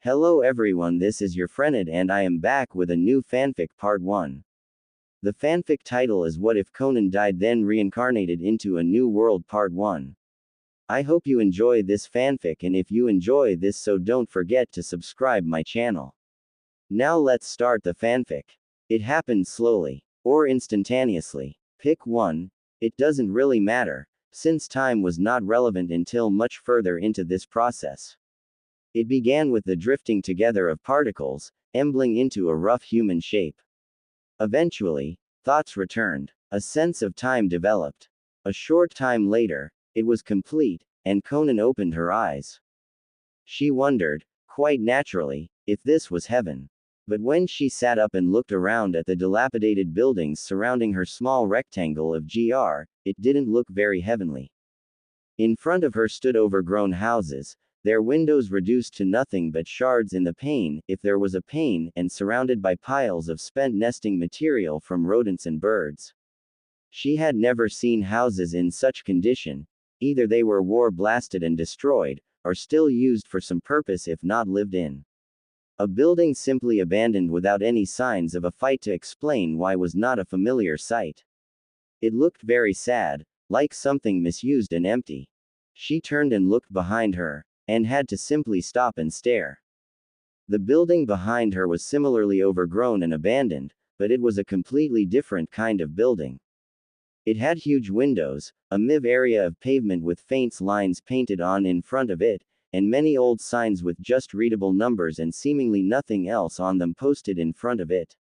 Hello everyone, this is your friend and I am back with a new fanfic part 1. The fanfic title is What If Konan Died Then Reincarnated into a New World part 1. I hope you enjoy this fanfic, and if you enjoy this, so don't forget to subscribe my channel. Now let's start the fanfic. It happened slowly, or instantaneously. Pick one. It doesn't really matter, since time was not relevant until much further into this process. It began with the drifting together of particles, embling into a rough human shape. Eventually, thoughts returned. A sense of time developed. A short time later, it was complete, and Konan opened her eyes. She wondered, quite naturally, if this was heaven. But when she sat up and looked around at the dilapidated buildings surrounding her small rectangle of GR, it didn't look very heavenly. In front of her stood overgrown houses, their windows reduced to nothing but shards in the pane, if there was a pane, and surrounded by piles of spent nesting material from rodents and birds. She had never seen houses in such condition. Either they were war-blasted and destroyed, or still used for some purpose if not lived in. A building simply abandoned without any signs of a fight to explain why was not a familiar sight. It looked very sad, like something misused and empty. She turned and looked behind her, and had to simply stop and stare. The building behind her was similarly overgrown and abandoned, but it was a completely different kind of building. It had huge windows, a miv area of pavement with faint lines painted on in front of it, and many old signs with just readable numbers and seemingly nothing else on them posted in front of it.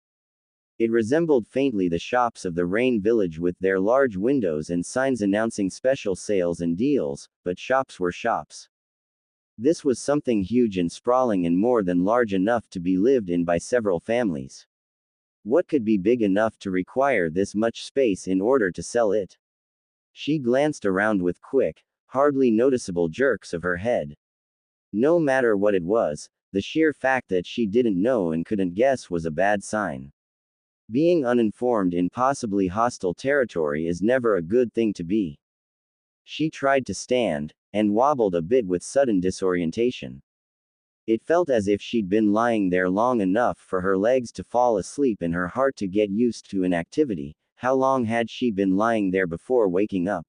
It resembled faintly the shops of the Rain Village with their large windows and signs announcing special sales and deals, but shops were shops. This was something huge and sprawling and more than large enough to be lived in by several families. What could be big enough to require this much space in order to sell it? She glanced around with quick, hardly noticeable jerks of her head. No matter what it was, the sheer fact that she didn't know and couldn't guess was a bad sign. Being uninformed in possibly hostile territory is never a good thing to be. She tried to stand, and wobbled a bit with sudden disorientation. It felt as if she'd been lying there long enough for her legs to fall asleep and her heart to get used to inactivity. How long had she been lying there before waking up?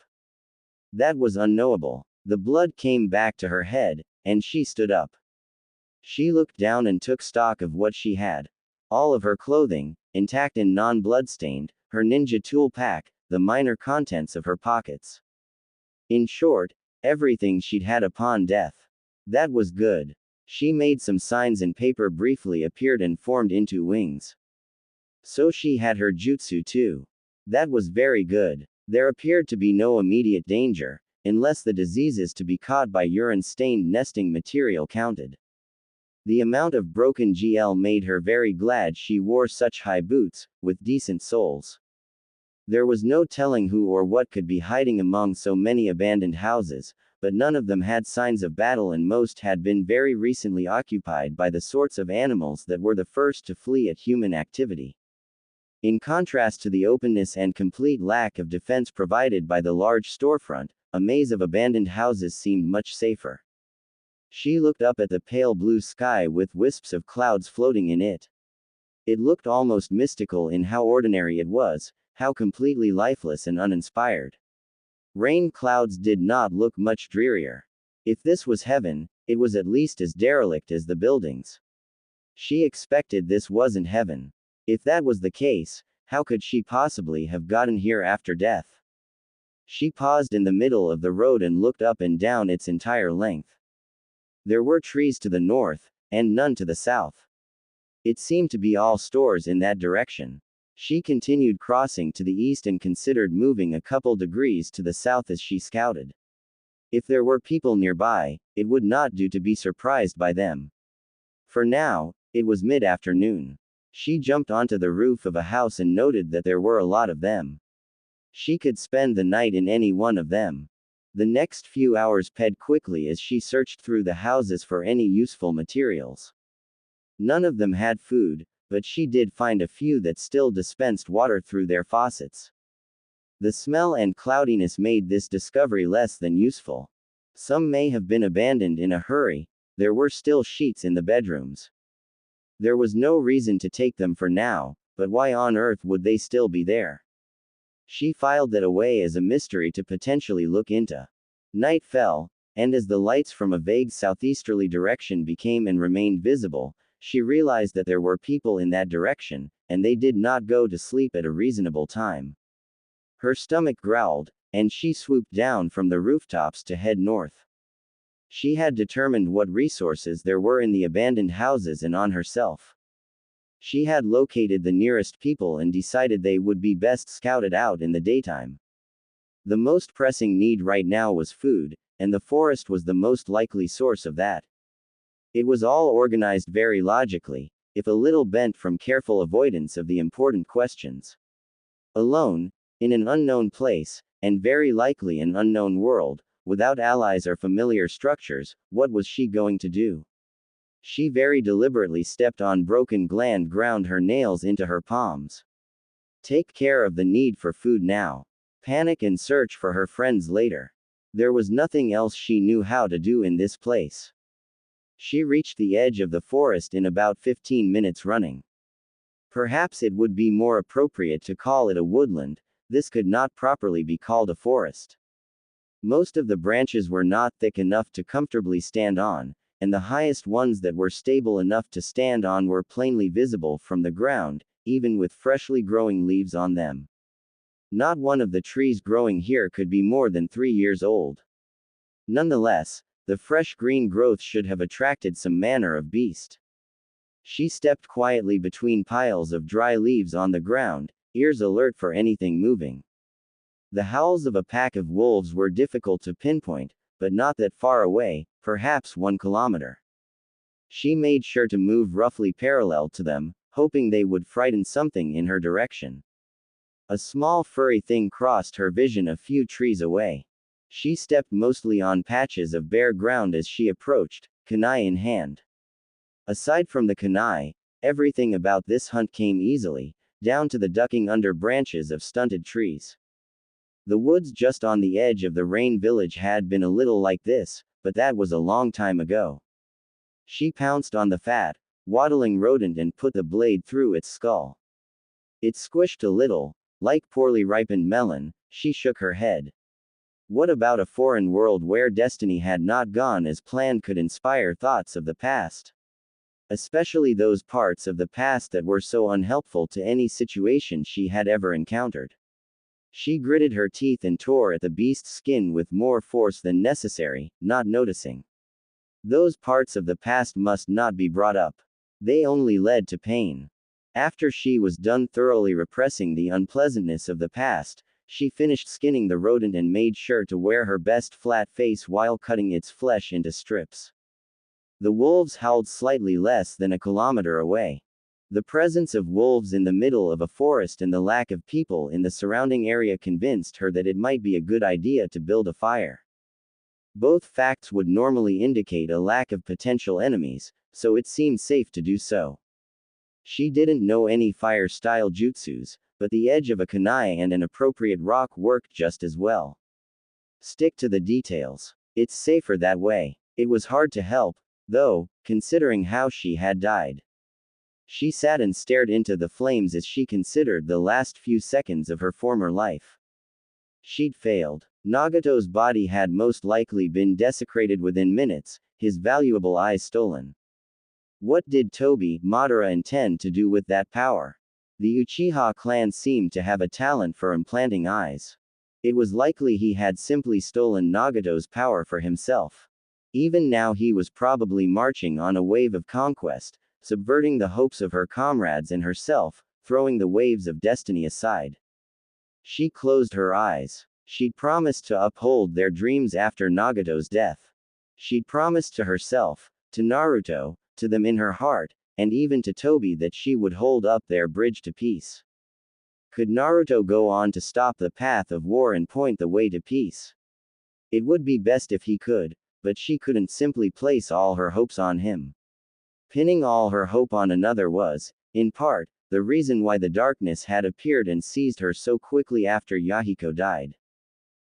That was unknowable. The blood came back to her head, and she stood up. She looked down and took stock of what she had. All of her clothing, intact and non-bloodstained, her ninja tool pack, the minor contents of her pockets. In short, everything she'd had upon death. That was good. She made some signs and paper briefly appeared and formed into wings. So she had her jutsu too. That was very good. There appeared to be no immediate danger, unless the diseases to be caught by urine-stained nesting material counted. The amount of broken GL made her very glad she wore such high boots, with decent soles. There was no telling who or what could be hiding among so many abandoned houses, but none of them had signs of battle and most had been very recently occupied by the sorts of animals that were the first to flee at human activity. In contrast to the openness and complete lack of defense provided by the large storefront, a maze of abandoned houses seemed much safer. She looked up at the pale blue sky with wisps of clouds floating in it. It looked almost mystical in how ordinary it was, how completely lifeless and uninspired. Rain clouds did not look much drearier. If this was heaven, it was at least as derelict as the buildings. She expected this wasn't heaven. If that was the case, how could she possibly have gotten here after death? She paused in the middle of the road and looked up and down its entire length. There were trees to the north, and none to the south. It seemed to be all stores in that direction. She continued crossing to the east and considered moving a couple degrees to the south as she scouted. If there were people nearby, it would not do to be surprised by them. For now, it was mid-afternoon. She jumped onto the roof of a house and noted that there were a lot of them. She could spend the night in any one of them. The next few hours passed quickly as she searched through the houses for any useful materials. None of them had food, but she did find a few that still dispensed water through their faucets. The smell and cloudiness made this discovery less than useful. Some may have been abandoned in a hurry, There were still sheets in the bedrooms. There was no reason to take them for now, but why on earth would they still be there? She filed that away as a mystery to potentially look into. Night fell, and as the lights from a vague southeasterly direction became and remained visible, she realized that there were people in that direction, and they did not go to sleep at a reasonable time. Her stomach growled, and she swooped down from the rooftops to head north. She had determined what resources there were in the abandoned houses and on herself. She had located the nearest people and decided they would be best scouted out in the daytime. The most pressing need right now was food, and the forest was the most likely source of that. It was all organized very logically, if a little bent from careful avoidance of the important questions. Alone, in an unknown place, and very likely an unknown world, without allies or familiar structures, what was she going to do? She very deliberately stepped on broken gland, ground her nails into her palms. Take care of the need for food now. Panic and search for her friends later. There was nothing else she knew how to do in this place. She reached the edge of the forest in about 15 minutes running. Perhaps it would be more appropriate to call it a woodland. This could not properly be called a forest. Most of the branches were not thick enough to comfortably stand on, and the highest ones that were stable enough to stand on were plainly visible from the ground, even with freshly growing leaves on them. Not one of the trees growing here could be more than 3 years old. Nonetheless, the fresh green growth should have attracted some manner of beast. She stepped quietly between piles of dry leaves on the ground, ears alert for anything moving. The howls of a pack of wolves were difficult to pinpoint, but not that far away, perhaps 1 kilometer. She made sure to move roughly parallel to them, hoping they would frighten something in her direction. A small furry thing crossed her vision a few trees away. She stepped mostly on patches of bare ground as she approached, kunai in hand. Aside from the kunai, everything about this hunt came easily, down to the ducking under branches of stunted trees. The woods just on the edge of the rain village had been a little like this, but that was a long time ago. She pounced on the fat, waddling rodent and put the blade through its skull. It squished a little, like poorly ripened melon. She shook her head. What about a foreign world where destiny had not gone as planned could inspire thoughts of the past? Especially those parts of the past that were so unhelpful to any situation she had ever encountered. She gritted her teeth and tore at the beast's skin with more force than necessary, not noticing. Those parts of the past must not be brought up. They only led to pain. After she was done thoroughly repressing the unpleasantness of the past, she finished skinning the rodent and made sure to wear her best flat face while cutting its flesh into strips. The wolves howled slightly less than a kilometer away. The presence of wolves in the middle of a forest and the lack of people in the surrounding area convinced her that it might be a good idea to build a fire. Both facts would normally indicate a lack of potential enemies, so it seemed safe to do so. She didn't know any fire-style jutsus, but the edge of a kunai and an appropriate rock worked just as well. Stick to the details. It's safer that way. It was hard to help, though, considering how she had died. She sat and stared into the flames as she considered the last few seconds of her former life. She'd failed. Nagato's body had most likely been desecrated within minutes, his valuable eyes stolen. What did Tobi Madara intend to do with that power? The Uchiha clan seemed to have a talent for implanting eyes. It was likely he had simply stolen Nagato's power for himself. Even now he was probably marching on a wave of conquest, subverting the hopes of her comrades and herself, throwing the waves of destiny aside. She closed her eyes. She'd promised to uphold their dreams after Nagato's death. She'd promised to herself, to Naruto, to them in her heart, and even to Tobi that she would hold up their bridge to peace. Could Naruto go on to stop the path of war and point the way to peace? It would be best if he could, but she couldn't simply place all her hopes on him. Pinning all her hope on another was, in part, the reason why the darkness had appeared and seized her so quickly after Yahiko died.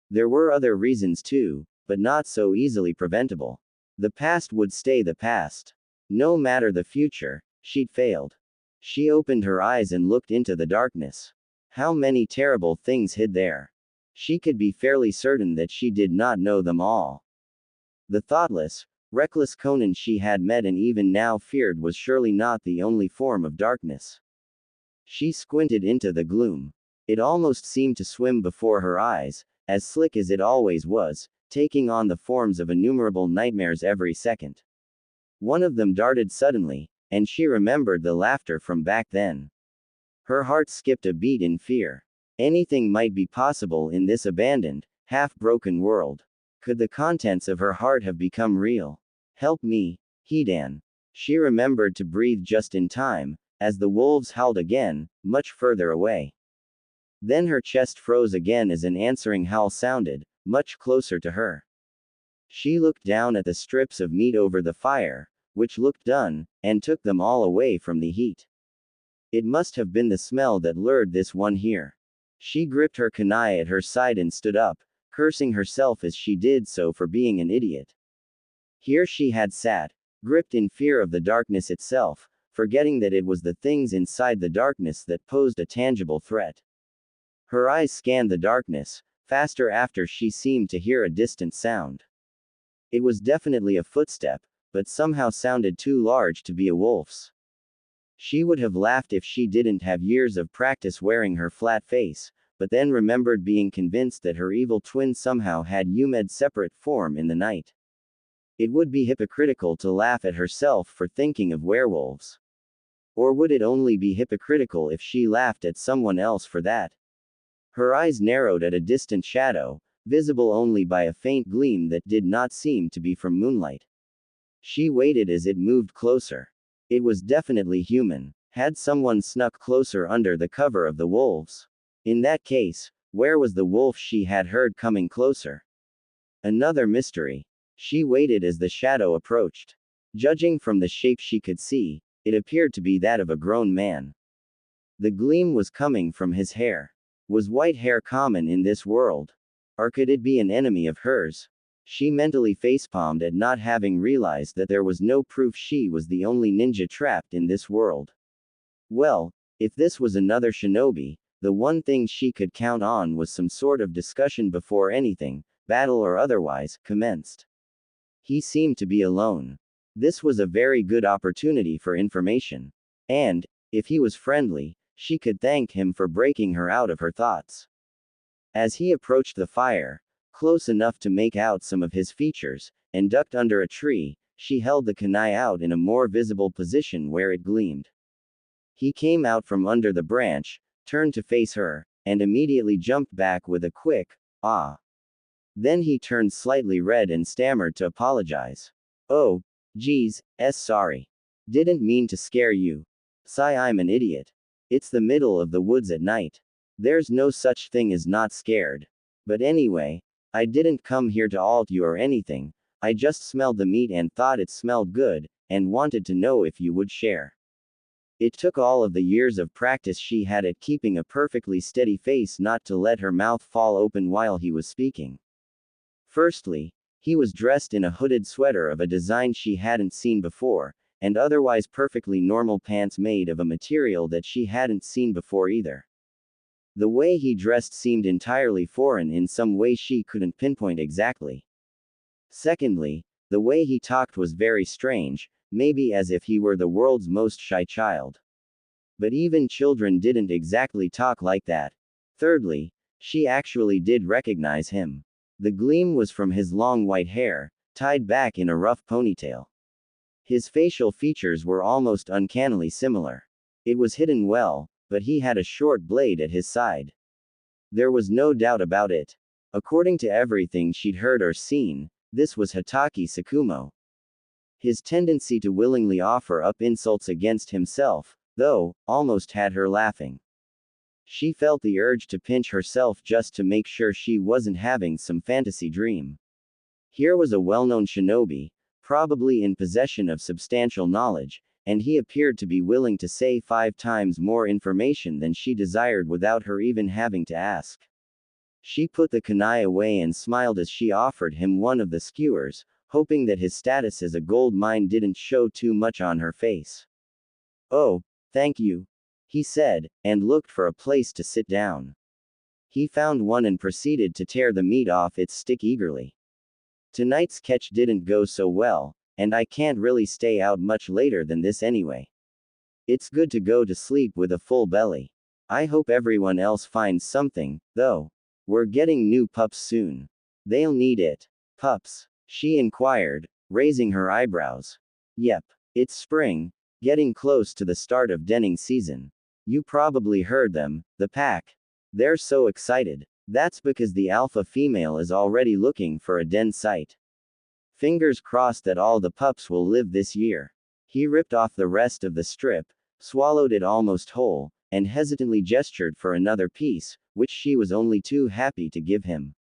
There were other reasons too, but not so easily preventable. The past would stay the past. No matter the future, she'd failed. She opened her eyes and looked into the darkness. How many terrible things hid there? She could be fairly certain that she did not know them all. The thoughtless, reckless Konan she had met and even now feared was surely not the only form of darkness. She squinted into the gloom. It almost seemed to swim before her eyes, as slick as it always was, taking on the forms of innumerable nightmares every second. One of them darted suddenly, and she remembered the laughter from back then. Her heart skipped a beat in fear. Anything might be possible in this abandoned, half-broken world. Could the contents of her heart have become real? Help me, Hedan. She remembered to breathe just in time, as the wolves howled again, much further away. Then her chest froze again as an answering howl sounded, much closer to her. She looked down at the strips of meat over the fire, which looked done, and took them all away from the heat. It must have been the smell that lured this one here. She gripped her kunai at her side and stood up, cursing herself as she did so for being an idiot. Here she had sat, gripped in fear of the darkness itself, forgetting that it was the things inside the darkness that posed a tangible threat. Her eyes scanned the darkness, faster after she seemed to hear a distant sound. It was definitely a footstep, but somehow sounded too large to be a wolf's. She would have laughed if she didn't have years of practice wearing her flat face, but then remembered being convinced that her evil twin somehow had Umed's separate form in the night. It would be hypocritical to laugh at herself for thinking of werewolves. Or would it only be hypocritical if she laughed at someone else for that? Her eyes narrowed at a distant shadow, visible only by a faint gleam that did not seem to be from moonlight. She waited as it moved closer. It was definitely human. Had someone snuck closer under the cover of the wolves? In that case, where was the wolf she had heard coming closer? Another mystery. She waited as the shadow approached. Judging from the shape she could see, it appeared to be that of a grown man. The gleam was coming from his hair. Was white hair common in this world? Or could it be an enemy of hers? She mentally facepalmed at not having realized that there was no proof she was the only ninja trapped in this world. Well, if this was another shinobi, the one thing she could count on was some sort of discussion before anything, battle or otherwise, commenced. He seemed to be alone. This was a very good opportunity for information. And, if he was friendly, she could thank him for breaking her out of her thoughts. As he approached the fire, close enough to make out some of his features, and ducked under a tree, she held the kunai out in a more visible position where it gleamed. He came out from under the branch, turned to face her, and immediately jumped back with a quick, "Ah." Then he turned slightly red and stammered to apologize. "Oh, geez, sorry. Didn't mean to scare you. I'm an idiot. It's the middle of the woods at night. There's no such thing as not scared. But anyway, I didn't come here to alt you or anything, I just smelled the meat and thought it smelled good, and wanted to know if you would share." It took all of the years of practice she had at keeping a perfectly steady face not to let her mouth fall open while he was speaking. Firstly, he was dressed in a hooded sweater of a design she hadn't seen before, and otherwise perfectly normal pants made of a material that she hadn't seen before either. The way he dressed seemed entirely foreign in some way she couldn't pinpoint exactly. Secondly, the way he talked was very strange, maybe as if he were the world's most shy child. But even children didn't exactly talk like that. Thirdly, she actually did recognize him. The gleam was from his long white hair, tied back in a rough ponytail. His facial features were almost uncannily similar. It was hidden well, but he had a short blade at his side. There was no doubt about it. According to everything she'd heard or seen, this was Hatake Sakumo. His tendency to willingly offer up insults against himself, though, almost had her laughing. She felt the urge to pinch herself just to make sure she wasn't having some fantasy dream. Here was a well-known shinobi, probably in possession of substantial knowledge, and he appeared to be willing to say 5 times more information than she desired without her even having to ask. She put the kunai away and smiled as she offered him one of the skewers, hoping that his status as a gold mine didn't show too much on her face. "Oh, thank you," he said, and looked for a place to sit down. He found one and proceeded to tear the meat off its stick eagerly. "Tonight's catch didn't go so well, and I can't really stay out much later than this anyway. It's good to go to sleep with a full belly. I hope everyone else finds something, though. We're getting new pups soon. They'll need it." "Pups?" she inquired, raising her eyebrows. "Yep. It's spring, getting close to the start of denning season. You probably heard them, the pack. They're so excited. That's because the alpha female is already looking for a den site. Fingers crossed that all the pups will live this year." He ripped off the rest of the strip, swallowed it almost whole, and hesitantly gestured for another piece, which she was only too happy to give him.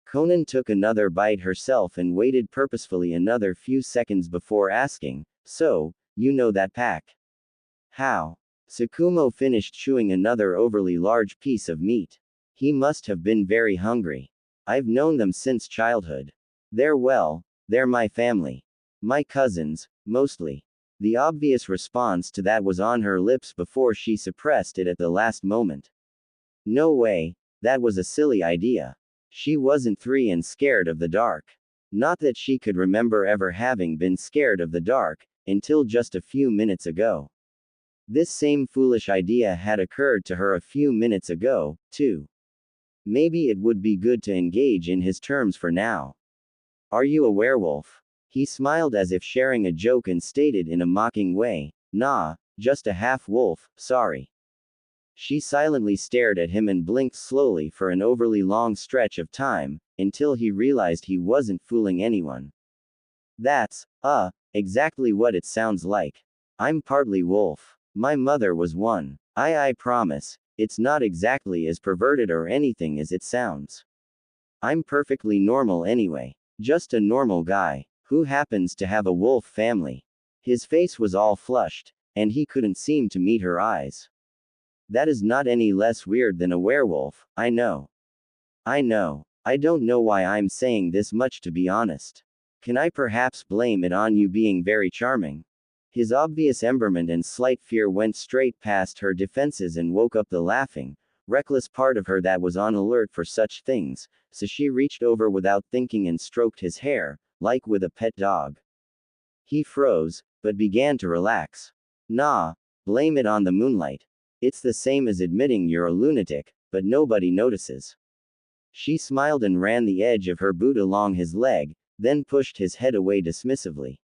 Konan took another bite herself and waited purposefully another few seconds before asking, "So, you know that pack?" "How?" Tsukumo finished chewing another overly large piece of meat. "He must have been very hungry. I've known them since childhood. They're my family. My cousins, mostly." The obvious response to that was on her lips before she suppressed it at the last moment. No way, that was a silly idea. She wasn't 3 and scared of the dark. Not that she could remember ever having been scared of the dark, until just a few minutes ago. This same foolish idea had occurred to her a few minutes ago, too. Maybe it would be good to engage in his terms for now. "Are you a werewolf?" He smiled as if sharing a joke and stated in a mocking way, "Nah, just a half-wolf, sorry." She silently stared at him and blinked slowly for an overly long stretch of time, until he realized he wasn't fooling anyone. "That's, exactly what it sounds like. I'm partly wolf. My mother was one. I promise, it's not exactly as perverted or anything as it sounds. I'm perfectly normal anyway. Just a normal guy, who happens to have a wolf family." His face was all flushed, and he couldn't seem to meet her eyes. "That is not any less weird than a werewolf, I know. I know. I don't know why I'm saying this much to be honest. Can I perhaps blame it on you being very charming?" His obvious emberment and slight fear went straight past her defenses and woke up the laughing, reckless part of her that was on alert for such things, so she reached over without thinking and stroked his hair, like with a pet dog. He froze, but began to relax. "Nah, blame it on the moonlight. It's the same as admitting you're a lunatic, but nobody notices." She smiled and ran the edge of her boot along his leg, then pushed his head away dismissively.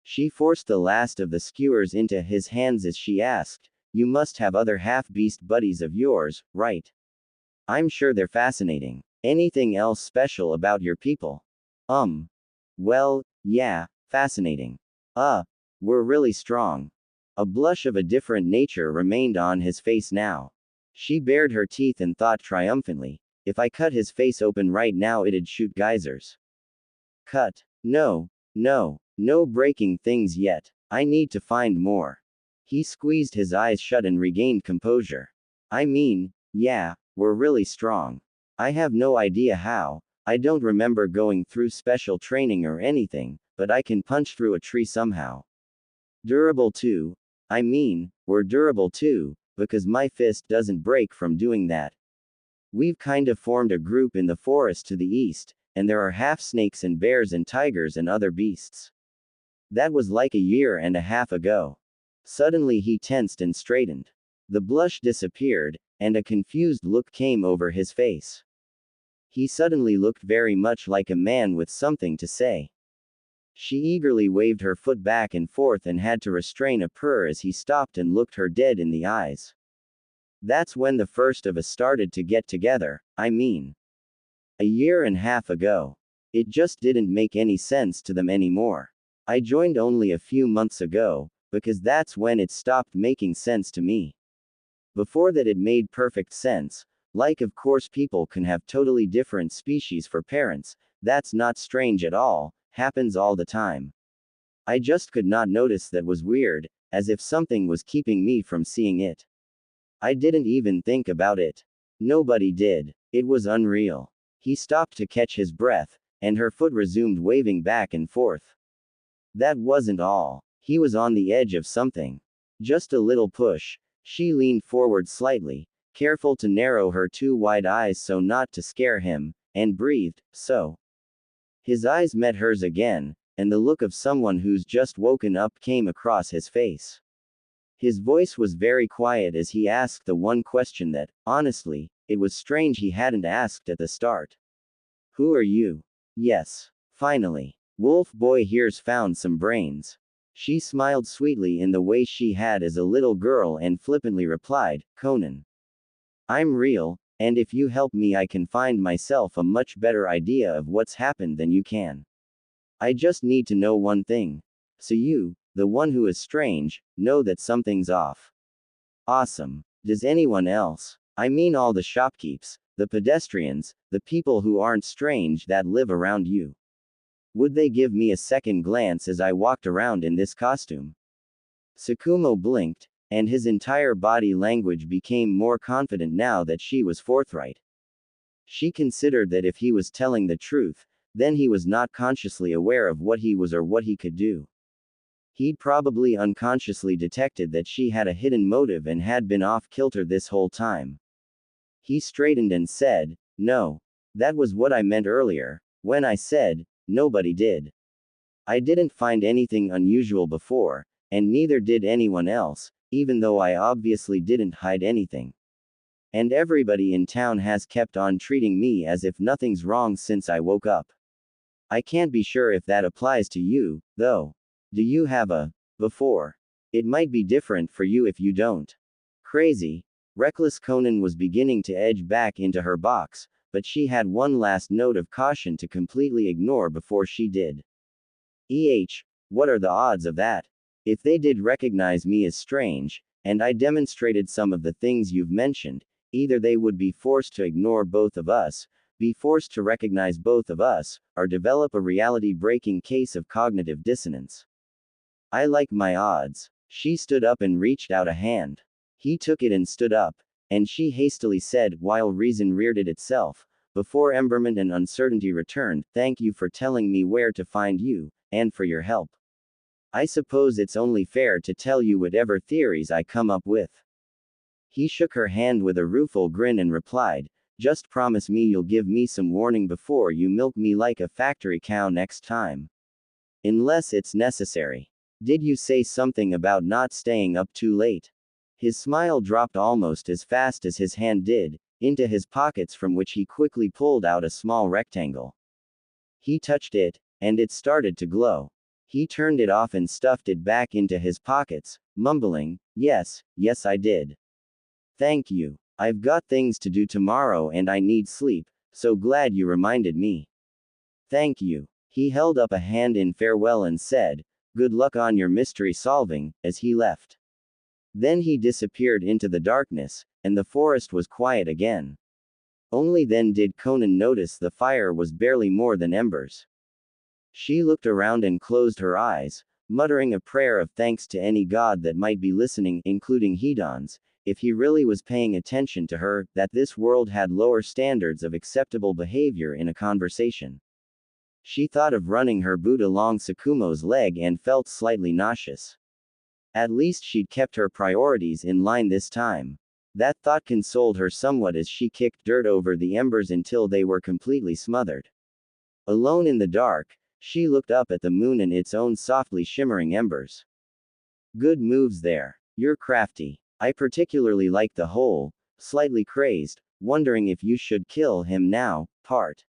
She forced the last of the skewers into his hands as she asked, "You must have other half-beast buddies of yours, right? I'm sure they're fascinating. Anything else special about your people?" Well, yeah, fascinating. We're really strong." A blush of a different nature remained on his face now. She bared her teeth and thought triumphantly, if I cut his face open right now it'd shoot geysers. "Cut. No breaking things yet. I need to find more." He squeezed his eyes shut and regained composure. "I mean, yeah, we're really strong. I have no idea how. I don't remember going through special training or anything, but I can punch through a tree somehow. Durable too. I mean, we're durable too, because my fist doesn't break from doing that. We've kind of formed a group in the forest to the east, and there are half snakes and bears and tigers and other beasts. That was like a year and a half ago." Suddenly he tensed and straightened. The blush disappeared, and a confused look came over his face. He suddenly looked very much like a man with something to say. She eagerly waved her foot back and forth and had to restrain a purr as he stopped and looked her dead in the eyes. "That's when the first of us started to get together, I mean. A year and a half ago. It just didn't make any sense to them anymore. I joined only a few months ago, because that's when it stopped making sense to me. Before that it made perfect sense, like of course people can have totally different species for parents, that's not strange at all, happens all the time. I just could not notice that was weird, as if something was keeping me from seeing it. I didn't even think about it. Nobody did. It was unreal." He stopped to catch his breath, and her foot resumed waving back and forth. That wasn't all. He was on the edge of something. Just a little push. She leaned forward slightly, careful to narrow her two wide eyes so not to scare him, and breathed, so. His eyes met hers again, and the look of someone who's just woken up came across his face. His voice was very quiet as he asked the one question that, honestly, it was strange he hadn't asked at the start. Who are you? Yes. Finally. Wolf boy here's found some brains. She smiled sweetly in the way she had as a little girl and flippantly replied, Konan. I'm real, and if you help me I can find myself a much better idea of what's happened than you can. I just need to know one thing. So you, the one who is strange, know that something's off. Awesome. Does anyone else? I mean all the shopkeepers, the pedestrians, the people who aren't strange that live around you. Would they give me a second glance as I walked around in this costume? Tsukumo blinked, and his entire body language became more confident now that she was forthright. She considered that if he was telling the truth, then he was not consciously aware of what he was or what he could do. He'd probably unconsciously detected that she had a hidden motive and had been off kilter this whole time. He straightened and said, No. That was what I meant earlier, when I said, nobody did. I didn't find anything unusual before, and neither did anyone else, even though I obviously didn't hide anything. And everybody in town has kept on treating me as if nothing's wrong since I woke up. I can't be sure if that applies to you, though. Do you have a before? It might be different for you if you don't. Crazy. Reckless Konan was beginning to edge back into her box, but she had one last note of caution to completely ignore before she did. What are the odds of that? If they did recognize me as strange, and I demonstrated some of the things you've mentioned, either they would be forced to ignore both of us, be forced to recognize both of us, or develop a reality-breaking case of cognitive dissonance. I like my odds. She stood up and reached out a hand. He took it and stood up, and she hastily said, while reason reared itself, before emberment and uncertainty returned, thank you for telling me where to find you, and for your help. I suppose it's only fair to tell you whatever theories I come up with. He shook her hand with a rueful grin and replied, just promise me you'll give me some warning before you milk me like a factory cow next time. Unless it's necessary. Did you say something about not staying up too late? His smile dropped almost as fast as his hand did, into his pockets from which he quickly pulled out a small rectangle. He touched it, and it started to glow. He turned it off and stuffed it back into his pockets, mumbling, yes, I did. Thank you. I've got things to do tomorrow and I need sleep, so glad you reminded me. Thank you. He held up a hand in farewell and said, good luck on your mystery solving, as he left. Then he disappeared into the darkness, and the forest was quiet again. Only then did Konan notice the fire was barely more than embers. She looked around and closed her eyes, muttering a prayer of thanks to any god that might be listening, including Hedon's, if he really was paying attention to her, that this world had lower standards of acceptable behavior in a conversation. She thought of running her boot along Tsukumo's leg and felt slightly nauseous. At least she'd kept her priorities in line this time. That thought consoled her somewhat as she kicked dirt over the embers until they were completely smothered. Alone in the dark, she looked up at the moon and its own softly shimmering embers. Good moves there. You're crafty. I particularly like the whole, slightly crazed, wondering if you should kill him now, part.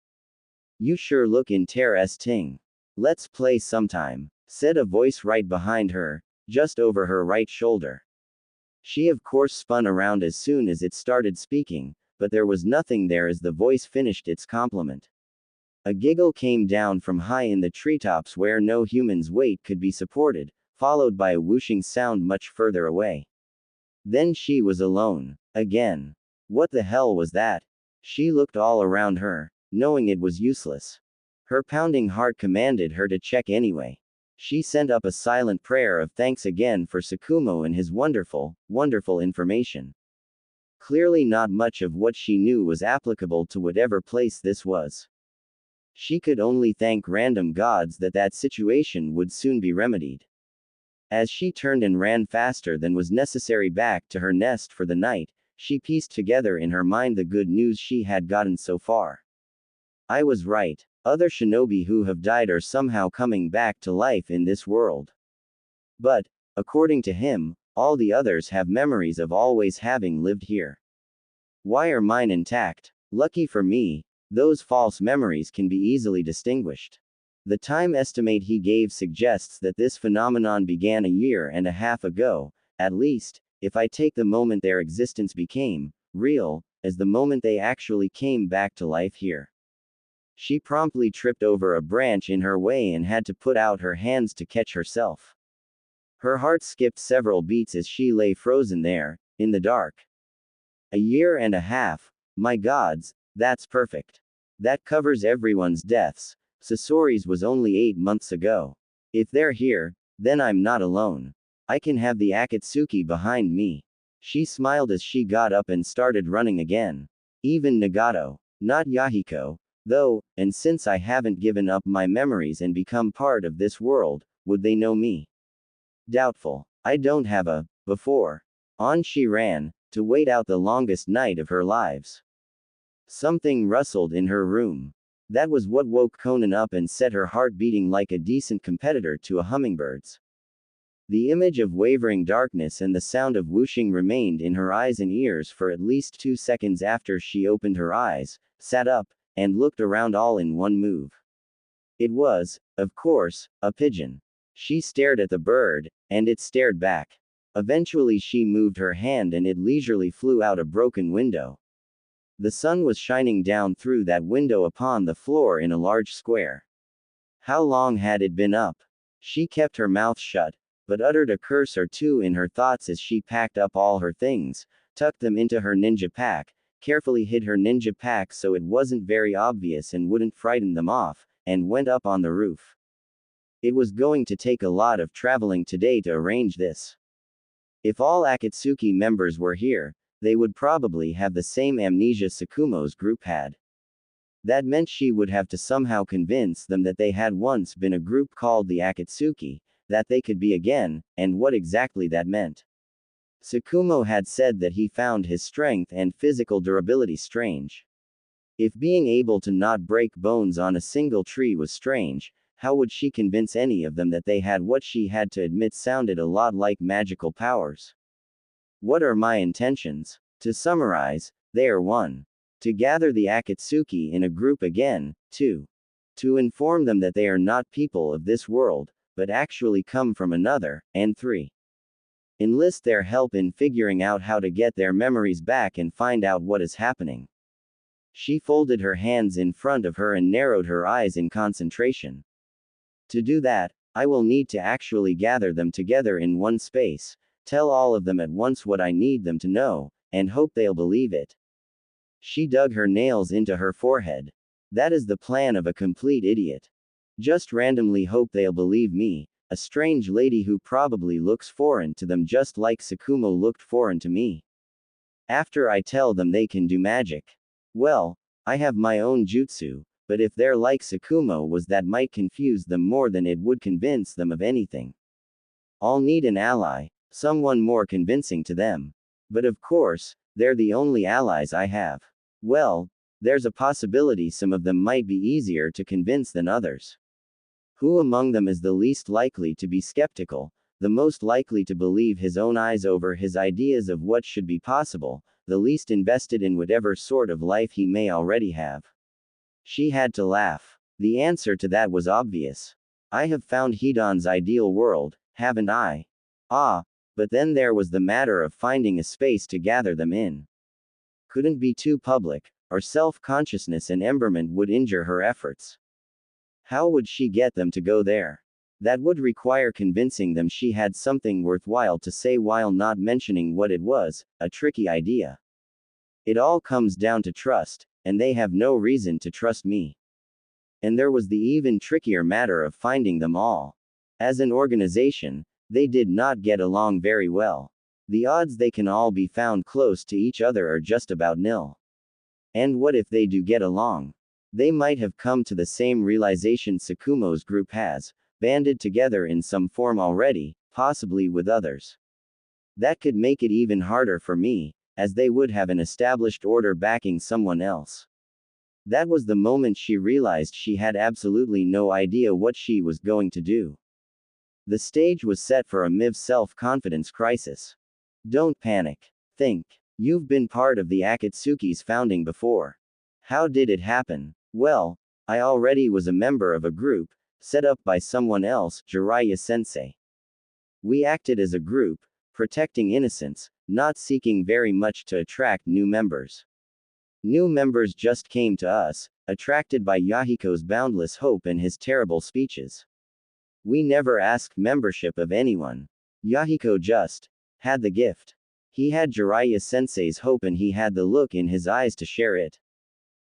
You sure look interesting. Let's play sometime, said a voice right behind her, just over her right shoulder. She of course spun around as soon as it started speaking, but there was nothing there as the voice finished its compliment. A giggle came down from high in the treetops where no human's weight could be supported, followed by a whooshing sound much further away. Then she was alone. Again. What the hell was that? She looked all around her, knowing it was useless. Her pounding heart commanded her to check anyway. She sent up a silent prayer of thanks again for Tsukumo and his wonderful information. Clearly not much of what she knew was applicable to whatever place this was. She could only thank random gods that that situation would soon be remedied. As she turned and ran faster than was necessary back to her nest for the night, she pieced together in her mind the good news she had gotten so far. I was right. Other shinobi who have died are somehow coming back to life in this world. But, according to him, all the others have memories of always having lived here. Why are mine intact? Lucky for me, those false memories can be easily distinguished. The time estimate he gave suggests that this phenomenon began a year and a half ago, at least, if I take the moment their existence became real, as the moment they actually came back to life here. She promptly tripped over a branch in her way and had to put out her hands to catch herself. Her heart skipped several beats as she lay frozen there, in the dark. A year and a half, my gods, that's perfect. That covers everyone's deaths. Sasori's was only 8 months ago. If they're here, then I'm not alone. I can have the Akatsuki behind me. She smiled as she got up and started running again. Even Nagato, not Yahiko, though, and since I haven't given up my memories and become part of this world, would they know me? Doubtful. I don't have a before. On she ran, to wait out the longest night of her lives. Something rustled in her room. That was what woke Konan up and set her heart beating like a decent competitor to a hummingbird's. The image of wavering darkness and the sound of whooshing remained in her eyes and ears for at least 2 seconds after she opened her eyes, sat up, and looked around all in one move. It was, of course, a pigeon. She stared at the bird, and it stared back. Eventually she moved her hand and it leisurely flew out a broken window. The sun was shining down through that window upon the floor in a large square. How long had it been up? She kept her mouth shut, but uttered a curse or two in her thoughts as she packed up all her things, tucked them into her ninja pack, carefully hid her ninja pack so it wasn't very obvious and wouldn't frighten them off, and went up on the roof. It was going to take a lot of traveling today to arrange this. If all Akatsuki members were here, they would probably have the same amnesia Tsukumo's group had. That meant she would have to somehow convince them that they had once been a group called the Akatsuki, that they could be again, and what exactly that meant. Tsukumo had said that he found his strength and physical durability strange. If being able to not break bones on a single tree was strange, how would she convince any of them that they had what she had to admit sounded a lot like magical powers? What are my intentions? To summarize, they are 1. To gather the Akatsuki in a group again, 2. To inform them that they are not people of this world, but actually come from another, and 3. Enlist their help in figuring out how to get their memories back and find out what is happening. She folded her hands in front of her and narrowed her eyes in concentration. To do that, I will need to actually gather them together in one space, tell all of them at once what I need them to know, and hope they'll believe it. She dug her nails into her forehead. That is the plan of a complete idiot. Just randomly hope they'll believe me, a strange lady who probably looks foreign to them just like Tsukumo looked foreign to me. After I tell them they can do magic. Well, I have my own jutsu, but if they're like Tsukumo was that might confuse them more than it would convince them of anything. I'll need an ally, someone more convincing to them. But of course, they're the only allies I have. Well, there's a possibility some of them might be easier to convince than others. Who among them is the least likely to be skeptical, the most likely to believe his own eyes over his ideas of what should be possible, the least invested in whatever sort of life he may already have? She had to laugh. The answer to that was obvious. I have found Hidan's ideal world, haven't I? Ah, but then there was the matter of finding a space to gather them in. Couldn't be too public, or self-consciousness and emberment would injure her efforts. How would she get them to go there? That would require convincing them she had something worthwhile to say while not mentioning what it was, a tricky idea. It all comes down to trust, and they have no reason to trust me. And there was the even trickier matter of finding them all. As an organization, they did not get along very well. The odds they can all be found close to each other are just about nil. And what if they do get along? They might have come to the same realization Tsukumo's group has, banded together in some form already, possibly with others. That could make it even harder for me, as they would have an established order backing someone else. That was the moment she realized she had absolutely no idea what she was going to do. The stage was set for a MIV self-confidence crisis. Don't panic. Think. You've been part of the Akatsuki's founding before. How did it happen? Well, I already was a member of a group, set up by someone else, Jiraiya-sensei. We acted as a group, protecting innocence, not seeking very much to attract new members. New members just came to us, attracted by Yahiko's boundless hope and his terrible speeches. We never asked membership of anyone. Yahiko just had the gift. He had Jiraiya-sensei's hope and he had the look in his eyes to share it.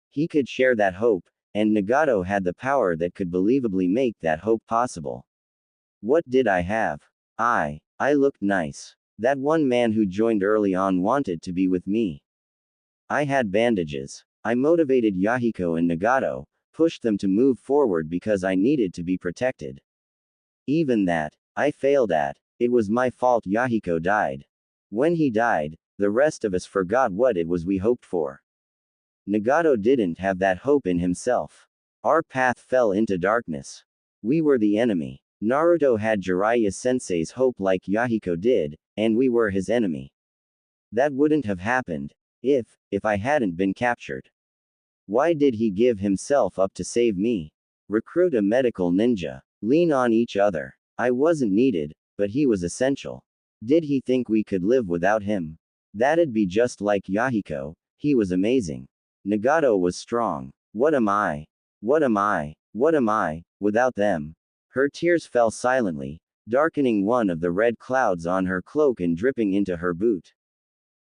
He could share that hope, and Nagato had the power that could believably make that hope possible. What did I have? I looked nice. That one man who joined early on wanted to be with me. I had bandages. I motivated Yahiko and Nagato, pushed them to move forward because I needed to be protected. Even that, I failed at. It was my fault Yahiko died. When he died, the rest of us forgot what it was we hoped for. Nagato didn't have that hope in himself. Our path fell into darkness. We were the enemy. Naruto had Jiraiya-sensei's hope like Yahiko did, and we were his enemy. That wouldn't have happened if I hadn't been captured. Why did he give himself up to save me? Recruit a medical ninja. Lean on each other. I wasn't needed, but he was essential. Did he think we could live without him? That'd be just like Yahiko. He was amazing. Nagato was strong. What am I? What am I? What am I, without them? Her tears fell silently, darkening one of the red clouds on her cloak and dripping into her boot.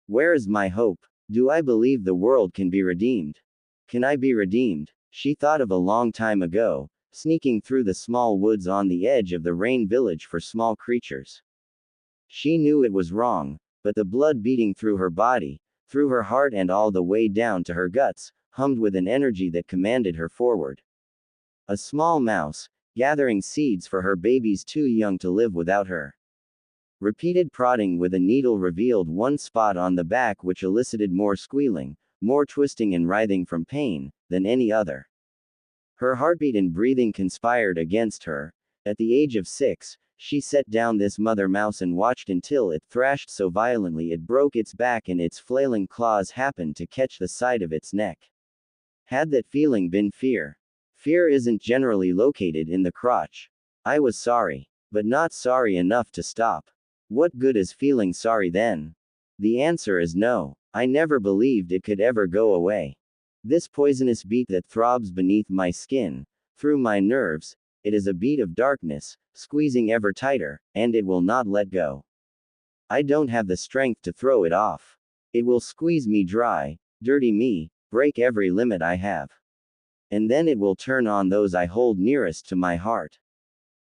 Where is my hope? Do I believe the world can be redeemed? Can I be redeemed? She thought of a long time ago, sneaking through the small woods on the edge of the rain village for small creatures. She knew it was wrong, but the blood beating through her body, through her heart and all the way down to her guts, hummed with an energy that commanded her forward. A small mouse, gathering seeds for her babies too young to live without her. Repeated prodding with a needle revealed one spot on the back which elicited more squealing, more twisting and writhing from pain, than any other. Her heartbeat and breathing conspired against her. At the age of 6, she set down this mother mouse and watched until it thrashed so violently it broke its back and its flailing claws happened to catch the side of its neck. Had that feeling been fear? Fear isn't generally located in the crotch. I was sorry, but not sorry enough to stop. What good is feeling sorry then? The answer is no. I never believed it could ever go away. This poisonous beat that throbs beneath my skin, through my nerves, it is a beat of darkness, squeezing ever tighter, and it will not let go. I don't have the strength to throw it off. It will squeeze me dry, dirty me, break every limit I have. And then it will turn on those I hold nearest to my heart.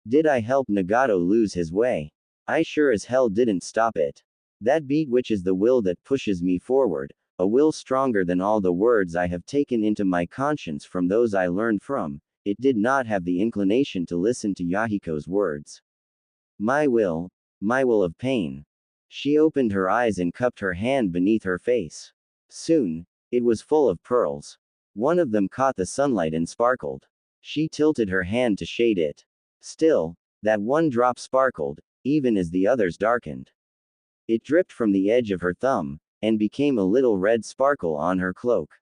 Did I help Nagato lose his way? I sure as hell didn't stop it. That beat which is the will that pushes me forward, a will stronger than all the words I have taken into my conscience from those I learned from, it did not have the inclination to listen to Yahiko's words. My will of pain. She opened her eyes and cupped her hand beneath her face. Soon, it was full of pearls. One of them caught the sunlight and sparkled. She tilted her hand to shade it. Still, that one drop sparkled, even as the others darkened. It dripped from the edge of her thumb, and became a little red sparkle on her cloak.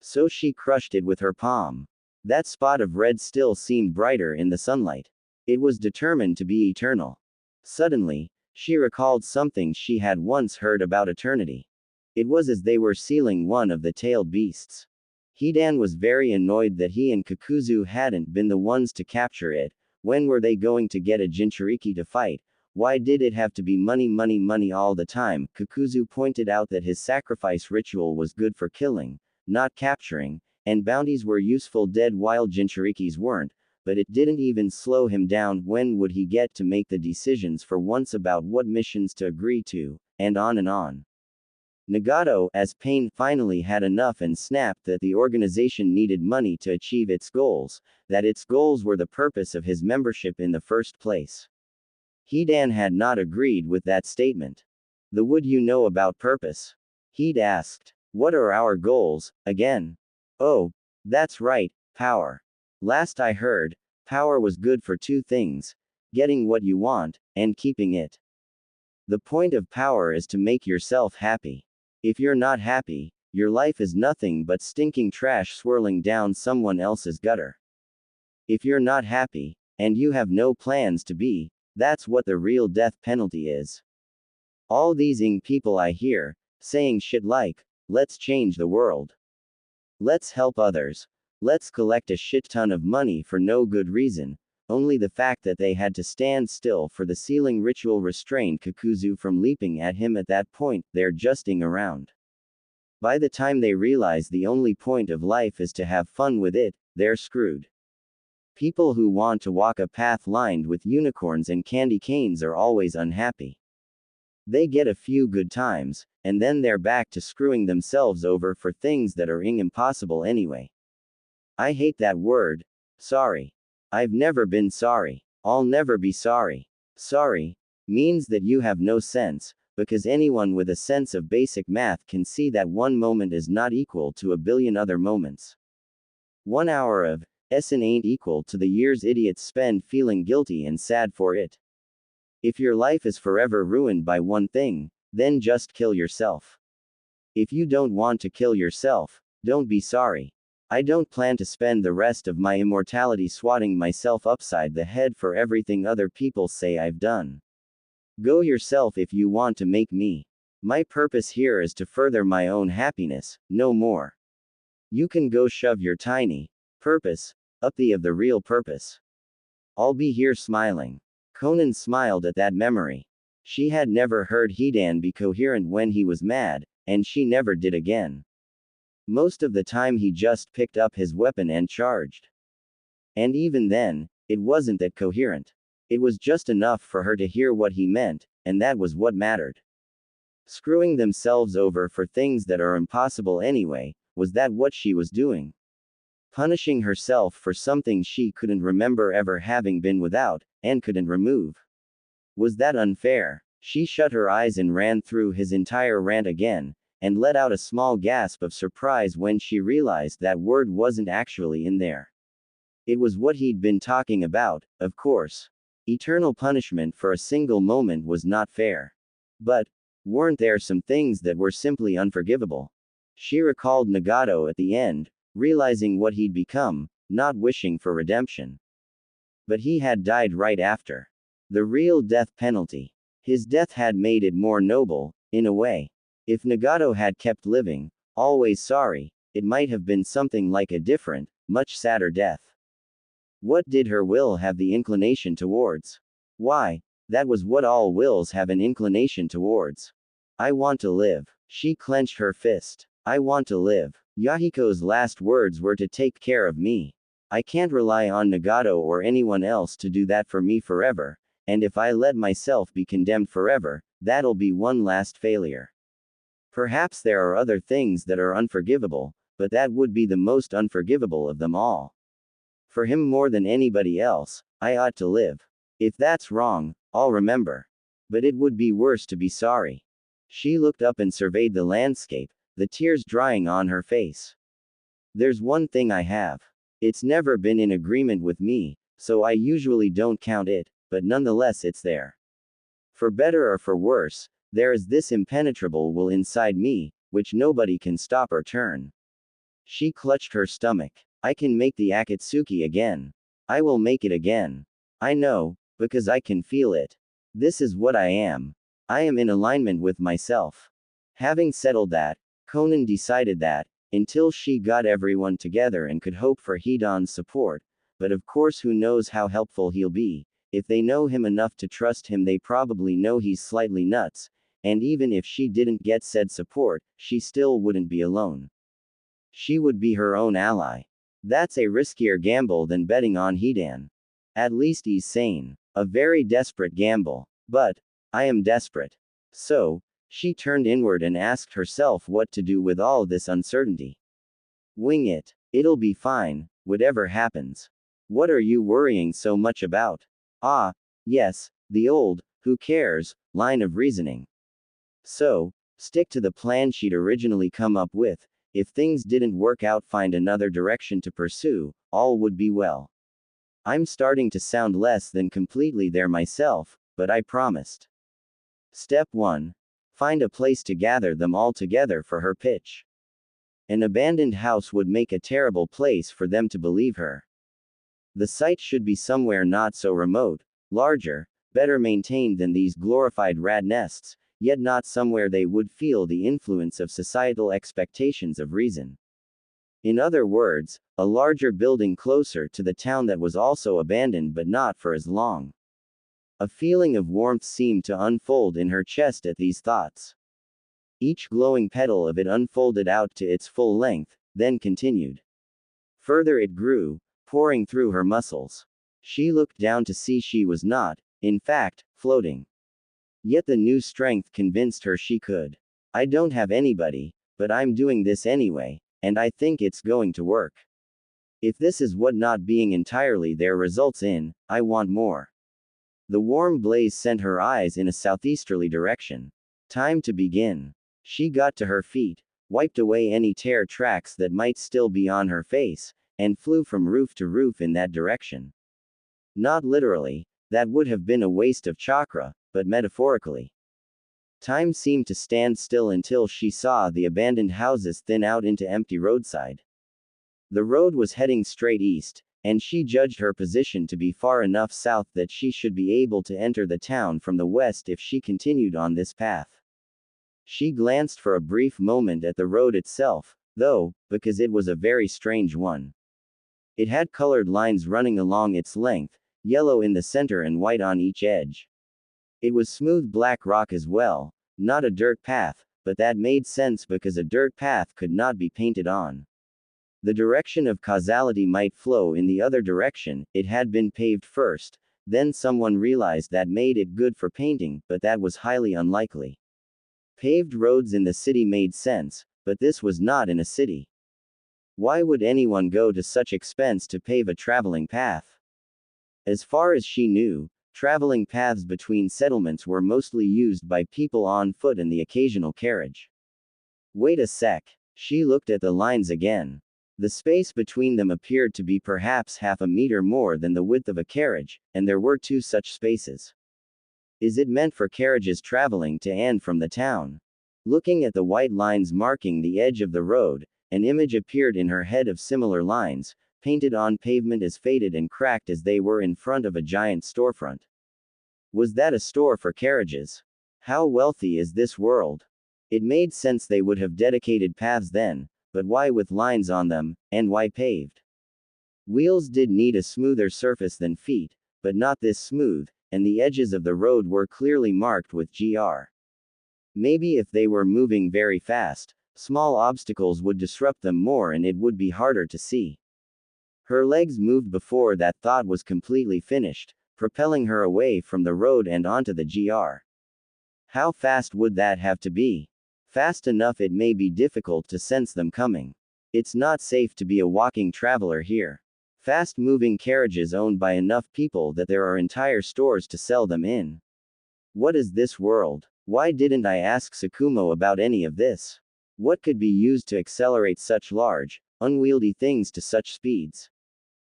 So she crushed it with her palm. That spot of red still seemed brighter in the sunlight. It was determined to be eternal. Suddenly, she recalled something she had once heard about eternity. It was as they were sealing one of the tailed beasts. Hidan was very annoyed that he and Kakuzu hadn't been the ones to capture it. When were they going to get a Jinchuriki to fight? Why did it have to be money, money, money all the time? Kakuzu pointed out that his sacrifice ritual was good for killing, not capturing, and bounties were useful dead while Jinchurikis weren't, but it didn't even slow him down. When would he get to make the decisions for once about what missions to agree to, and on and on. Nagato, as Pain, finally had enough and snapped that the organization needed money to achieve its goals, that its goals were the purpose of his membership in the first place. Hidan had not agreed with that statement. The would you know about purpose? He'd asked. What are our goals, again? Oh, that's right, power. Last I heard, power was good for two things: getting what you want, and keeping it. The point of power is to make yourself happy. If you're not happy, your life is nothing but stinking trash swirling down someone else's gutter. If you're not happy, and you have no plans to be, that's what the real death penalty is. All these people I hear, saying shit like, let's change the world. Let's help others. Let's collect a shit ton of money for no good reason. Only the fact that they had to stand still for the sealing ritual restrained Kakuzu from leaping at him at that point. They're justing around. By the time they realize the only point of life is to have fun with it, they're screwed. People who want to walk a path lined with unicorns and candy canes are always unhappy. They get a few good times, and then they're back to screwing themselves over for things that are impossible anyway. I hate that word, sorry. I've never been sorry. I'll never be sorry. Sorry means that you have no sense, because anyone with a sense of basic math can see that one moment is not equal to a billion other moments. 1 hour of SN ain't equal to the years idiots spend feeling guilty and sad for it. If your life is forever ruined by one thing, then just kill yourself. If you don't want to kill yourself, don't be sorry. I don't plan to spend the rest of my immortality swatting myself upside the head for everything other people say I've done. Go yourself if you want to make me. My purpose here is to further my own happiness, no more. You can go shove your tiny purpose up the of the real purpose. I'll be here smiling. Konan smiled at that memory. She had never heard Hidan be coherent when he was mad, and she never did again. Most of the time he just picked up his weapon and charged. And even then, it wasn't that coherent. It was just enough for her to hear what he meant, and that was what mattered. Screwing themselves over for things that are impossible anyway, was that what she was doing? Punishing herself for something she couldn't remember ever having been without, and couldn't remove. Was that unfair? She shut her eyes and ran through his entire rant again, and let out a small gasp of surprise when she realized that word wasn't actually in there. It was what he'd been talking about, of course. Eternal punishment for a single moment was not fair. But, weren't there some things that were simply unforgivable? She recalled Nagato at the end, realizing what he'd become, not wishing for redemption. But he had died right after. The real death penalty. His death had made it more noble, in a way. If Nagato had kept living, always sorry, it might have been something like a different, much sadder death. What did her will have the inclination towards? Why, that was what all wills have an inclination towards. I want to live. She clenched her fist. I want to live. Yahiko's last words were to take care of me. I can't rely on Nagato or anyone else to do that for me forever, and if I let myself be condemned forever, that'll be one last failure. Perhaps there are other things that are unforgivable, but that would be the most unforgivable of them all. For him more than anybody else, I ought to live. If that's wrong, I'll remember. But it would be worse to be sorry. She looked up and surveyed the landscape, the tears drying on her face. There's one thing I have. It's never been in agreement with me, so I usually don't count it, but nonetheless it's there. For better or for worse, there is this impenetrable will inside me, which nobody can stop or turn. She clutched her stomach. I can make the Akatsuki again. I will make it again. I know, because I can feel it. This is what I am. I am in alignment with myself. Having settled that, Konan decided that, until she got everyone together and could hope for Hidan's support, but of course who knows how helpful he'll be. If they know him enough to trust him, they probably know he's slightly nuts, and even if she didn't get said support, she still wouldn't be alone. She would be her own ally. That's a riskier gamble than betting on Hidan. At least he's sane. A very desperate gamble. But, I am desperate. So, She turned inward and asked herself what to do with all this uncertainty. Wing it. It'll be fine, whatever happens. What are you worrying so much about? Ah, yes, the old, who cares, line of reasoning. So, stick to the plan she'd originally come up with. If things didn't work out, find another direction to pursue, all would be well. I'm starting to sound less than completely there myself, but I promised. Step 1. Find a place to gather them all together for her pitch. An abandoned house would make a terrible place for them to believe her. The site should be somewhere not so remote, larger, better maintained than these glorified rat nests, yet not somewhere they would feel the influence of societal expectations of reason. In other words, a larger building closer to the town that was also abandoned but not for as long. A feeling of warmth seemed to unfold in her chest at these thoughts. Each glowing petal of it unfolded out to its full length, then continued. Further it grew, pouring through her muscles. She looked down to see she was not, in fact, floating. Yet the new strength convinced her she could. I don't have anybody, but I'm doing this anyway, and I think it's going to work. If this is what not being entirely there results in, I want more. The warm blaze sent her eyes in a southeasterly direction. Time to begin. She got to her feet, wiped away any tear tracks that might still be on her face, and flew from roof to roof in that direction. Not literally, that would have been a waste of chakra, but metaphorically. Time seemed to stand still until she saw the abandoned houses thin out into empty roadside. The road was heading straight east, and she judged her position to be far enough south that she should be able to enter the town from the west if she continued on this path. She glanced for a brief moment at the road itself, though, because it was a very strange one. It had colored lines running along its length, yellow in the center and white on each edge. It was smooth black rock as well, not a dirt path, but that made sense because a dirt path could not be painted on. The direction of causality might flow in the other direction. It had been paved first, then someone realized that made it good for painting, but that was highly unlikely. Paved roads in the city made sense, but this was not in a city. Why would anyone go to such expense to pave a traveling path? As far as she knew, traveling paths between settlements were mostly used by people on foot and the occasional carriage. Wait a sec. She looked at the lines again. The space between them appeared to be perhaps half a meter more than the width of a carriage, and there were two such spaces. Is it meant for carriages traveling to and from the town? Looking at the white lines marking the edge of the road, an image appeared in her head of similar lines, painted on pavement as faded and cracked as they were in front of a giant storefront. Was that a store for carriages? How wealthy is this world? It made sense they would have dedicated paths then, but why with lines on them, and why paved? Wheels did need a smoother surface than feet, but not this smooth, and the edges of the road were clearly marked with GR. Maybe if they were moving very fast, small obstacles would disrupt them more and it would be harder to see. Her legs moved before that thought was completely finished, propelling her away from the road and onto the GR. How fast would that have to be? Fast enough it may be difficult to sense them coming. It's not safe to be a walking traveler here. Fast-moving carriages owned by enough people that there are entire stores to sell them in. What is this world? Why didn't I ask Sakumo about any of this? What could be used to accelerate such large, unwieldy things to such speeds?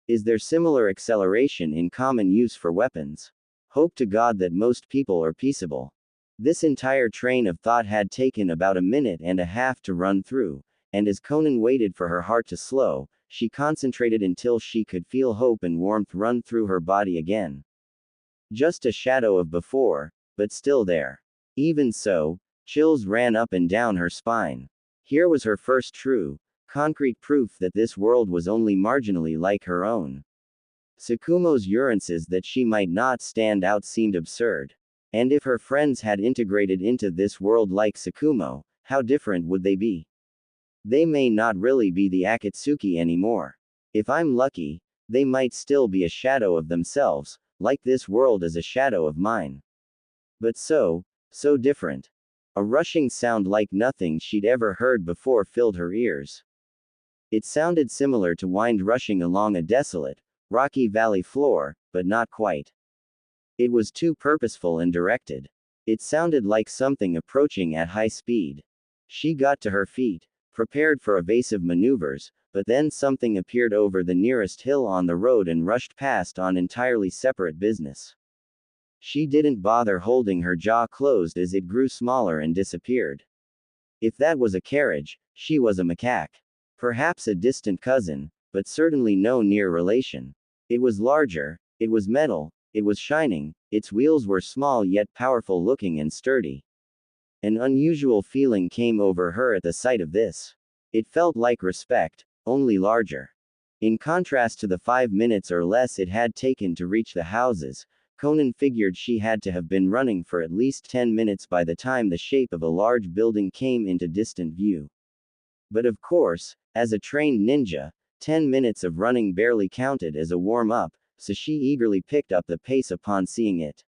Is there similar acceleration in common use for weapons? Hope to God that most people are peaceable. This entire train of thought had taken about a minute and a half to run through, and as Konan waited for her heart to slow, she concentrated until she could feel hope and warmth run through her body again. Just a shadow of before, but still there. Even so, chills ran up and down her spine. Here was her first true, concrete proof that this world was only marginally like her own. Sakumo's assurances that she might not stand out seemed absurd. And if her friends had integrated into this world like Sakumo, how different would they be? They may not really be the Akatsuki anymore. If I'm lucky, they might still be a shadow of themselves, like this world is a shadow of mine. But so different. A rushing sound like nothing she'd ever heard before filled her ears. It sounded similar to wind rushing along a desolate, rocky valley floor, but not quite. It was too purposeful and directed. It sounded like something approaching at high speed. She got to her feet, prepared for evasive maneuvers, but then something appeared over the nearest hill on the road and rushed past on entirely separate business. She didn't bother holding her jaw closed as it grew smaller and disappeared. If that was a carriage, she was a macaque. Perhaps a distant cousin, but certainly no near relation. It was larger, it was metal, it was shining, its wheels were small yet powerful looking and sturdy. An unusual feeling came over her at the sight of this. It felt like respect, only larger. In contrast to the 5 minutes or less it had taken to reach the houses, Konan figured she had to have been running for at least 10 minutes by the time the shape of a large building came into distant view. But of course, as a trained ninja, 10 minutes of running barely counted as a warm-up, so she eagerly picked up the pace upon seeing it.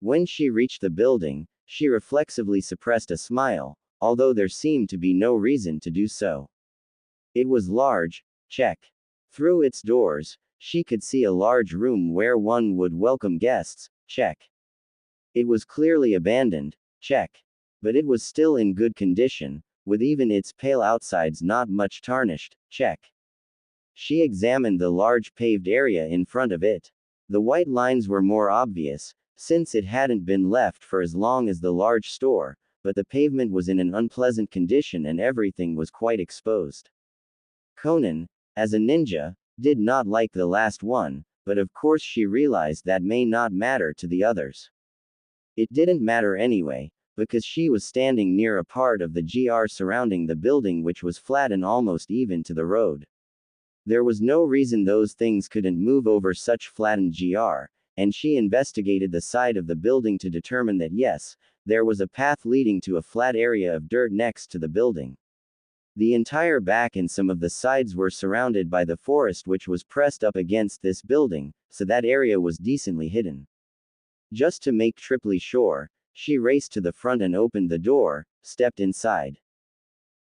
When she reached the building, she reflexively suppressed a smile, although there seemed to be no reason to do so. It was large, check. Through its doors, she could see a large room where one would welcome guests, check. It was clearly abandoned, check. But it was still in good condition, with even its pale outsides not much tarnished, check. She examined the large paved area in front of it. The white lines were more obvious, since it hadn't been left for as long as the large store, but the pavement was in an unpleasant condition and everything was quite exposed. Konan, as a ninja, did not like the last one, but of course she realized that may not matter to the others. It didn't matter anyway, because she was standing near a part of the GR surrounding the building which was flat and almost even to the road. There was no reason those things couldn't move over such flattened GR, and she investigated the side of the building to determine that yes, there was a path leading to a flat area of dirt next to the building. The entire back and some of the sides were surrounded by the forest which was pressed up against this building, so that area was decently hidden. Just to make triply sure, she raced to the front and opened the door, stepped inside.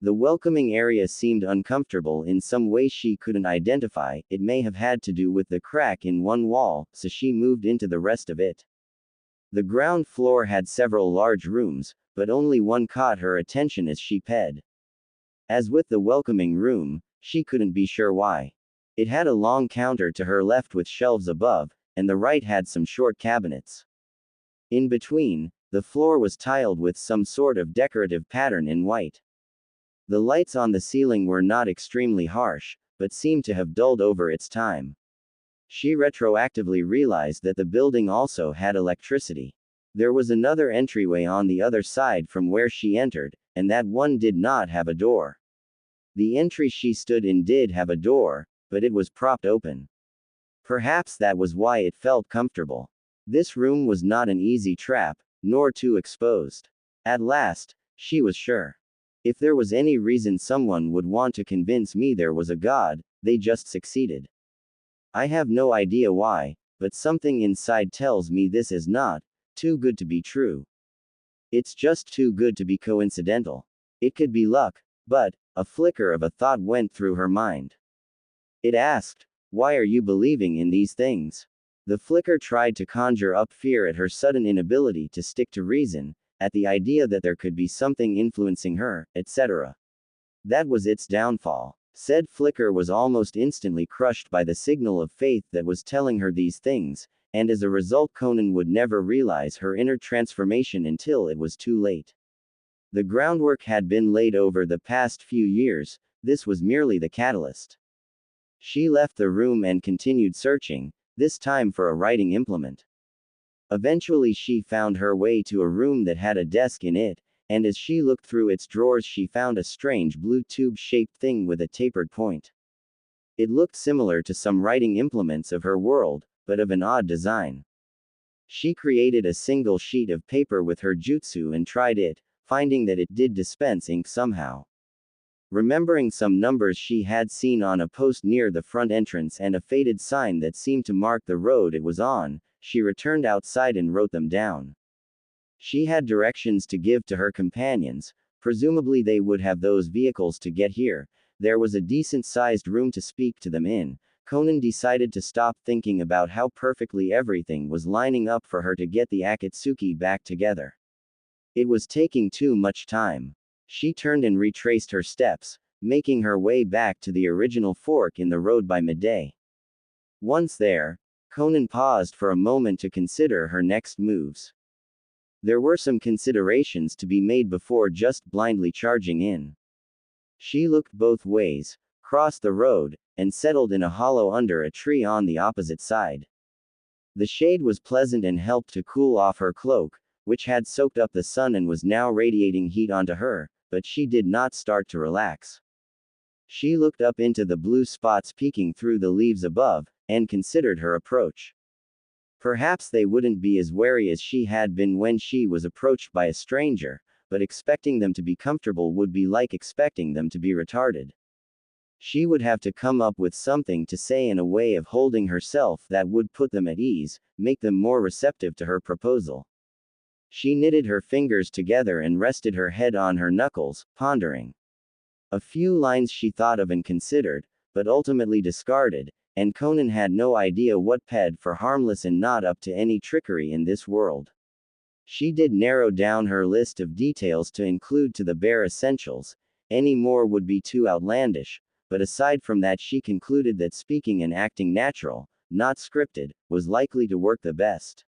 The welcoming area seemed uncomfortable in some way she couldn't identify. It may have had to do with the crack in one wall, so she moved into the rest of it. The ground floor had several large rooms, but only one caught her attention as she peed. As with the welcoming room, she couldn't be sure why. It had a long counter to her left with shelves above, and the right had some short cabinets. In between, the floor was tiled with some sort of decorative pattern in white. The lights on the ceiling were not extremely harsh, but seemed to have dulled over its time. She retroactively realized that the building also had electricity. There was another entryway on the other side from where she entered, and that one did not have a door. The entry she stood in did have a door, but it was propped open. Perhaps that was why it felt comfortable. This room was not an easy trap, nor too exposed. At last, she was sure. If there was any reason someone would want to convince me there was a God, they just succeeded. I have no idea why, but something inside tells me this is not too good to be true. It's just too good to be coincidental. It could be luck, but a flicker of a thought went through her mind. It asked, "Why are you believing in these things?" The flicker tried to conjure up fear at her sudden inability to stick to reason, at the idea that there could be something influencing her, etc. That was its downfall. Said flicker was almost instantly crushed by the signal of faith that was telling her these things, and as a result Konan would never realize her inner transformation until it was too late. The groundwork had been laid over the past few years, this was merely the catalyst. She left the room and continued searching, this time for a writing implement. Eventually she found her way to a room that had a desk in it, and as she looked through its drawers she found a strange blue tube-shaped thing with a tapered point. It looked similar to some writing implements of her world, but of an odd design. She created a single sheet of paper with her jutsu and tried it, finding that it did dispense ink somehow. Remembering some numbers she had seen on a post near the front entrance and a faded sign that seemed to mark the road it was on, she returned outside and wrote them down. She had directions to give to her companions, presumably they would have those vehicles to get here. There was a decent-sized room to speak to them in. Konan decided to stop thinking about how perfectly everything was lining up for her to get the Akatsuki back together. It was taking too much time. She turned and retraced her steps, making her way back to the original fork in the road by midday. Once there, Konan paused for a moment to consider her next moves. There were some considerations to be made before just blindly charging in. She looked both ways, crossed the road, and settled in a hollow under a tree on the opposite side. The shade was pleasant and helped to cool off her cloak, which had soaked up the sun and was now radiating heat onto her, but she did not start to relax. She looked up into the blue spots peeking through the leaves above, and considered her approach. Perhaps they wouldn't be as wary as she had been when she was approached by a stranger, but expecting them to be comfortable would be like expecting them to be retarded. She would have to come up with something to say in a way of holding herself that would put them at ease, make them more receptive to her proposal. She knitted her fingers together and rested her head on her knuckles, pondering. A few lines she thought of and considered, but ultimately discarded, and Konan had no idea what ped for harmless and not up to any trickery in this world. She did narrow down her list of details to include to the bare essentials. Any more would be too outlandish, but aside from that she concluded that speaking and acting natural, not scripted, was likely to work the best.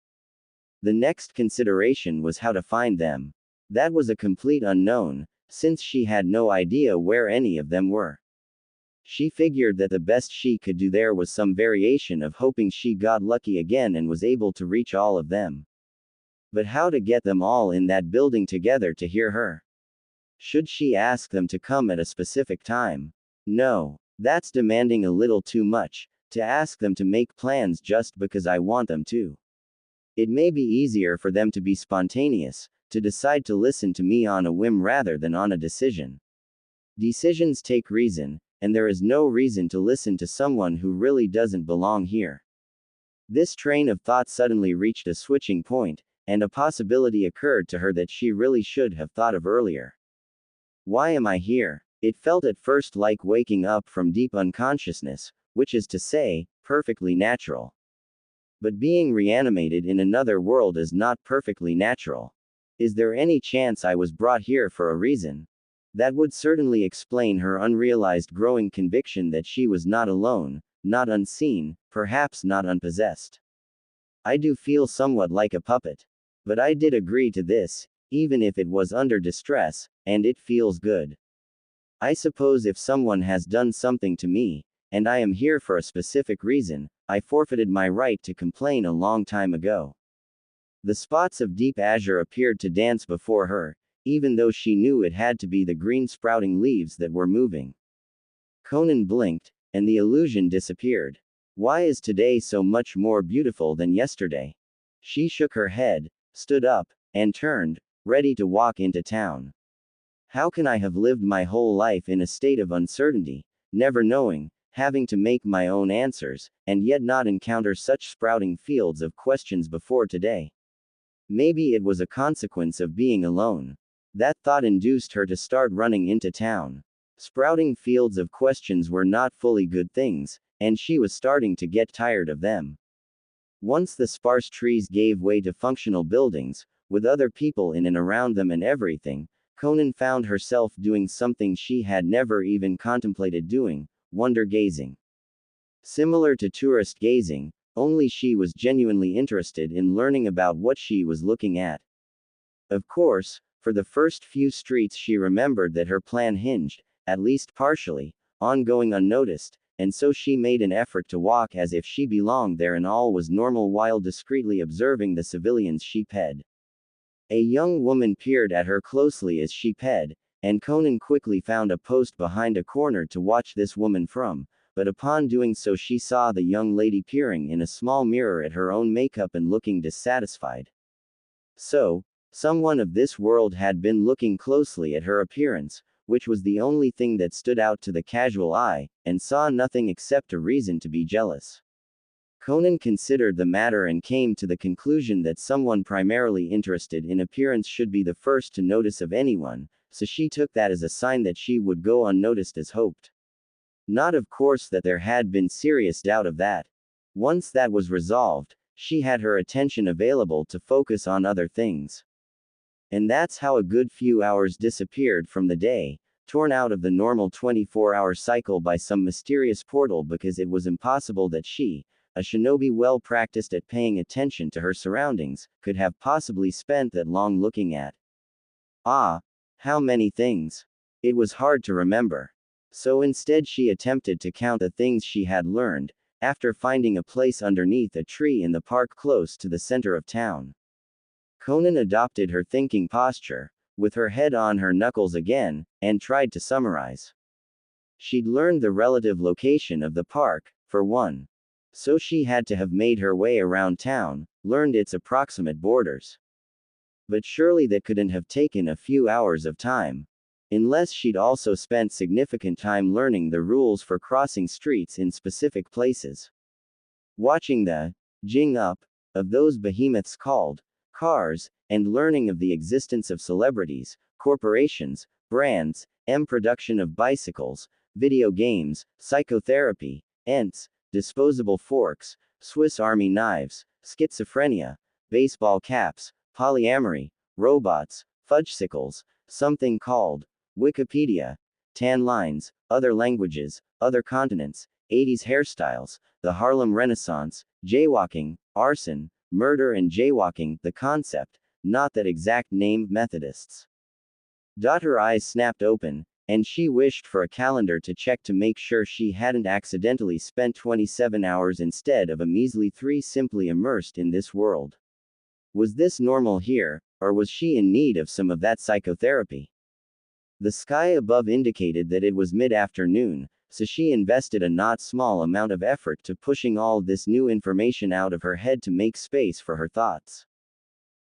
The next consideration was how to find them. That was a complete unknown, since she had no idea where any of them were. She figured that the best she could do there was some variation of hoping she got lucky again and was able to reach all of them. But how to get them all in that building together to hear her? Should she ask them to come at a specific time? No. That's demanding a little too much, to ask them to make plans just because I want them to. It may be easier for them to be spontaneous, to decide to listen to me on a whim rather than on a decision. Decisions take reason, and there is no reason to listen to someone who really doesn't belong here. This train of thought suddenly reached a switching point, and a possibility occurred to her that she really should have thought of earlier. Why am I here? It felt at first like waking up from deep unconsciousness, which is to say, perfectly natural. But being reanimated in another world is not perfectly natural. Is there any chance I was brought here for a reason? That would certainly explain her unrealized growing conviction that she was not alone, not unseen, perhaps not unpossessed. I do feel somewhat like a puppet. But I did agree to this, even if it was under distress, and it feels good. I suppose if someone has done something to me, and I am here for a specific reason, I forfeited my right to complain a long time ago. The spots of deep azure appeared to dance before her, even though she knew it had to be the green sprouting leaves that were moving. Konan blinked, and the illusion disappeared. Why is today so much more beautiful than yesterday? She shook her head, stood up, and turned, ready to walk into town. How can I have lived my whole life in a state of uncertainty, never knowing, having to make my own answers, and yet not encounter such sprouting fields of questions before today? Maybe it was a consequence of being alone. That thought induced her to start running into town. Sprouting fields of questions were not fully good things, and she was starting to get tired of them. Once the sparse trees gave way to functional buildings, with other people in and around them and everything, Konan found herself doing something she had never even contemplated doing, wonder gazing. Similar to tourist gazing, only she was genuinely interested in learning about what she was looking at. Of course, for the first few streets she remembered that her plan hinged, at least partially, on going unnoticed, and so she made an effort to walk as if she belonged there and all was normal while discreetly observing the civilians she ped. A young woman peered at her closely as she ped, and Konan quickly found a post behind a corner to watch this woman from, but upon doing so she saw the young lady peering in a small mirror at her own makeup and looking dissatisfied. So, someone of this world had been looking closely at her appearance, which was the only thing that stood out to the casual eye, and saw nothing except a reason to be jealous. Konan considered the matter and came to the conclusion that someone primarily interested in appearance should be the first to notice of anyone, so she took that as a sign that she would go unnoticed as hoped. Not of course that there had been serious doubt of that. Once that was resolved, she had her attention available to focus on other things. And that's how a good few hours disappeared from the day, torn out of the normal 24-hour cycle by some mysterious portal because it was impossible that she, a shinobi well practiced at paying attention to her surroundings, could have possibly spent that long looking at. How many things? It was hard to remember. So instead she attempted to count the things she had learned, after finding a place underneath a tree in the park close to the center of town. Konan adopted her thinking posture, with her head on her knuckles again, and tried to summarize. She'd learned the relative location of the park, for one. So she had to have made her way around town, learned its approximate borders. But surely that couldn't have taken a few hours of time. Unless she'd also spent significant time learning the rules for crossing streets in specific places. Watching the jing up of those behemoths called cars, and learning of the existence of celebrities, corporations, brands, production of bicycles, video games, psychotherapy, ents, disposable forks, Swiss Army knives, schizophrenia, baseball caps, polyamory, robots, fudgesicles, something called Wikipedia, tan lines, other languages, other continents, 80s hairstyles, the Harlem Renaissance, jaywalking, arson, murder and jaywalking, the concept, not that exact name, Methodists. Her eyes snapped open, and she wished for a calendar to check to make sure she hadn't accidentally spent 27 hours instead of a measly 3 simply immersed in this world. Was this normal here, or was she in need of some of that psychotherapy? The sky above indicated that it was mid-afternoon, so she invested a not small amount of effort to pushing all this new information out of her head to make space for her thoughts.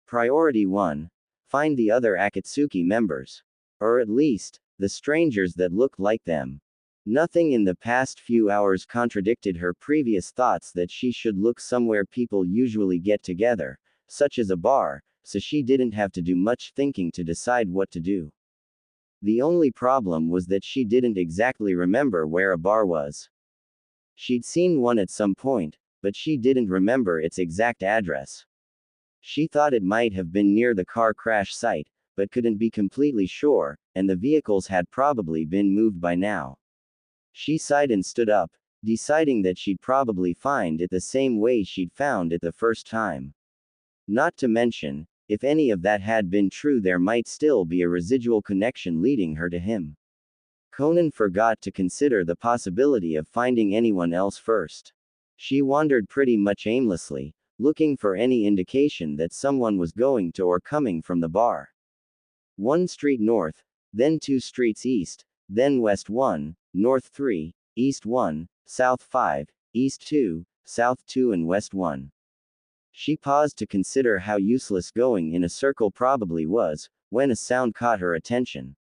Priority 1. Find the other Akatsuki members. Or at least, the strangers that looked like them. Nothing in the past few hours contradicted her previous thoughts that she should look somewhere people usually get together, such as a bar, so she didn't have to do much thinking to decide what to do. The only problem was that she didn't exactly remember where a bar was. She'd seen one at some point, but she didn't remember its exact address. She thought it might have been near the car crash site, but couldn't be completely sure, and the vehicles had probably been moved by now. She sighed and stood up, deciding that she'd probably find it the same way she'd found it the first time. Not to mention, if any of that had been true, there might still be a residual connection leading her to him. Konan forgot to consider the possibility of finding anyone else first. She wandered pretty much aimlessly, looking for any indication that someone was going to or coming from the bar. 1 street north, then 2 streets east, then west 1, north 3, east 1, south 5, east 2, south 2 and west 1. She paused to consider how useless going in a circle probably was, when a sound caught her attention.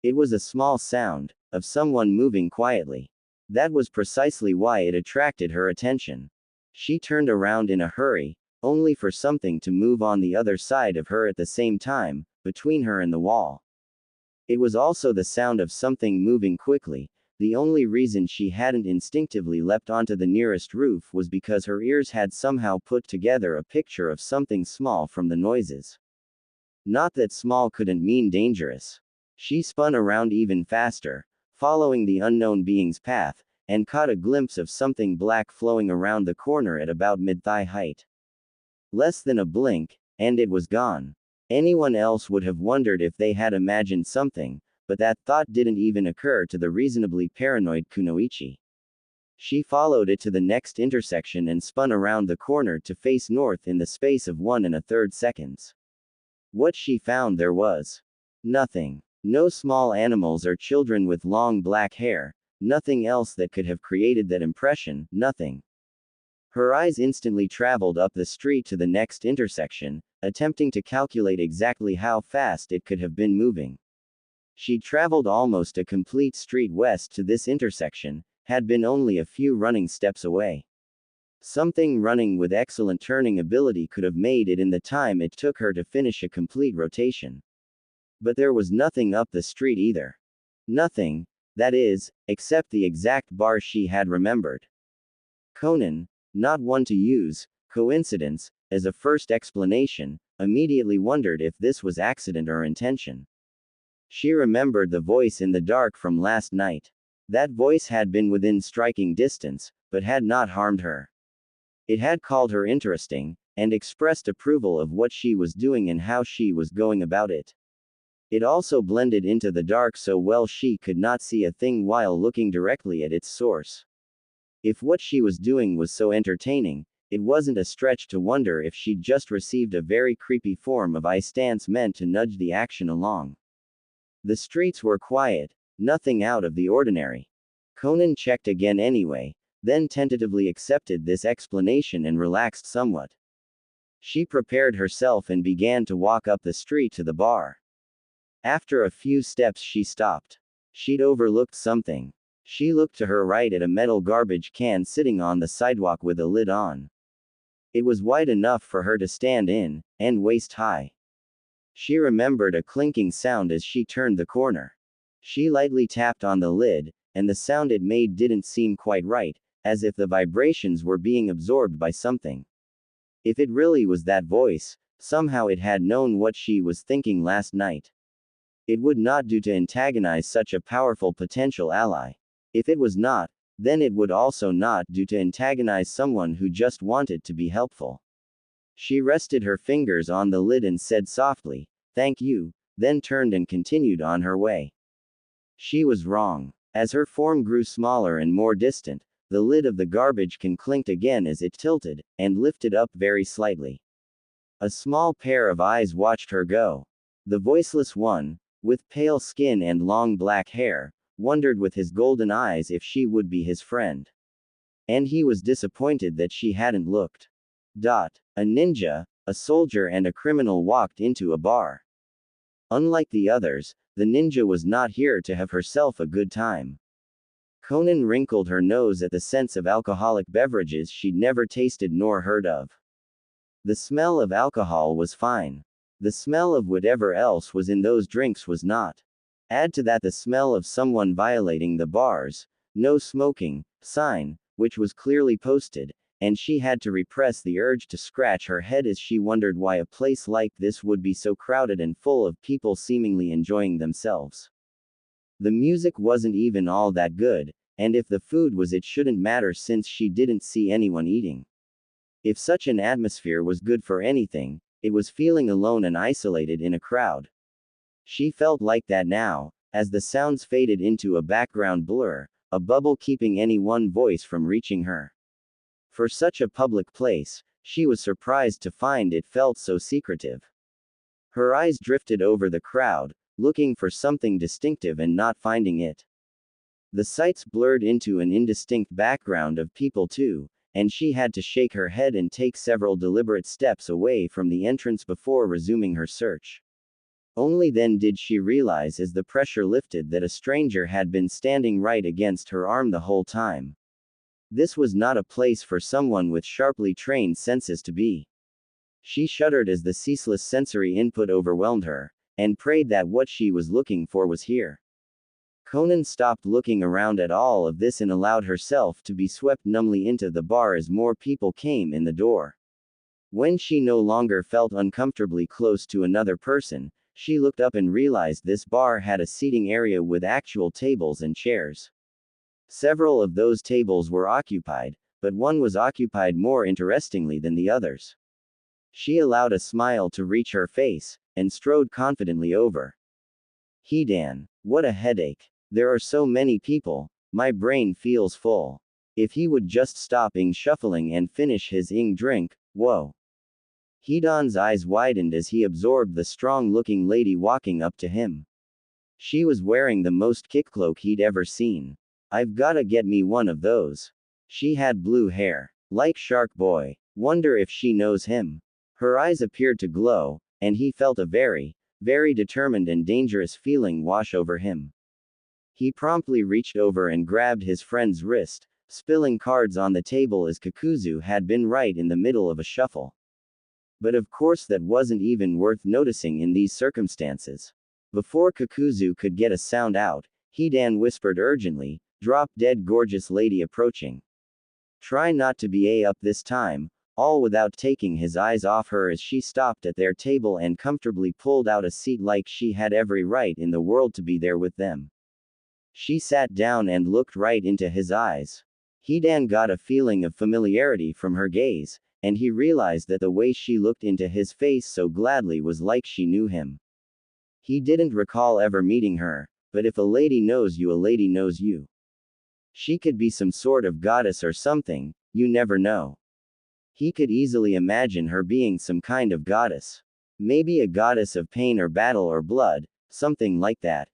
It was a small sound, of someone moving quietly. That was precisely why it attracted her attention. She turned around in a hurry, only for something to move on the other side of her at the same time, between her and the wall. It was also the sound of something moving quickly. The only reason she hadn't instinctively leapt onto the nearest roof was because her ears had somehow put together a picture of something small from the noises. Not that small couldn't mean dangerous. She spun around even faster, following the unknown being's path, and caught a glimpse of something black flowing around the corner at about mid-thigh height. Less than a blink, and it was gone. Anyone else would have wondered if they had imagined something, but that thought didn't even occur to the reasonably paranoid Kunoichi. She followed it to the next intersection and spun around the corner to face north in the space of 1 1/3 seconds. What she found there was nothing. No small animals or children with long black hair, nothing else that could have created that impression, nothing. Her eyes instantly traveled up the street to the next intersection, attempting to calculate exactly how fast it could have been moving. She'd traveled almost a complete street west to this intersection, had been only a few running steps away. Something running with excellent turning ability could have made it in the time it took her to finish a complete rotation. But there was nothing up the street either. Nothing, that is, except the exact bar she had remembered. Konan, not one to use coincidence as a first explanation, immediately wondered if this was accident or intention. She remembered the voice in the dark from last night. That voice had been within striking distance, but had not harmed her. It had called her interesting, and expressed approval of what she was doing and how she was going about it. It also blended into the dark so well she could not see a thing while looking directly at its source. If what she was doing was so entertaining, it wasn't a stretch to wonder if she'd just received a very creepy form of eye stance meant to nudge the action along. The streets were quiet, nothing out of the ordinary. Konan checked again anyway, then tentatively accepted this explanation and relaxed somewhat. She prepared herself and began to walk up the street to the bar. After a few steps she stopped. She'd overlooked something. She looked to her right at a metal garbage can sitting on the sidewalk with a lid on. It was wide enough for her to stand in, and waist high. She remembered a clinking sound as she turned the corner. She lightly tapped on the lid, and the sound it made didn't seem quite right, as if the vibrations were being absorbed by something. If it really was that voice, somehow it had known what she was thinking last night. It would not do to antagonize such a powerful potential ally. If it was not, then it would also not do to antagonize someone who just wanted to be helpful. She rested her fingers on the lid and said softly, "Thank you," then turned and continued on her way. She was wrong. As her form grew smaller and more distant, the lid of the garbage can clinked again as it tilted, and lifted up very slightly. A small pair of eyes watched her go. The voiceless one, with pale skin and long black hair, wondered with his golden eyes if she would be his friend. And he was disappointed that she hadn't looked. A ninja, a soldier and a criminal walked into a bar. Unlike the others, the ninja was not here to have herself a good time. Konan wrinkled her nose at the sense of alcoholic beverages she'd never tasted nor heard of. The smell of alcohol was fine. The smell of whatever else was in those drinks was not. Add to that the smell of someone violating the bar's "no smoking" sign, which was clearly posted, and she had to repress the urge to scratch her head as she wondered why a place like this would be so crowded and full of people seemingly enjoying themselves. The music wasn't even all that good, and if the food was, it shouldn't matter since she didn't see anyone eating. If such an atmosphere was good for anything, it was feeling alone and isolated in a crowd. She felt like that now, as the sounds faded into a background blur, a bubble keeping any one voice from reaching her. For such a public place, she was surprised to find it felt so secretive. Her eyes drifted over the crowd, looking for something distinctive and not finding it. The sights blurred into an indistinct background of people too, and she had to shake her head and take several deliberate steps away from the entrance before resuming her search. Only then did she realize as the pressure lifted that a stranger had been standing right against her arm the whole time. This was not a place for someone with sharply trained senses to be. She shuddered as the ceaseless sensory input overwhelmed her, and prayed that what she was looking for was here. Konan stopped looking around at all of this and allowed herself to be swept numbly into the bar as more people came in the door. When she no longer felt uncomfortably close to another person, she looked up and realized this bar had a seating area with actual tables and chairs. Several of those tables were occupied, but one was occupied more interestingly than the others. She allowed a smile to reach her face, and strode confidently over. "Hedan, what a headache. There are so many people, my brain feels full. If he would just stop shuffling and finish his drink, whoa." Hedan's eyes widened as he absorbed the strong-looking lady walking up to him. She was wearing the most kick cloak he'd ever seen. "I've gotta get me one of those." She had blue hair. Like Shark Boy. Wonder if she knows him. Her eyes appeared to glow, and he felt a very, very determined and dangerous feeling wash over him. He promptly reached over and grabbed his friend's wrist, spilling cards on the table as Kakuzu had been right in the middle of a shuffle. But of course that wasn't even worth noticing in these circumstances. Before Kakuzu could get a sound out, Hidan whispered urgently, "Drop dead gorgeous lady approaching. Try not to be up this time," all without taking his eyes off her as she stopped at their table and comfortably pulled out a seat like she had every right in the world to be there with them. She sat down and looked right into his eyes. Hidan got a feeling of familiarity from her gaze, and he realized that the way she looked into his face so gladly was like she knew him. He didn't recall ever meeting her, but if a lady knows you, a lady knows you. She could be some sort of goddess or something, you never know. He could easily imagine her being some kind of goddess. Maybe a goddess of pain or battle or blood, something like that.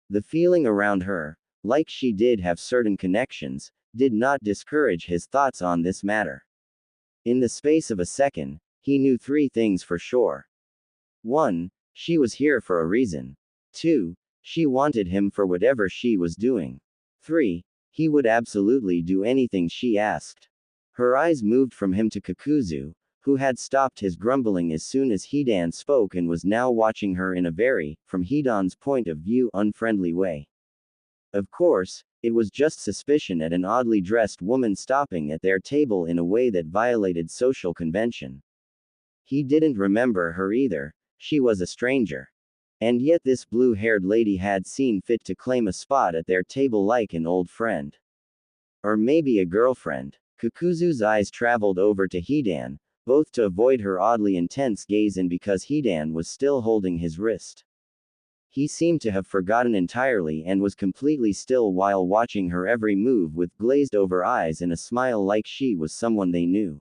The feeling around her, like she did have certain connections, did not discourage his thoughts on this matter. In the space of a second, he knew 3 things for sure. 1. She was here for a reason. 2. She wanted him for whatever she was doing. 3. He would absolutely do anything she asked. Her eyes moved from him to Kakuzu, who had stopped his grumbling as soon as Hidan spoke and was now watching her in a very, from Hidan's point of view, unfriendly way. Of course, it was just suspicion at an oddly dressed woman stopping at their table in a way that violated social convention. He didn't remember her either, she was a stranger. And yet this blue-haired lady had seen fit to claim a spot at their table like an old friend. Or maybe a girlfriend. Kakuzu's eyes traveled over to Hidan, both to avoid her oddly intense gaze and because Hidan was still holding his wrist. He seemed to have forgotten entirely and was completely still while watching her every move with glazed-over eyes and a smile like she was someone they knew.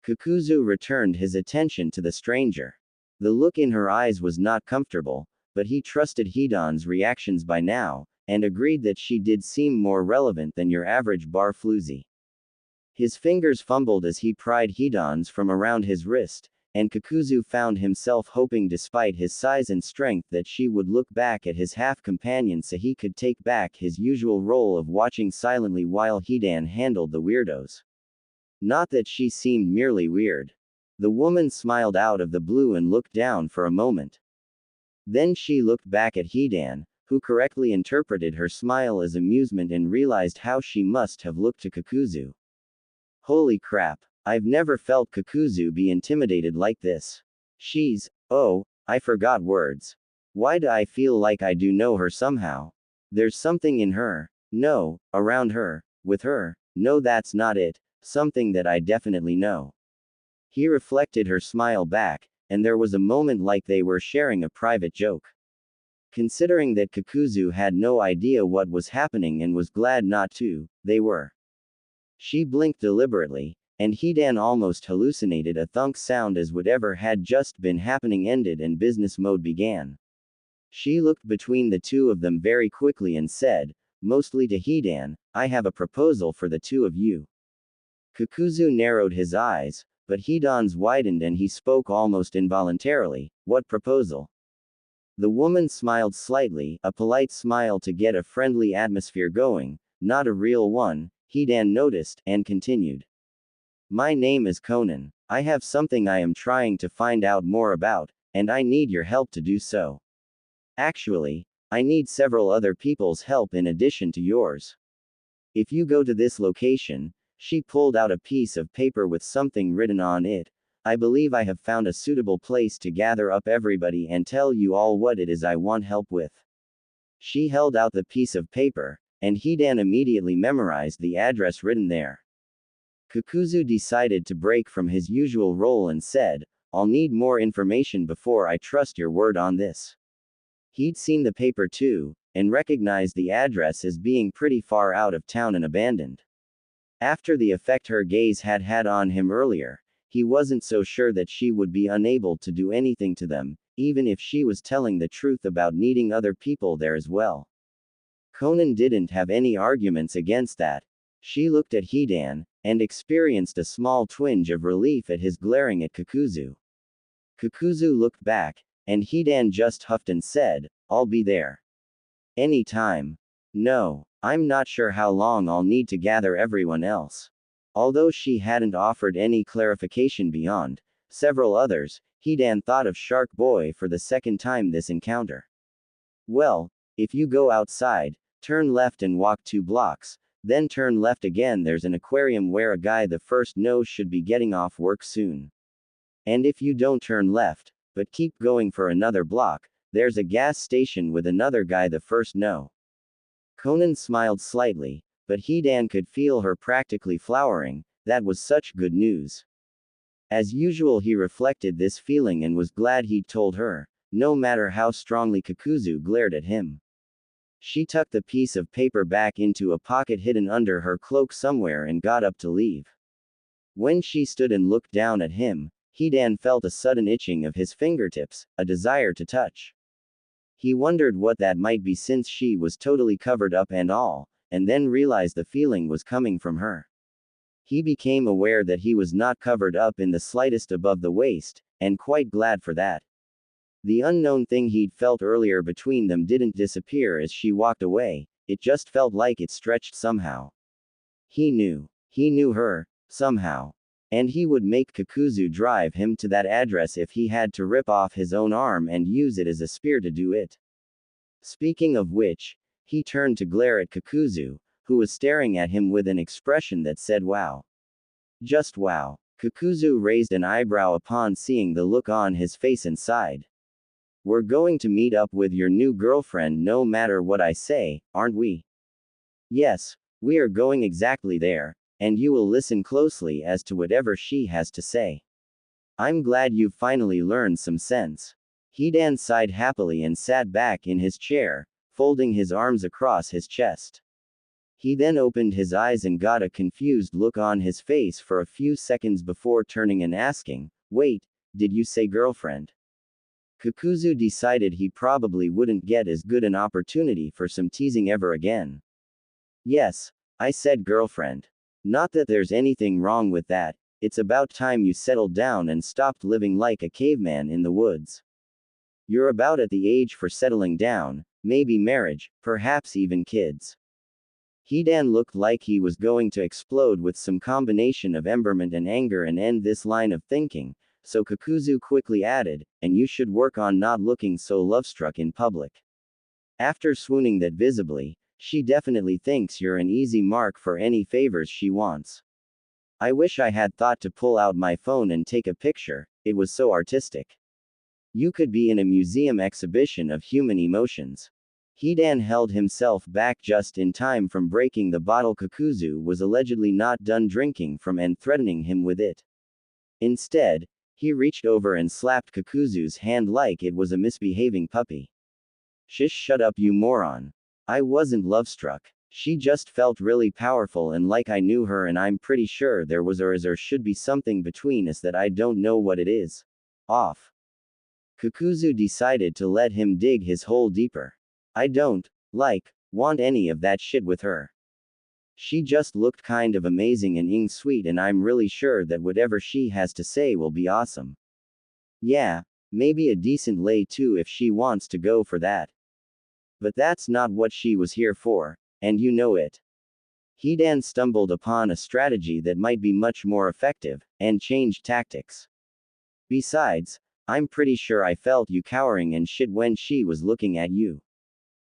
Kakuzu returned his attention to the stranger. The look in her eyes was not comfortable, but he trusted Hidan's reactions by now, and agreed that she did seem more relevant than your average bar floozy. His fingers fumbled as he pried Hidan's from around his wrist, and Kakuzu found himself hoping despite his size and strength that she would look back at his half-companion so he could take back his usual role of watching silently while Hidan handled the weirdos. Not that she seemed merely weird. The woman smiled out of the blue and looked down for a moment. Then she looked back at Hidan, who correctly interpreted her smile as amusement and realized how she must have looked to Kakuzu. Holy crap, I've never felt Kakuzu be intimidated like this. Oh, I forgot words. Why do I feel like I do know her somehow? There's something in her. No, around her, with her. No, that's not it, something that I definitely know. He reflected her smile back, and there was a moment like they were sharing a private joke. Considering that Kakuzu had no idea what was happening and was glad not to, they were. She blinked deliberately, and Hidan almost hallucinated a thunk sound as whatever had just been happening ended and business mode began. She looked between the two of them very quickly and said, mostly to Hidan, "I have a proposal for the two of you." Kakuzu narrowed his eyes, but Hidan's widened and he spoke almost involuntarily, "What proposal?" The woman smiled slightly, a polite smile to get a friendly atmosphere going, not a real one, Hidan noticed, and continued. "My name is Konan. I have something I am trying to find out more about, and I need your help to do so. Actually, I need several other people's help in addition to yours. If you go to this location," she pulled out a piece of paper with something written on it, "I believe I have found a suitable place to gather up everybody and tell you all what it is I want help with." She held out the piece of paper, and Hidan immediately memorized the address written there. Kakuzu decided to break from his usual role and said, "I'll need more information before I trust your word on this." He'd seen the paper too, and recognized the address as being pretty far out of town and abandoned. After the effect her gaze had had on him earlier, he wasn't so sure that she would be unable to do anything to them, even if she was telling the truth about needing other people there as well. Konan didn't have any arguments against that. She looked at Hidan, and experienced a small twinge of relief at his glaring at Kakuzu. Kakuzu looked back, and Hidan just huffed and said, "I'll be there. Any time." No. I'm not sure how long I'll need to gather everyone else. Although she hadn't offered any clarification beyond several others, Hidan thought of Shark Boy for the second time this encounter. Well, if you go outside, turn left and walk 2 blocks, then turn left again. There's an aquarium where a guy the first knows should be getting off work soon. And if you don't turn left, but keep going for another block, there's a gas station with another guy the first know. Konan smiled slightly, but Hidan could feel her practically flowering. That was such good news. As usual, he reflected this feeling and was glad he'd told her, no matter how strongly Kakuzu glared at him. She tucked the piece of paper back into a pocket hidden under her cloak somewhere and got up to leave. When she stood and looked down at him, Hidan felt a sudden itching of his fingertips, a desire to touch. He wondered what that might be since she was totally covered up and all, and then realized the feeling was coming from her. He became aware that he was not covered up in the slightest above the waist, and quite glad for that. The unknown thing he'd felt earlier between them didn't disappear as she walked away, it just felt like it stretched somehow. He knew her, somehow. And he would make Kakuzu drive him to that address if he had to rip off his own arm and use it as a spear to do it. Speaking of which, he turned to glare at Kakuzu, who was staring at him with an expression that said wow. Just wow. Kakuzu raised an eyebrow upon seeing the look on his face and sighed. We're going to meet up with your new girlfriend no matter what I say, aren't we? Yes, we are going exactly there. And you will listen closely as to whatever she has to say. I'm glad you've finally learned some sense. Hidan sighed happily and sat back in his chair, folding his arms across his chest. He then opened his eyes and got a confused look on his face for a few seconds before turning and asking, wait, did you say girlfriend? Kakuzu decided he probably wouldn't get as good an opportunity for some teasing ever again. Yes, I said girlfriend. Not that there's anything wrong with that, it's about time you settled down and stopped living like a caveman in the woods. You're about at the age for settling down, maybe marriage, perhaps even kids. Hidan looked like he was going to explode with some combination of emberment and anger and end this line of thinking, so Kakuzu quickly added, and you should work on not looking so lovestruck in public. After swooning that visibly, she definitely thinks you're an easy mark for any favors she wants. I wish I had thought to pull out my phone and take a picture, it was so artistic. You could be in a museum exhibition of human emotions. Hidan held himself back just in time from breaking the bottle Kakuzu was allegedly not done drinking from and threatening him with it. Instead, he reached over and slapped Kakuzu's hand like it was a misbehaving puppy. Shish, shut up, you moron. I wasn't lovestruck. She just felt really powerful and like I knew her, and I'm pretty sure there was or is or should be something between us that I don't know what it is. Off. Kakuzu decided to let him dig his hole deeper. I don't want any of that shit with her. She just looked kind of amazing and sweet, and I'm really sure that whatever she has to say will be awesome. Yeah, maybe a decent lay too if she wants to go for that. But that's not what she was here for, and you know it. Hidan stumbled upon a strategy that might be much more effective, and changed tactics. Besides, I'm pretty sure I felt you cowering and shit when she was looking at you.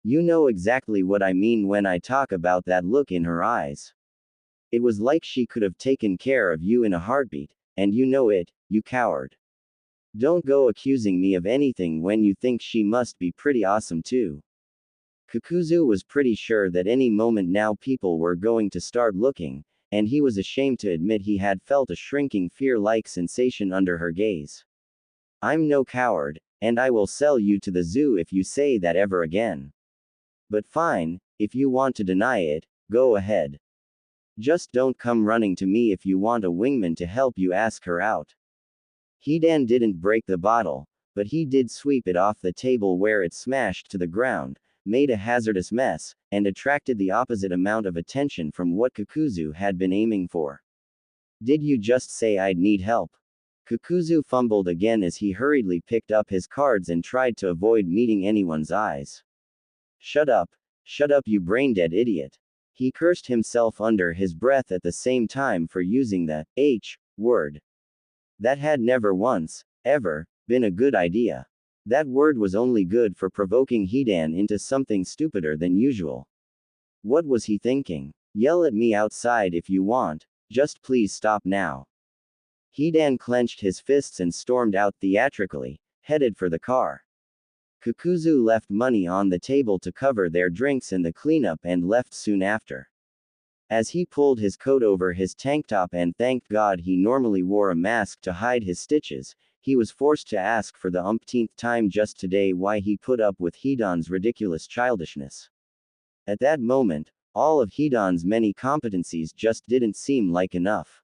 You know exactly what I mean when I talk about that look in her eyes. It was like she could have taken care of you in a heartbeat, and you know it, you coward. Don't go accusing me of anything when you think she must be pretty awesome too. Kakuzu was pretty sure that any moment now people were going to start looking, and he was ashamed to admit he had felt a shrinking fear-like sensation under her gaze. I'm no coward, and I will sell you to the zoo if you say that ever again. But fine, if you want to deny it, go ahead. Just don't come running to me if you want a wingman to help you ask her out. Hidan didn't break the bottle, but he did sweep it off the table where it smashed to the ground, made a hazardous mess, and attracted the opposite amount of attention from what Kakuzu had been aiming for. Did you just say I'd need help? Kakuzu fumbled again as he hurriedly picked up his cards and tried to avoid meeting anyone's eyes. Shut up. Shut up, you brain-dead idiot. He cursed himself under his breath at the same time for using the H word. That had never once, ever, been a good idea. That word was only good for provoking Hidan into something stupider than usual. What was he thinking? Yell at me outside if you want, just please stop now. Hidan clenched his fists and stormed out theatrically, headed for the car. Kakuzu left money on the table to cover their drinks and the cleanup and left soon after. As he pulled his coat over his tank top and thanked God he normally wore a mask to hide his stitches, he was forced to ask for the umpteenth time just today why he put up with Hidan's ridiculous childishness. At that moment, all of Hidan's many competencies just didn't seem like enough.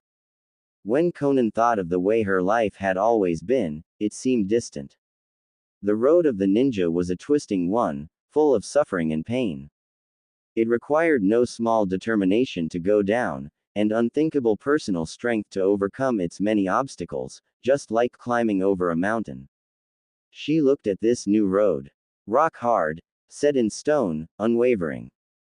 When Konan thought of the way her life had always been, it seemed distant. The road of the ninja was a twisting one, full of suffering and pain. It required no small determination to go down, and unthinkable personal strength to overcome its many obstacles, just like climbing over a mountain. She looked at this new road. Rock hard, set in stone, unwavering.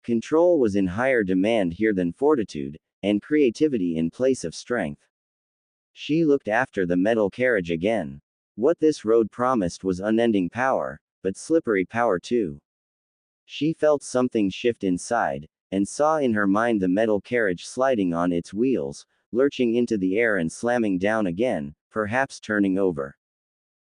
Control was in higher demand here than fortitude, and creativity in place of strength. She looked after the metal carriage again. What this road promised was unending power, but slippery power too. She felt something shift inside, and saw in her mind the metal carriage sliding on its wheels, lurching into the air and slamming down again, perhaps turning over.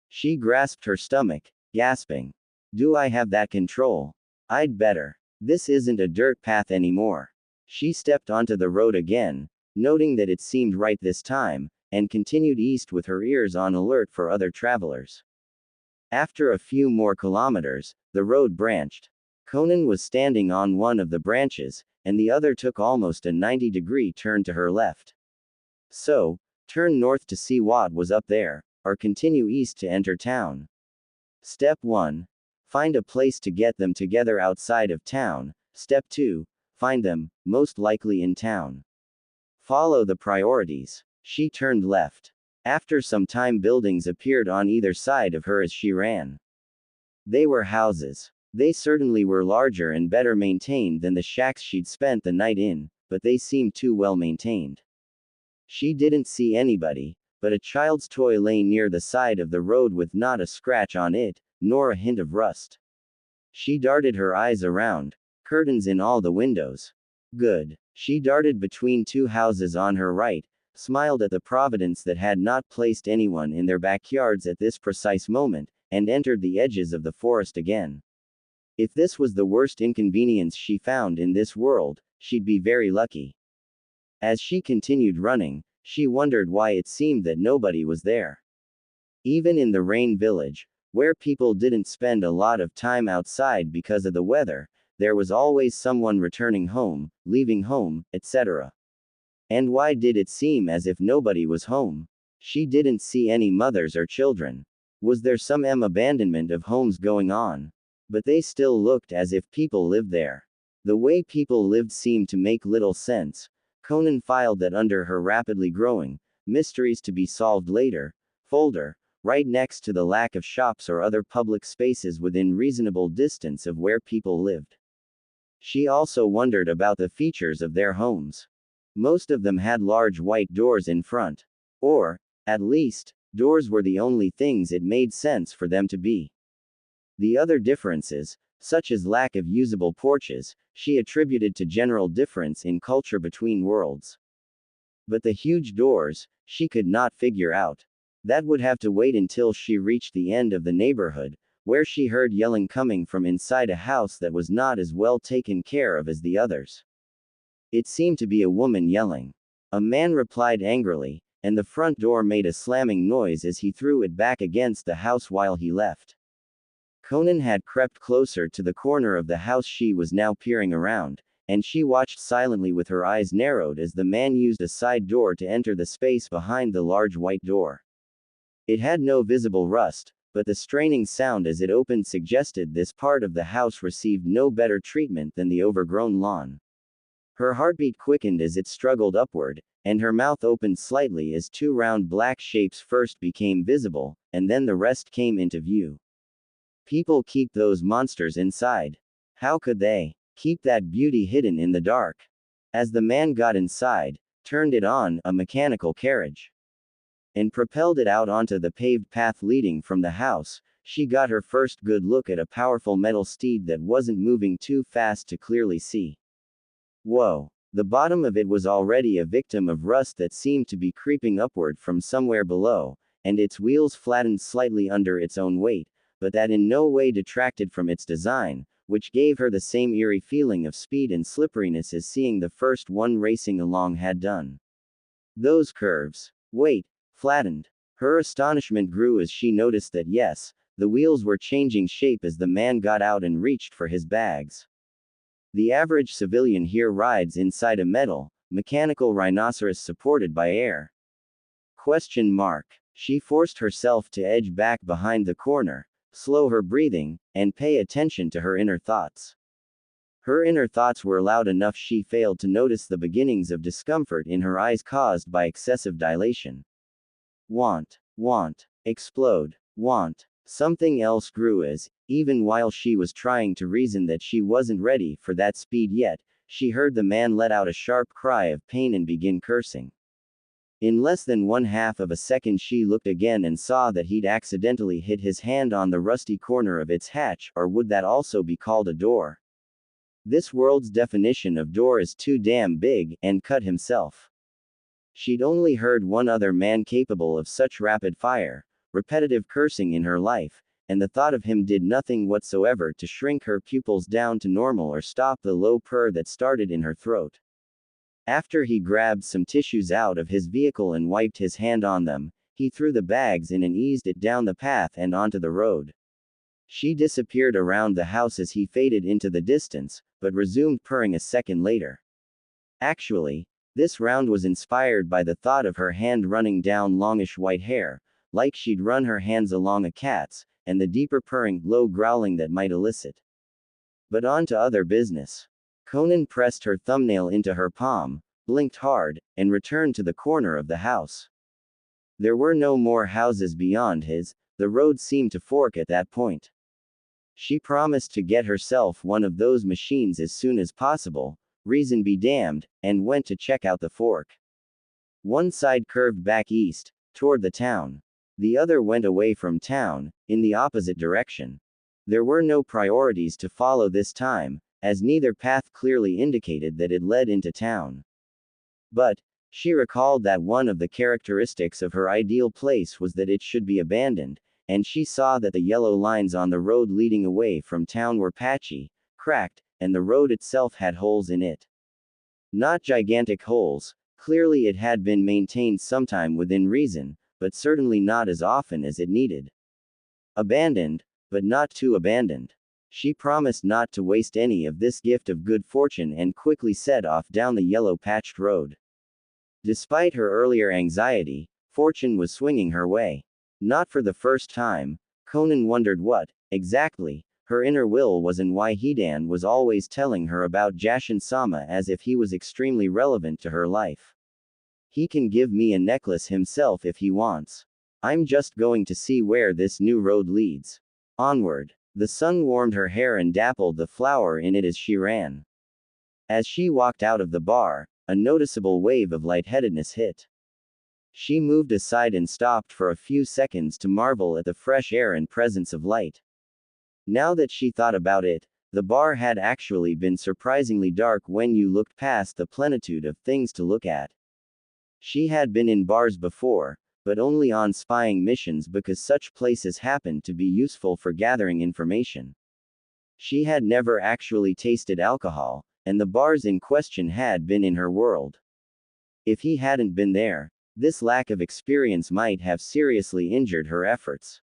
She grasped her stomach, gasping. Do I have that control? I'd better. This isn't a dirt path anymore. She stepped onto the road again, noting that it seemed right this time, and continued east with her ears on alert for other travelers. After a few more kilometers, the road branched. Konan was standing on one of the branches, and the other took almost a 90-degree turn to her left. So, turn north to see what was up there, or continue east to enter town. Step 1. Find a place to get them together outside of town. Step 2. Find them, most likely in town. Follow the priorities. She turned left. After some time, buildings appeared on either side of her as she ran. They were houses. They certainly were larger and better maintained than the shacks she'd spent the night in, but they seemed too well maintained. She didn't see anybody, but a child's toy lay near the side of the road with not a scratch on it, nor a hint of rust. She darted her eyes around. Curtains in all the windows. Good. She darted between two houses on her right, smiled at the providence that had not placed anyone in their backyards at this precise moment, and entered the edges of the forest again. If this was the worst inconvenience she found in this world, she'd be very lucky. As she continued running, she wondered why it seemed that nobody was there. Even in the rain village, where people didn't spend a lot of time outside because of the weather, there was always someone returning home, leaving home, etc. And why did it seem as if nobody was home? She didn't see any mothers or children. Was there some abandonment of homes going on? But they still looked as if people lived there. The way people lived seemed to make little sense. Konan filed that under her rapidly growing, mysteries to be solved later, folder, right next to the lack of shops or other public spaces within reasonable distance of where people lived. She also wondered about the features of their homes. Most of them had large white doors in front. Or, at least, doors were the only things it made sense for them to be. The other differences, such as lack of usable porches, she attributed to general difference in culture between worlds. But the huge doors, she could not figure out. That would have to wait until she reached the end of the neighborhood, where she heard yelling coming from inside a house that was not as well taken care of as the others. It seemed to be a woman yelling. A man replied angrily, and the front door made a slamming noise as he threw it back against the house while he left. Konan had crept closer to the corner of the house she was now peering around, and she watched silently with her eyes narrowed as the man used a side door to enter the space behind the large white door. It had no visible rust, but the straining sound as it opened suggested this part of the house received no better treatment than the overgrown lawn. Her heartbeat quickened as it struggled upward, and her mouth opened slightly as two round black shapes first became visible, and then the rest came into view. People keep those monsters inside. How could they? Keep that beauty hidden in the dark. As the man got inside, turned it on, a mechanical carriage, and propelled it out onto the paved path leading from the house, she got her first good look at a powerful metal steed that wasn't moving too fast to clearly see. Whoa! The bottom of it was already a victim of rust that seemed to be creeping upward from somewhere below, and its wheels flattened slightly under its own weight, but that in no way detracted from its design, which gave her the same eerie feeling of speed and slipperiness as seeing the first one racing along had done. Those curves. Wait, flattened. Her astonishment grew as she noticed that yes, the wheels were changing shape as the man got out and reached for his bags. The average civilian here rides inside a metal, mechanical rhinoceros supported by air. Question mark. She forced herself to edge back behind the corner, slow her breathing, and pay attention to her inner thoughts. Her inner thoughts were loud enough she failed to notice the beginnings of discomfort in her eyes caused by excessive dilation. Want. Explode. Want. Something else grew as, even while she was trying to reason that she wasn't ready for that speed yet, she heard the man let out a sharp cry of pain and begin cursing. In less than 1/2 of a second she looked again and saw that he'd accidentally hit his hand on the rusty corner of its hatch, or would that also be called a door? This world's definition of door is too damn big, and cut himself. She'd only heard one other man capable of such rapid-fire, repetitive cursing in her life, and the thought of him did nothing whatsoever to shrink her pupils down to normal or stop the low purr that started in her throat. After he grabbed some tissues out of his vehicle and wiped his hand on them, he threw the bags in and eased it down the path and onto the road. She disappeared around the house as he faded into the distance, but resumed purring a second later. Actually, this round was inspired by the thought of her hand running down longish white hair, like she'd run her hands along a cat's, and the deeper purring, low growling that might elicit. But on to other business. Konan pressed her thumbnail into her palm, blinked hard, and returned to the corner of the house. There were no more houses beyond his, the road seemed to fork at that point. She promised to get herself one of those machines as soon as possible, reason be damned, and went to check out the fork. One side curved back east, toward the town. The other went away from town, in the opposite direction. There were no priorities to follow this time, as neither path clearly indicated that it led into town. But, she recalled that one of the characteristics of her ideal place was that it should be abandoned, and she saw that the yellow lines on the road leading away from town were patchy, cracked, and the road itself had holes in it. Not gigantic holes, clearly it had been maintained sometime within reason, but certainly not as often as it needed. Abandoned, but not too abandoned. She promised not to waste any of this gift of good fortune and quickly set off down the yellow-patched road. Despite her earlier anxiety, fortune was swinging her way. Not for the first time, Konan wondered what, exactly, her inner will was and why Hidan was always telling her about Jashin-sama as if he was extremely relevant to her life. He can give me a necklace himself if he wants. I'm just going to see where this new road leads. Onward. The sun warmed her hair and dappled the flower in it as she ran. As she walked out of the bar, a noticeable wave of lightheadedness hit. She moved aside and stopped for a few seconds to marvel at the fresh air and presence of light. Now that she thought about it, the bar had actually been surprisingly dark when you looked past the plenitude of things to look at. She had been in bars before, but only on spying missions because such places happened to be useful for gathering information. She had never actually tasted alcohol, and the bars in question had been in her world. If he hadn't been there, this lack of experience might have seriously injured her efforts.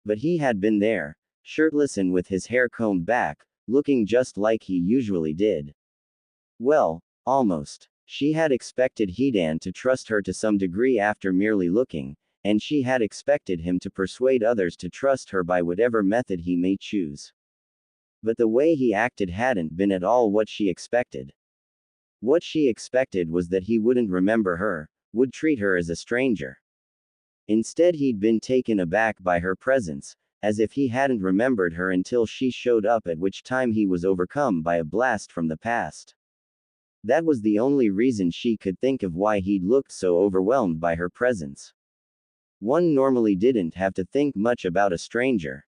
But he had been there, shirtless and with his hair combed back, looking just like he usually did. Well, almost. She had expected Hidan to trust her to some degree after merely looking, and she had expected him to persuade others to trust her by whatever method he may choose. But the way he acted hadn't been at all what she expected. What she expected was that he wouldn't remember her, would treat her as a stranger. Instead he'd been taken aback by her presence, as if he hadn't remembered her until she showed up, at which time he was overcome by a blast from the past. That was the only reason she could think of why he'd looked so overwhelmed by her presence. One normally didn't have to think much about a stranger.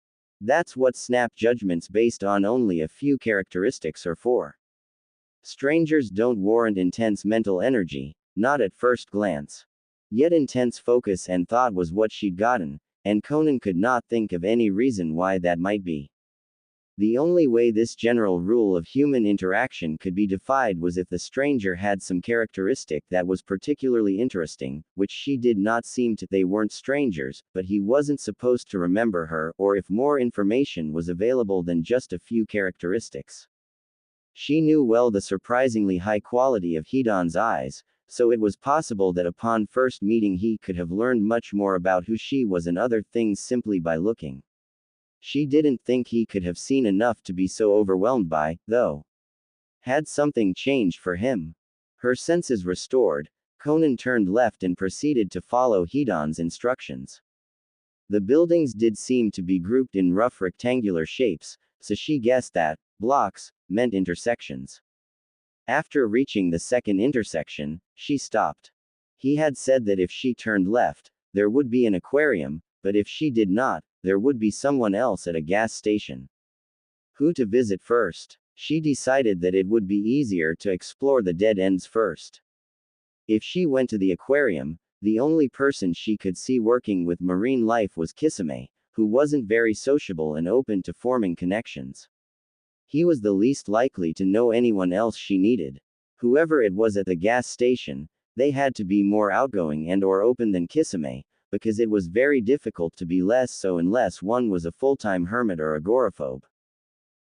That's what snap judgments based on only a few characteristics are for. Strangers don't warrant intense mental energy, not at first glance. Yet intense focus and thought was what she'd gotten, and Konan could not think of any reason why that might be. The only way this general rule of human interaction could be defied was if the stranger had some characteristic that was particularly interesting, which she did not seem to. They weren't strangers, but he wasn't supposed to remember her, or if more information was available than just a few characteristics. She knew well the surprisingly high quality of Hee-don's eyes, so it was possible that upon first meeting he could have learned much more about who she was and other things simply by looking. She didn't think he could have seen enough to be so overwhelmed by, though. Had something changed for him? Her senses restored, Konan turned left and proceeded to follow Hee-don's instructions. The buildings did seem to be grouped in rough rectangular shapes, so she guessed that blocks meant intersections. After reaching the second intersection, she stopped. He had said that if she turned left, there would be an aquarium, but if she did not, there would be someone else at a gas station. Who to visit first? She decided that it would be easier to explore the dead ends first. If she went to the aquarium, the only person she could see working with marine life was Kisame, who wasn't very sociable and open to forming connections. He was the least likely to know anyone else she needed. Whoever it was at the gas station, they had to be more outgoing and or open than Kisame, because it was very difficult to be less so unless one was a full-time hermit or agoraphobe.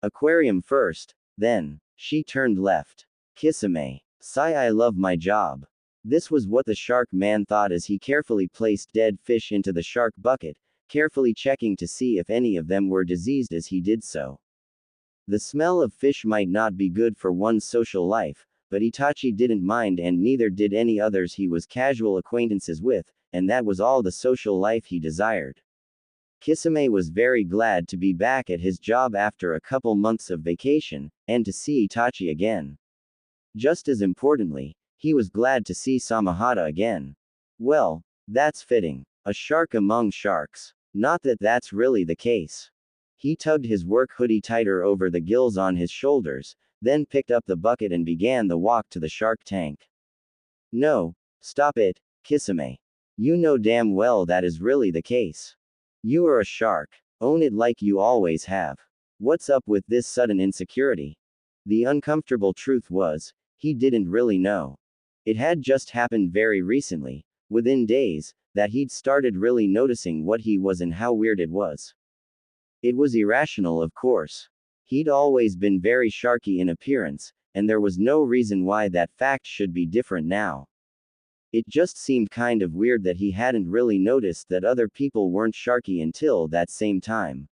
Aquarium first, then. She turned left. Kisame. Sigh, I love my job. This was what the shark man thought as he carefully placed dead fish into the shark bucket, carefully checking to see if any of them were diseased as he did so. The smell of fish might not be good for one's social life, but Itachi didn't mind, and neither did any others he was casual acquaintances with, and that was all the social life he desired. Kisame was very glad to be back at his job after a couple months of vacation, and to see Itachi again. Just as importantly, he was glad to see Samahata again. Well, that's fitting. A shark among sharks. Not that that's really the case. He tugged his work hoodie tighter over the gills on his shoulders, then picked up the bucket and began the walk to the shark tank. No, stop it, Kisame. You know damn well that is really the case. You are a shark. Own it like you always have. What's up with this sudden insecurity? The uncomfortable truth was, he didn't really know. It had just happened very recently, within days, that he'd started really noticing what he was and how weird it was. It was irrational, of course. He'd always been very sharky in appearance, and there was no reason why that fact should be different now. It just seemed kind of weird that he hadn't really noticed that other people weren't sharky until that same time.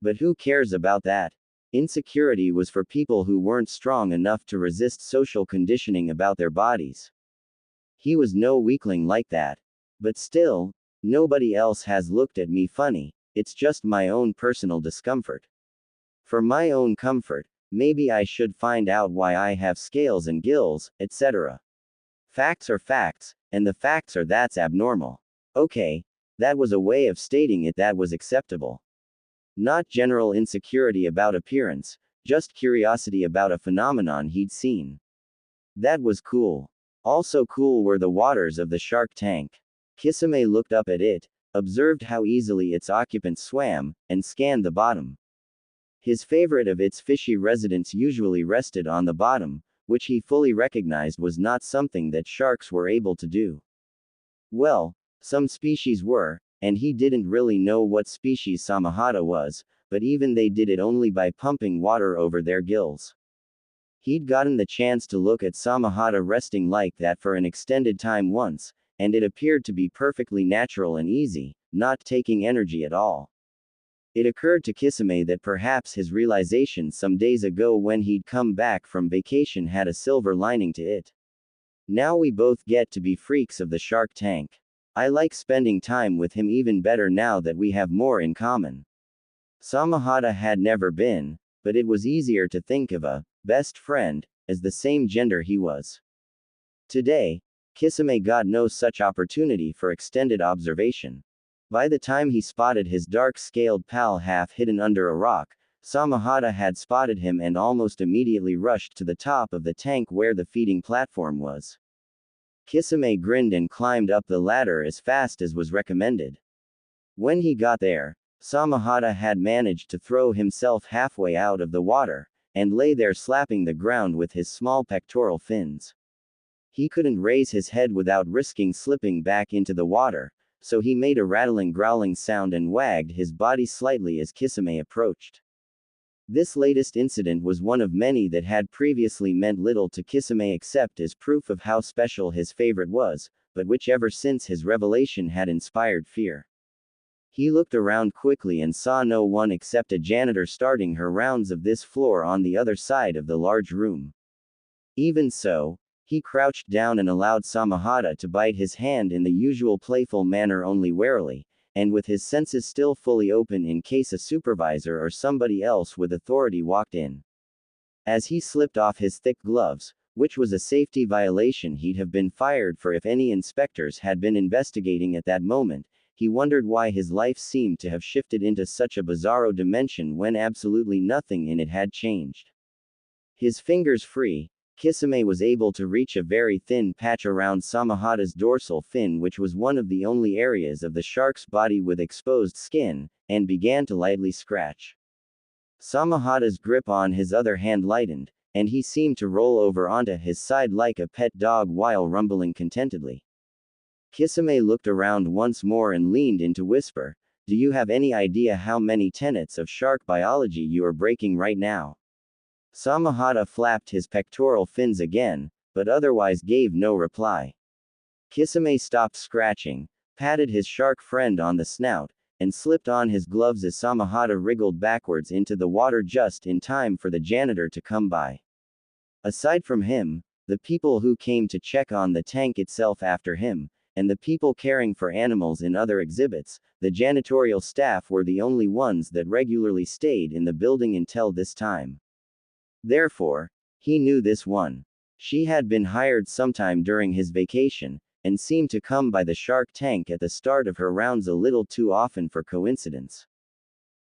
But who cares about that? Insecurity was for people who weren't strong enough to resist social conditioning about their bodies. He was no weakling like that. But still, nobody else has looked at me funny, it's just my own personal discomfort. For my own comfort, maybe I should find out why I have scales and gills, etc. Facts are facts, and the facts are that's abnormal. Okay, that was a way of stating it that was acceptable. Not general insecurity about appearance, just curiosity about a phenomenon he'd seen. That was cool. Also cool were the waters of the shark tank. Kisame looked up at it, observed how easily its occupants swam, and scanned the bottom. His favorite of its fishy residents usually rested on the bottom, which he fully recognized was not something that sharks were able to do. Well, some species were, and he didn't really know what species Samahata was, but even they did it only by pumping water over their gills. He'd gotten the chance to look at Samahata resting like that for an extended time once, and it appeared to be perfectly natural and easy, not taking energy at all. It occurred to Kisame that perhaps his realization some days ago when he'd come back from vacation had a silver lining to it. Now we both get to be freaks of the shark tank. I like spending time with him even better now that we have more in common. Samahata had never been, but it was easier to think of a best friend as the same gender he was. Today, Kisame got no such opportunity for extended observation. By the time he spotted his dark-scaled pal half hidden under a rock, Samahata had spotted him and almost immediately rushed to the top of the tank where the feeding platform was. Kisame grinned and climbed up the ladder as fast as was recommended. When he got there, Samahata had managed to throw himself halfway out of the water, and lay there slapping the ground with his small pectoral fins. He couldn't raise his head without risking slipping back into the water, so he made a rattling growling sound and wagged his body slightly as Kisame approached. This latest incident was one of many that had previously meant little to Kisame except as proof of how special his favorite was, but which ever since his revelation had inspired fear. He looked around quickly and saw no one except a janitor starting her rounds of this floor on the other side of the large room. Even so, he crouched down and allowed Samahata to bite his hand in the usual playful manner only warily, and with his senses still fully open in case a supervisor or somebody else with authority walked in. As he slipped off his thick gloves, which was a safety violation he'd have been fired for if any inspectors had been investigating at that moment, he wondered why his life seemed to have shifted into such a bizarro dimension when absolutely nothing in it had changed. His fingers free, Kisame was able to reach a very thin patch around Samahata's dorsal fin, which was one of the only areas of the shark's body with exposed skin, and began to lightly scratch. Samahata's grip on his other hand lightened, and he seemed to roll over onto his side like a pet dog while rumbling contentedly. Kisame looked around once more and leaned in to whisper, "Do you have any idea how many tenets of shark biology you are breaking right now?" Samahata flapped his pectoral fins again, but otherwise gave no reply. Kisame stopped scratching, patted his shark friend on the snout, and slipped on his gloves as Samahata wriggled backwards into the water just in time for the janitor to come by. Aside from him, the people who came to check on the tank itself after him, and the people caring for animals in other exhibits, the janitorial staff were the only ones that regularly stayed in the building until this time. Therefore, he knew this one. She had been hired sometime during his vacation, and seemed to come by the shark tank at the start of her rounds a little too often for coincidence.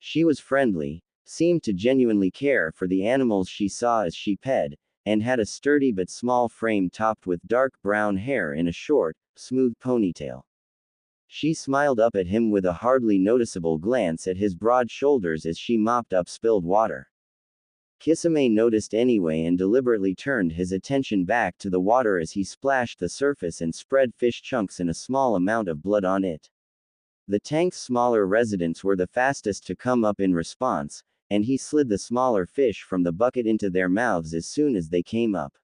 She was friendly, seemed to genuinely care for the animals she saw as she ped, and had a sturdy but small frame topped with dark brown hair in a short, smooth ponytail. She smiled up at him with a hardly noticeable glance at his broad shoulders as she mopped up spilled water. Kisame noticed anyway and deliberately turned his attention back to the water as he splashed the surface and spread fish chunks and a small amount of blood on it. The tank's smaller residents were the fastest to come up in response, and he slid the smaller fish from the bucket into their mouths as soon as they came up.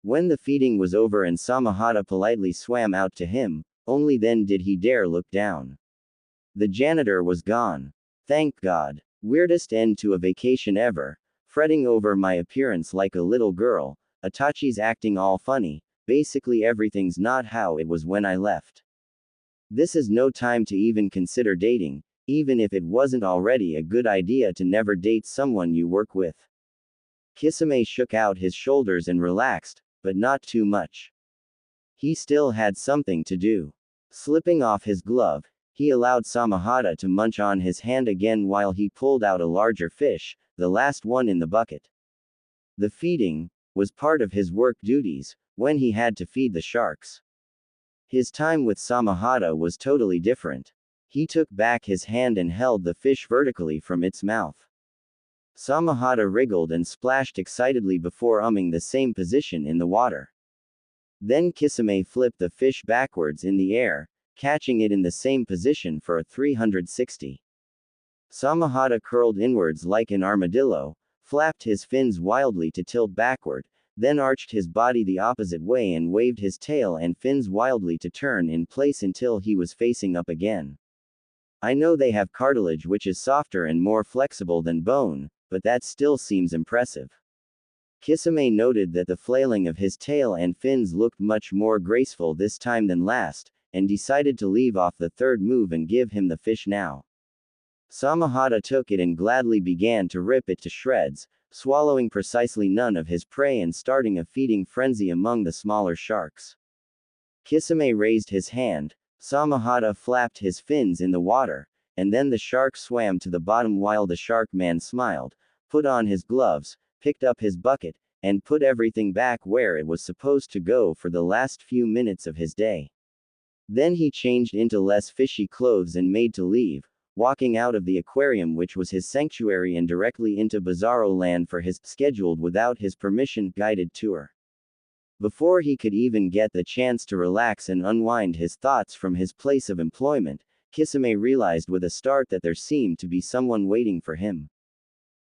When the feeding was over and Samahata politely swam out to him, only then did he dare look down. The janitor was gone. Thank God. Weirdest end to a vacation ever. Fretting over my appearance like a little girl, Itachi's acting all funny, basically everything's not how it was when I left. This is no time to even consider dating, even if it wasn't already a good idea to never date someone you work with. Kisame shook out his shoulders and relaxed, but not too much. He still had something to do. Slipping off his glove, he allowed Samahata to munch on his hand again while he pulled out a larger fish, the last one in the bucket. The feeding was part of his work duties, when he had to feed the sharks. His time with Samahata was totally different. He took back his hand and held the fish vertically from its mouth. Samahata wriggled and splashed excitedly before umming the same position in the water. Then Kisame flipped the fish backwards in the air, catching it in the same position for a 360. Samahata curled inwards like an armadillo, flapped his fins wildly to tilt backward, then arched his body the opposite way and waved his tail and fins wildly to turn in place until he was facing up again. I know they have cartilage which is softer and more flexible than bone, but that still seems impressive. Kisame noted that the flailing of his tail and fins looked much more graceful this time than last, and decided to leave off the third move and give him the fish now. Samahata took it and gladly began to rip it to shreds, swallowing precisely none of his prey and starting a feeding frenzy among the smaller sharks. Kisame raised his hand, Samahata flapped his fins in the water, and then the shark swam to the bottom while the shark man smiled, put on his gloves, picked up his bucket, and put everything back where it was supposed to go for the last few minutes of his day. Then he changed into less fishy clothes and made to leave, walking out of the aquarium which was his sanctuary and directly into Bizarro Land for his scheduled without his permission guided tour. Before he could even get the chance to relax and unwind his thoughts from his place of employment, Kisame realized with a start that there seemed to be someone waiting for him.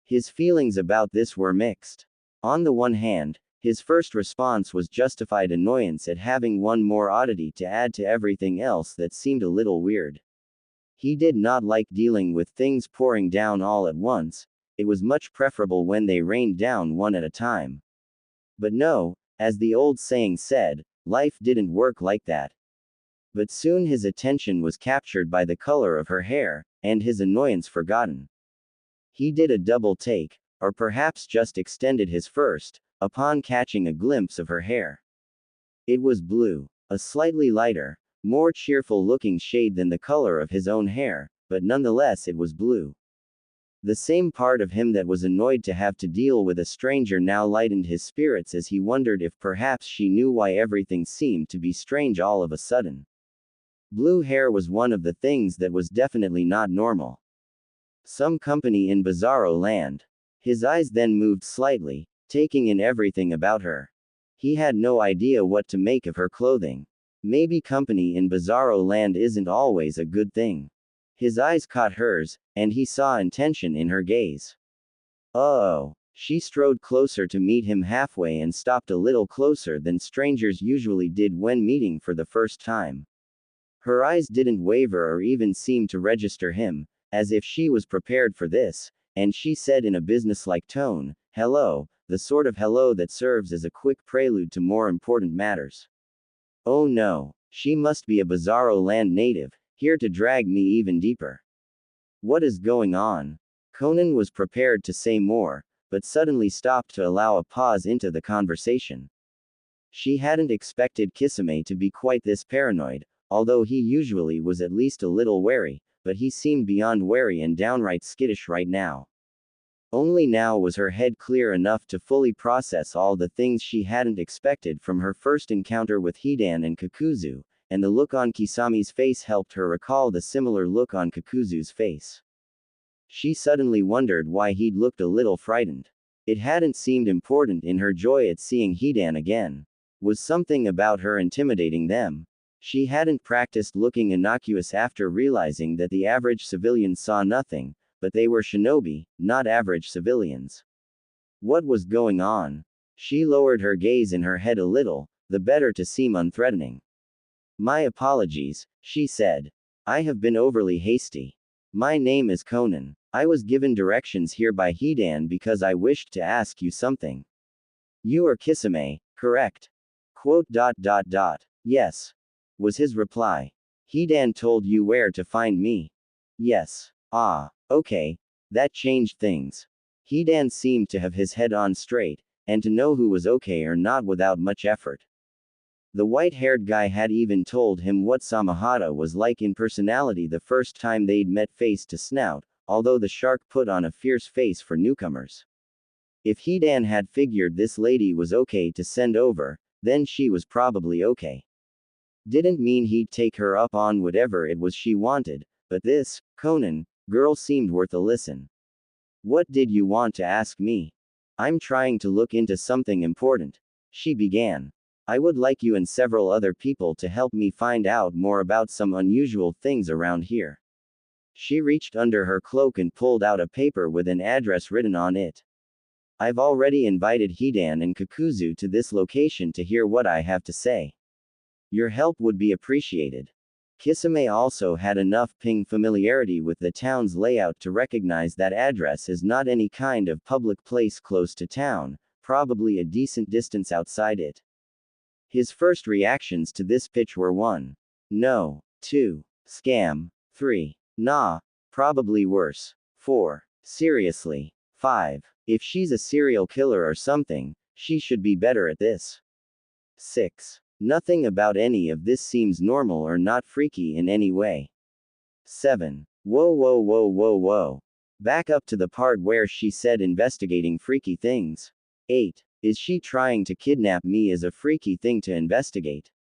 His feelings about this were mixed. On the one hand, his first response was justified annoyance at having one more oddity to add to everything else that seemed a little weird. He did not like dealing with things pouring down all at once, it was much preferable when they rained down one at a time. But no, as the old saying said, life didn't work like that. But soon his attention was captured by the color of her hair, and his annoyance forgotten. He did a double take, or perhaps just extended his first, upon catching a glimpse of her hair. It was blue, a slightly lighter, more cheerful-looking shade than the color of his own hair, but nonetheless it was blue. The same part of him that was annoyed to have to deal with a stranger now lightened his spirits as he wondered if perhaps she knew why everything seemed to be strange all of a sudden. Blue hair was one of the things that was definitely not normal. Some company in Bizarro Land. His eyes then moved slightly, taking in everything about her. He had no idea what to make of her clothing. Maybe company in Bizarro Land isn't always a good thing. His eyes caught hers, and he saw intention in her gaze. Oh. She strode closer to meet him halfway and stopped a little closer than strangers usually did when meeting for the first time. Her eyes didn't waver or even seem to register him, as if she was prepared for this, and she said in a businesslike tone, "Hello," the sort of hello that serves as a quick prelude to more important matters. Oh no, she must be a Bizarro Land native, here to drag me even deeper. What is going on? Konan was prepared to say more, but suddenly stopped to allow a pause into the conversation. She hadn't expected Kisame to be quite this paranoid, although he usually was at least a little wary, but he seemed beyond wary and downright skittish right now. Only now was her head clear enough to fully process all the things she hadn't expected from her first encounter with Hidan and Kakuzu, and the look on Kisame's face helped her recall the similar look on Kakuzu's face. She suddenly wondered why he'd looked a little frightened. It hadn't seemed important in her joy at seeing Hidan again. Was something about her intimidating them? She hadn't practiced looking innocuous after realizing that the average civilian saw nothing, but they were shinobi, not average civilians. What was going on? She lowered her gaze in her head a little, the better to seem unthreatening. My apologies, she said. I have been overly hasty. My name is Konan. I was given directions here by Hidan because I wished to ask you something. You are Kisame, correct? Yes. Was his reply. Hidan told you where to find me? Yes. Ah. Okay. That changed things. Hidan seemed to have his head on straight, and to know who was okay or not without much effort. The white-haired guy had even told him what Samahata was like in personality the first time they'd met face to snout, although the shark put on a fierce face for newcomers. If Hidan had figured this lady was okay to send over, then she was probably okay. Didn't mean he'd take her up on whatever it was she wanted, but this, Konan, girl seemed worth a listen. What did you want to ask me? I'm trying to look into something important. She began. I would like you and several other people to help me find out more about some unusual things around here. She reached under her cloak and pulled out a paper with an address written on it. I've already invited Hidan and Kakuzu to this location to hear what I have to say. Your help would be appreciated. Kisame also had enough ping familiarity with the town's layout to recognize that address is not any kind of public place close to town, probably a decent distance outside it. His first reactions to this pitch were 1. No. 2. Scam. 3. Nah. Probably worse. 4. Seriously. 5. If she's a serial killer or something, she should be better at this. 6. Nothing about any of this seems normal or not freaky in any way. 7. Whoa whoa whoa whoa whoa. Back up to the part where she said investigating freaky things. 8. Is she trying to kidnap me as a freaky thing to investigate?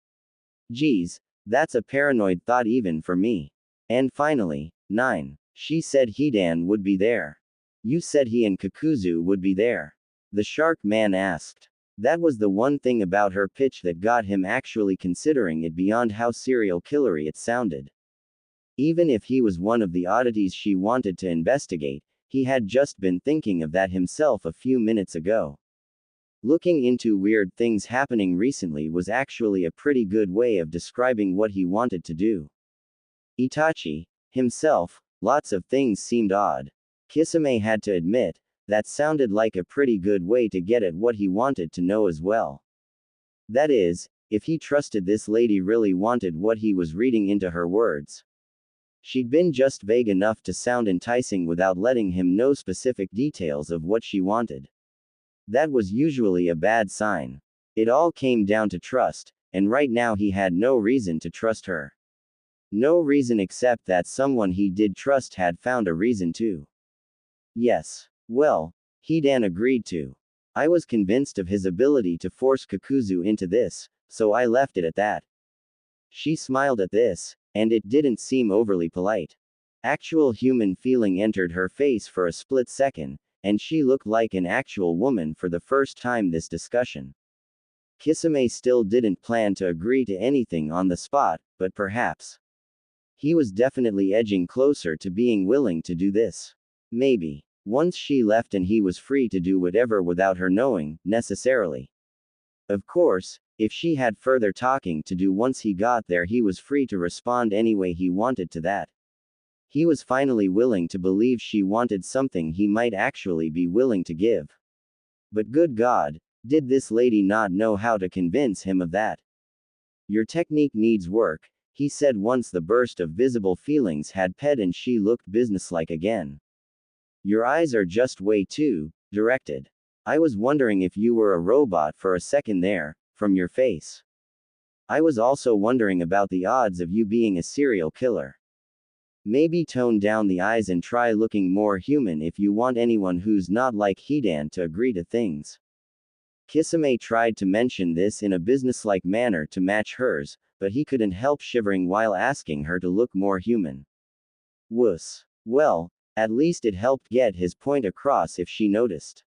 Geez, that's a paranoid thought even for me. And finally, 9. She said Hidan would be there. You said he and Kakuzu would be there. The shark man asked. That was the one thing about her pitch that got him actually considering it beyond how serial killery it sounded. Even if he was one of the oddities she wanted to investigate, he had just been thinking of that himself a few minutes ago. Looking into weird things happening recently was actually a pretty good way of describing what he wanted to do. Itachi, himself, lots of things seemed odd. Kisame had to admit, that sounded like a pretty good way to get at what he wanted to know as well. That is, if he trusted this lady really wanted what he was reading into her words. She'd been just vague enough to sound enticing without letting him know specific details of what she wanted. That was usually a bad sign. It all came down to trust, and right now he had no reason to trust her. No reason except that someone he did trust had found a reason to. Yes. Well, Hidan agreed to. I was convinced of his ability to force Kakuzu into this, so I left it at that. She smiled at this, and it didn't seem overly polite. Actual human feeling entered her face for a split second, and she looked like an actual woman for the first time this discussion. Kisame still didn't plan to agree to anything on the spot, but perhaps. He was definitely edging closer to being willing to do this. Maybe. Once she left and he was free to do whatever without her knowing, necessarily. Of course, if she had further talking to do once he got there, he was free to respond any way he wanted to that. He was finally willing to believe she wanted something he might actually be willing to give. But good God, did this lady not know how to convince him of that? Your technique needs work, he said once the burst of visible feelings had passed and she looked businesslike again. Your eyes are just way too directed. I was wondering if you were a robot for a second there, from your face. I was also wondering about the odds of you being a serial killer. Maybe tone down the eyes and try looking more human if you want anyone who's not like Hidan to agree to things. Kisame tried to mention this in a businesslike manner to match hers, but he couldn't help shivering while asking her to look more human. Wuss. Well, at least it helped get his point across if she noticed.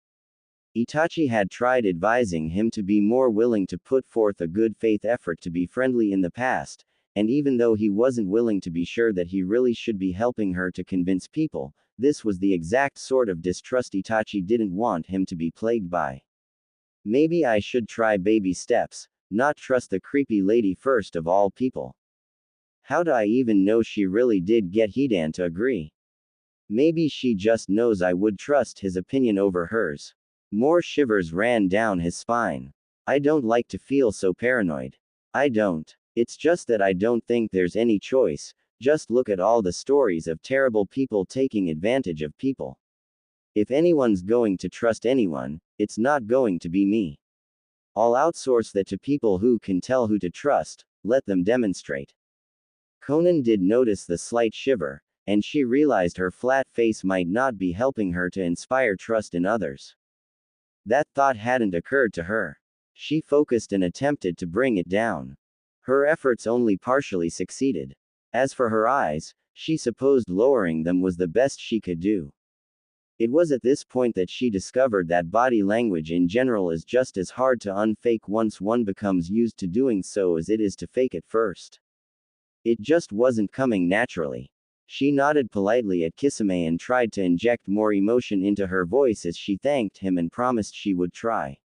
Itachi had tried advising him to be more willing to put forth a good faith effort to be friendly in the past, and even though he wasn't willing to be sure that he really should be helping her to convince people, this was the exact sort of distrust Itachi didn't want him to be plagued by. Maybe I should try baby steps, not trust the creepy lady first of all people. How do I even know she really did get Hidan to agree? Maybe she just knows I would trust his opinion over hers. More shivers ran down his spine. I don't like to feel so paranoid. I don't. It's just that I don't think there's any choice, just look at all the stories of terrible people taking advantage of people. If anyone's going to trust anyone, it's not going to be me. I'll outsource that to people who can tell who to trust, let them demonstrate. Konan did notice the slight shiver, and she realized her flat face might not be helping her to inspire trust in others. That thought hadn't occurred to her. She focused and attempted to bring it down. Her efforts only partially succeeded. As for her eyes, she supposed lowering them was the best she could do. It was at this point that she discovered that body language in general is just as hard to unfake once one becomes used to doing so as it is to fake it first. It just wasn't coming naturally. She nodded politely at Kisame and tried to inject more emotion into her voice as she thanked him and promised she would try.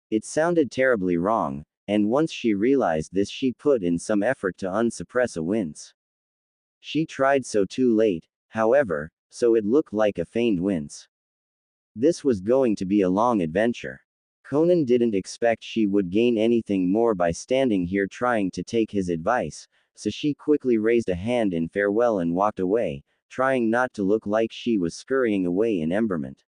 It sounded terribly wrong, and once she realized this, she put in some effort to unsuppress a wince. She tried so too late, however, so it looked like a feigned wince. This was going to be a long adventure. Konan didn't expect she would gain anything more by standing here trying to take his advice, so she quickly raised a hand in farewell and walked away, trying not to look like she was scurrying away in emberment.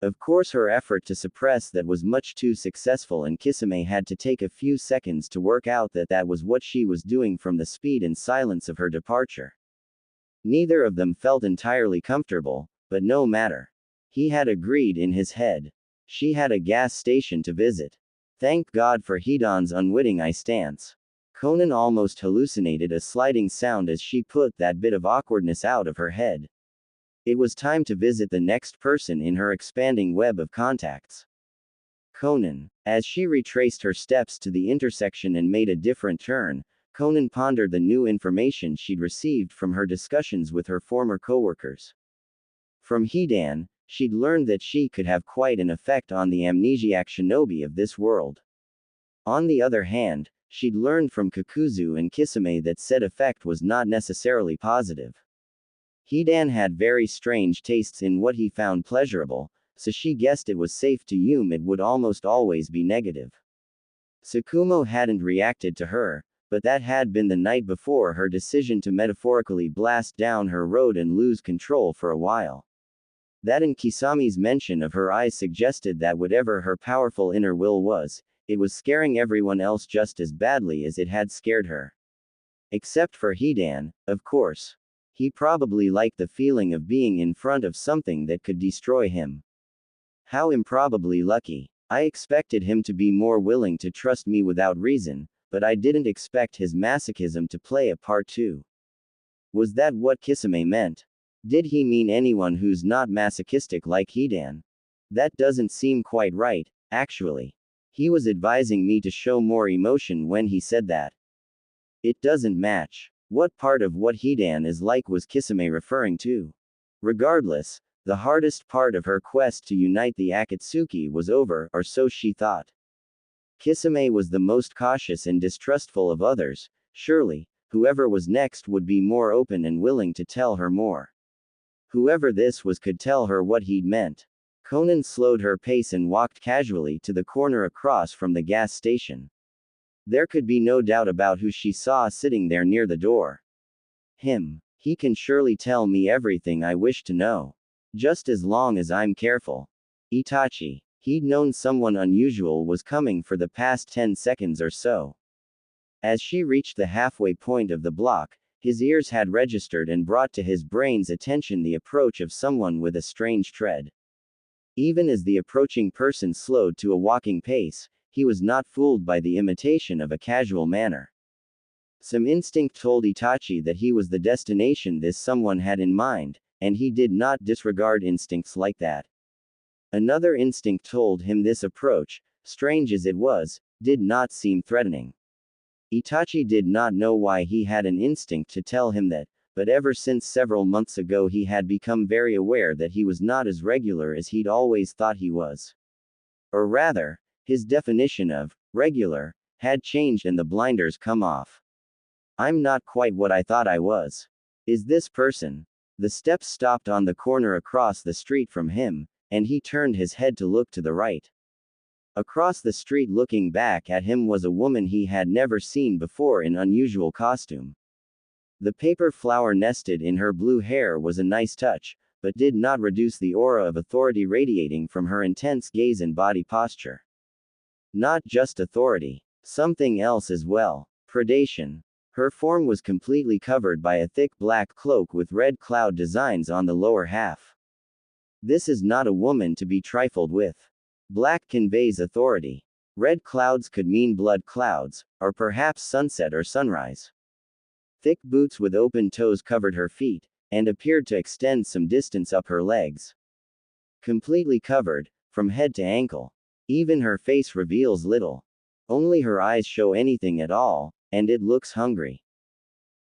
Of course, her effort to suppress that was much too successful, and Kisame had to take a few seconds to work out that that was what she was doing from the speed and silence of her departure. Neither of them felt entirely comfortable, but no matter. He had agreed in his head. She had a gas station to visit. Thank God for Hidan's unwitting eye stance. Konan almost hallucinated a sliding sound as she put that bit of awkwardness out of her head. It was time to visit the next person in her expanding web of contacts. Konan. As she retraced her steps to the intersection and made a different turn, Konan pondered the new information she'd received from her discussions with her former coworkers. From Hidan, she'd learned that she could have quite an effect on the amnesiac shinobi of this world. On the other hand, she'd learned from Kakuzu and Kisame that said effect was not necessarily positive. Hidan had very strange tastes in what he found pleasurable, so she guessed it was safe to assume it would almost always be negative. Tsukumo hadn't reacted to her, but that had been the night before her decision to metaphorically blast down her road and lose control for a while. That and Kisami's mention of her eyes suggested that whatever her powerful inner will was, it was scaring everyone else just as badly as it had scared her. Except for Hidan, of course. He probably liked the feeling of being in front of something that could destroy him. How improbably lucky. I expected him to be more willing to trust me without reason, but I didn't expect his masochism to play a part too. Was that what Kisame meant? Did he mean anyone who's not masochistic like Hidan? That doesn't seem quite right, actually. He was advising me to show more emotion when he said that. It doesn't match. What part of what Hidan is like was Kisame referring to? Regardless, the hardest part of her quest to unite the Akatsuki was over, or so she thought. Kisame was the most cautious and distrustful of others. Surely, whoever was next would be more open and willing to tell her more. Whoever this was could tell her what he'd meant. Konan slowed her pace and walked casually to the corner across from the gas station. There could be no doubt about who she saw sitting there near the door. Him. He can surely tell me everything I wish to know. Just as long as I'm careful. Itachi. He'd known someone unusual was coming for the past 10 seconds or so. As she reached the halfway point of the block, his ears had registered and brought to his brain's attention the approach of someone with a strange tread. Even as the approaching person slowed to a walking pace, he was not fooled by the imitation of a casual manner. Some instinct told Itachi that he was the destination this someone had in mind, and he did not disregard instincts like that. Another instinct told him this approach, strange as it was, did not seem threatening. Itachi did not know why he had an instinct to tell him that, but ever since several months ago he had become very aware that he was not as regular as he'd always thought he was. Or rather, his definition of regular had changed and the blinders come off. I'm not quite what I thought I was. Is this person? The steps stopped on the corner across the street from him, and he turned his head to look to the right. Across the street looking back at him was a woman he had never seen before in unusual costume. The paper flower nested in her blue hair was a nice touch, but did not reduce the aura of authority radiating from her intense gaze and body posture. Not just authority. Something else as well. Predation. Her form was completely covered by a thick black cloak with red cloud designs on the lower half. This is not a woman to be trifled with. Black conveys authority. Red clouds could mean blood clouds, or perhaps sunset or sunrise. Thick boots with open toes covered her feet, and appeared to extend some distance up her legs. Completely covered, from head to ankle. Even her face reveals little. Only her eyes show anything at all, and it looks hungry.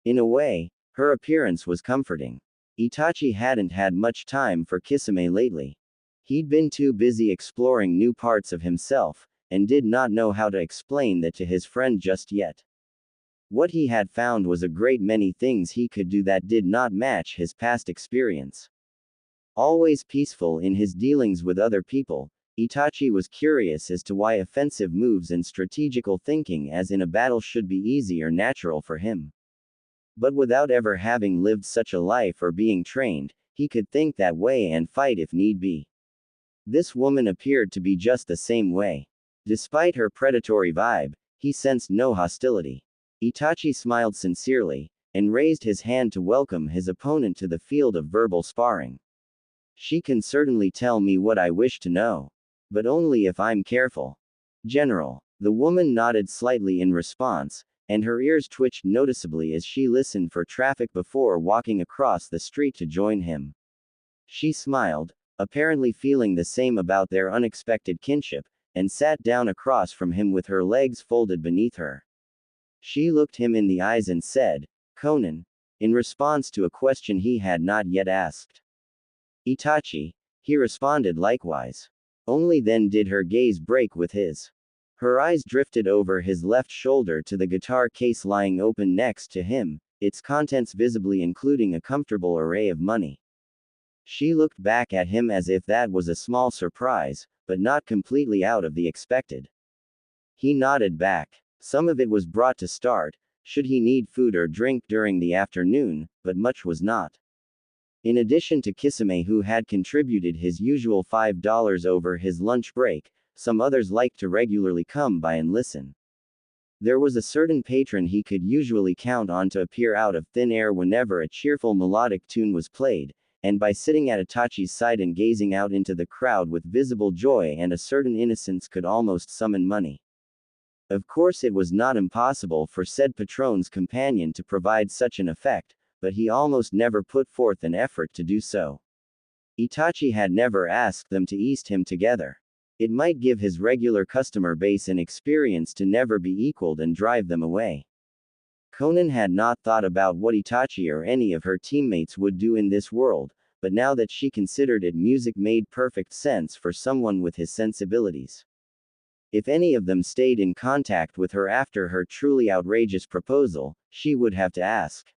In a way, her appearance was comforting. Itachi hadn't had much time for Kisame lately. He'd been too busy exploring new parts of himself, and did not know how to explain that to his friend just yet. What he had found was a great many things he could do that did not match his past experience. Always peaceful in his dealings with other people, Itachi was curious as to why offensive moves and strategical thinking as in a battle should be easy or natural for him. But without ever having lived such a life or being trained, he could think that way and fight if need be. This woman appeared to be just the same way. Despite her predatory vibe, he sensed no hostility. Itachi smiled sincerely, and raised his hand to welcome his opponent to the field of verbal sparring. She can certainly tell me what I wish to know. But only if I'm careful. General. The woman nodded slightly in response, and her ears twitched noticeably as she listened for traffic before walking across the street to join him. She smiled, apparently feeling the same about their unexpected kinship, and sat down across from him with her legs folded beneath her. She looked him in the eyes and said, "Konan," in response to a question he had not yet asked. "Itachi," he responded likewise. Only then did her gaze break with his. Her eyes drifted over his left shoulder to the guitar case lying open next to him, its contents visibly including a comfortable array of money. She looked back at him as if that was a small surprise, but not completely out of the expected. He nodded back. Some of it was brought to start, should he need food or drink during the afternoon, but much was not. In addition to Kisame, who had contributed his usual $5 over his lunch break, some others liked to regularly come by and listen. There was a certain patron he could usually count on to appear out of thin air whenever a cheerful melodic tune was played, and by sitting at Itachi's side and gazing out into the crowd with visible joy and a certain innocence could almost summon money. Of course, it was not impossible for said patron's companion to provide such an effect, but he almost never put forth an effort to do so. Itachi had never asked them to east him together. It might give his regular customer base an experience to never be equaled and drive them away. Konan had not thought about what Itachi or any of her teammates would do in this world, but now that she considered it, music made perfect sense for someone with his sensibilities. If any of them stayed in contact with her after her truly outrageous proposal, she would have to ask.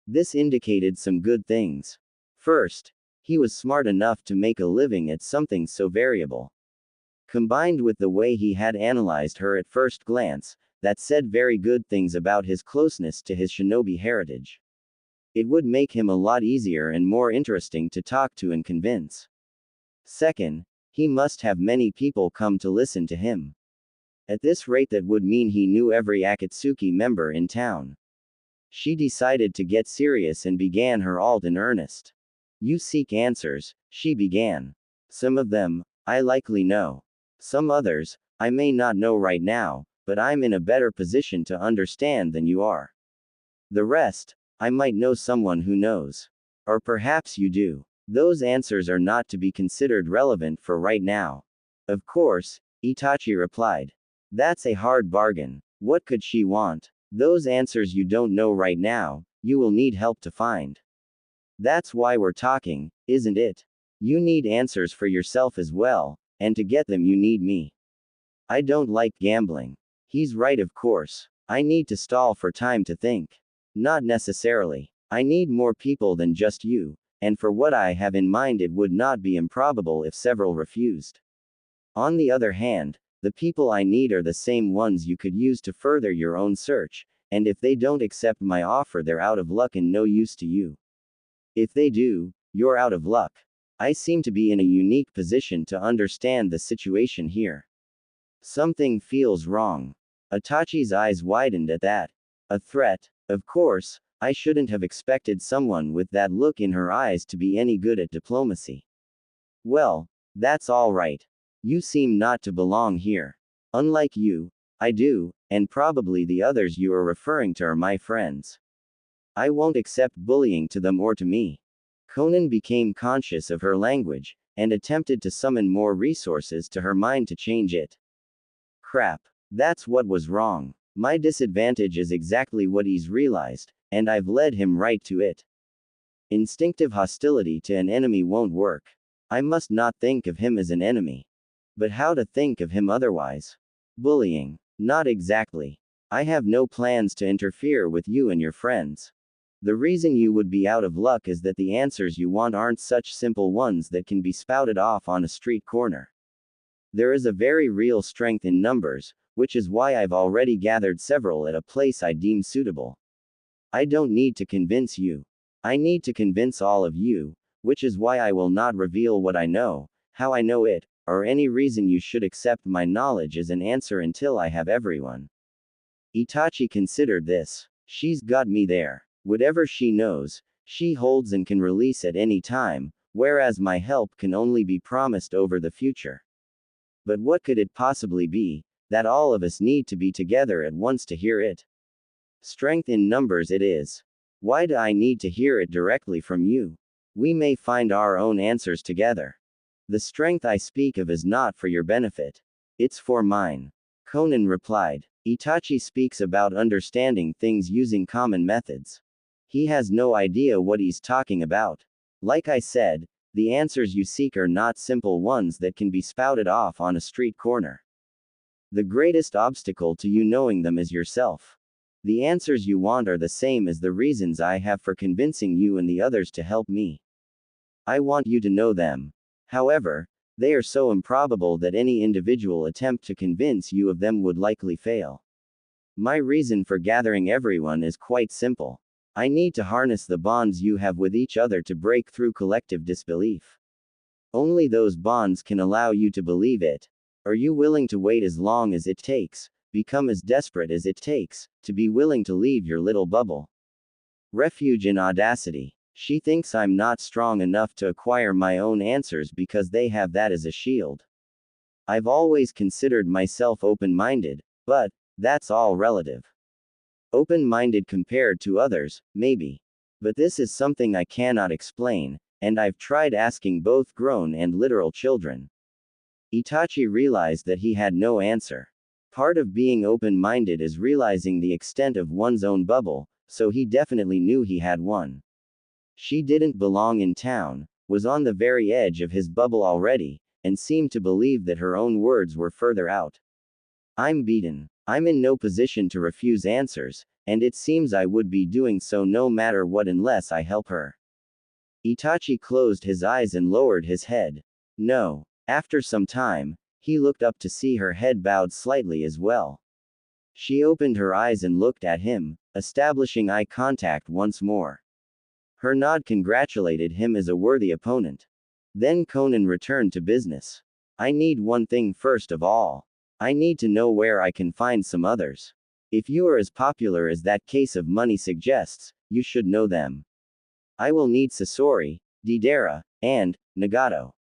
This indicated some good things. First, he was smart enough to make a living at something so variable. Combined with the way he had analyzed her at first glance, that said very good things about his closeness to his shinobi heritage. It would make him a lot easier and more interesting to talk to and convince. Second, he must have many people come to listen to him. At this rate, that would mean he knew every Akatsuki member in town. She decided to get serious and began her alt in earnest. "You seek answers," she began. "Some of them, I likely know. Some others, I may not know right now, but I'm in a better position to understand than you are. The rest, I might know someone who knows. Or perhaps you do. Those answers are not to be considered relevant for right now." "Of course," Itachi replied. "That's a hard bargain. What could she want? Those answers you don't know right now, you will need help to find. That's why we're talking, isn't it? You need answers for yourself as well, and to get them you need me. I don't like gambling." He's right, of course. I need to stall for time to think. Not necessarily. I need more people than just you, and for what I have in mind it would not be improbable if several refused. On the other hand, the people I need are the same ones you could use to further your own search, and if they don't accept my offer, they're out of luck and no use to you. If they do, you're out of luck. I seem to be in a unique position to understand the situation here. Something feels wrong. Itachi's eyes widened at that. A threat? Of course, I shouldn't have expected someone with that look in her eyes to be any good at diplomacy. Well, that's all right. You seem not to belong here. Unlike you, I do, and probably the others you are referring to are my friends. I won't accept bullying to them or to me." Konan became conscious of her language, and attempted to summon more resources to her mind to change it. Crap. That's what was wrong. My disadvantage is exactly what he's realized, and I've led him right to it. Instinctive hostility to an enemy won't work. I must not think of him as an enemy. But how to think of him otherwise? Bullying? Not exactly. I have no plans to interfere with you and your friends. The reason you would be out of luck is that the answers you want aren't such simple ones that can be spouted off on a street corner. There is a very real strength in numbers, which is why I've already gathered several at a place I deem suitable. I don't need to convince you. I need to convince all of you, which is why I will not reveal what I know, how I know it, or any reason you should accept my knowledge as an answer until I have everyone. Itachi considered this. She's got me there. Whatever she knows, she holds and can release at any time, whereas my help can only be promised over the future. But what could it possibly be, that all of us need to be together at once to hear it? Strength in numbers it is. Why do I need to hear it directly from you? We may find our own answers together. The strength I speak of is not for your benefit. It's for mine. Konan replied. Itachi speaks about understanding things using common methods. He has no idea what he's talking about. Like I said, the answers you seek are not simple ones that can be spouted off on a street corner. The greatest obstacle to you knowing them is yourself. The answers you want are the same as the reasons I have for convincing you and the others to help me. I want you to know them. However, they are so improbable that any individual attempt to convince you of them would likely fail. My reason for gathering everyone is quite simple. I need to harness the bonds you have with each other to break through collective disbelief. Only those bonds can allow you to believe it. Are you willing to wait as long as it takes, become as desperate as it takes, to be willing to leave your little bubble? Refuge in audacity. She thinks I'm not strong enough to acquire my own answers because they have that as a shield. I've always considered myself open-minded, but that's all relative. Open-minded compared to others, maybe. But this is something I cannot explain, and I've tried asking both grown and literal children. Itachi realized that he had no answer. Part of being open-minded is realizing the extent of one's own bubble, so he definitely knew he had one. She didn't belong in town, was on the very edge of his bubble already, and seemed to believe that her own words were further out. I'm beaten. I'm in no position to refuse answers, and it seems I would be doing so no matter what unless I help her. Itachi closed his eyes and lowered his head. No. After some time, he looked up to see her head bowed slightly as well. She opened her eyes and looked at him, establishing eye contact once more. Her nod congratulated him as a worthy opponent. Then Konan returned to business. I need one thing first of all. I need to know where I can find some others. If you are as popular as that case of money suggests, you should know them. I will need Sasori, Deidara, and Nagato.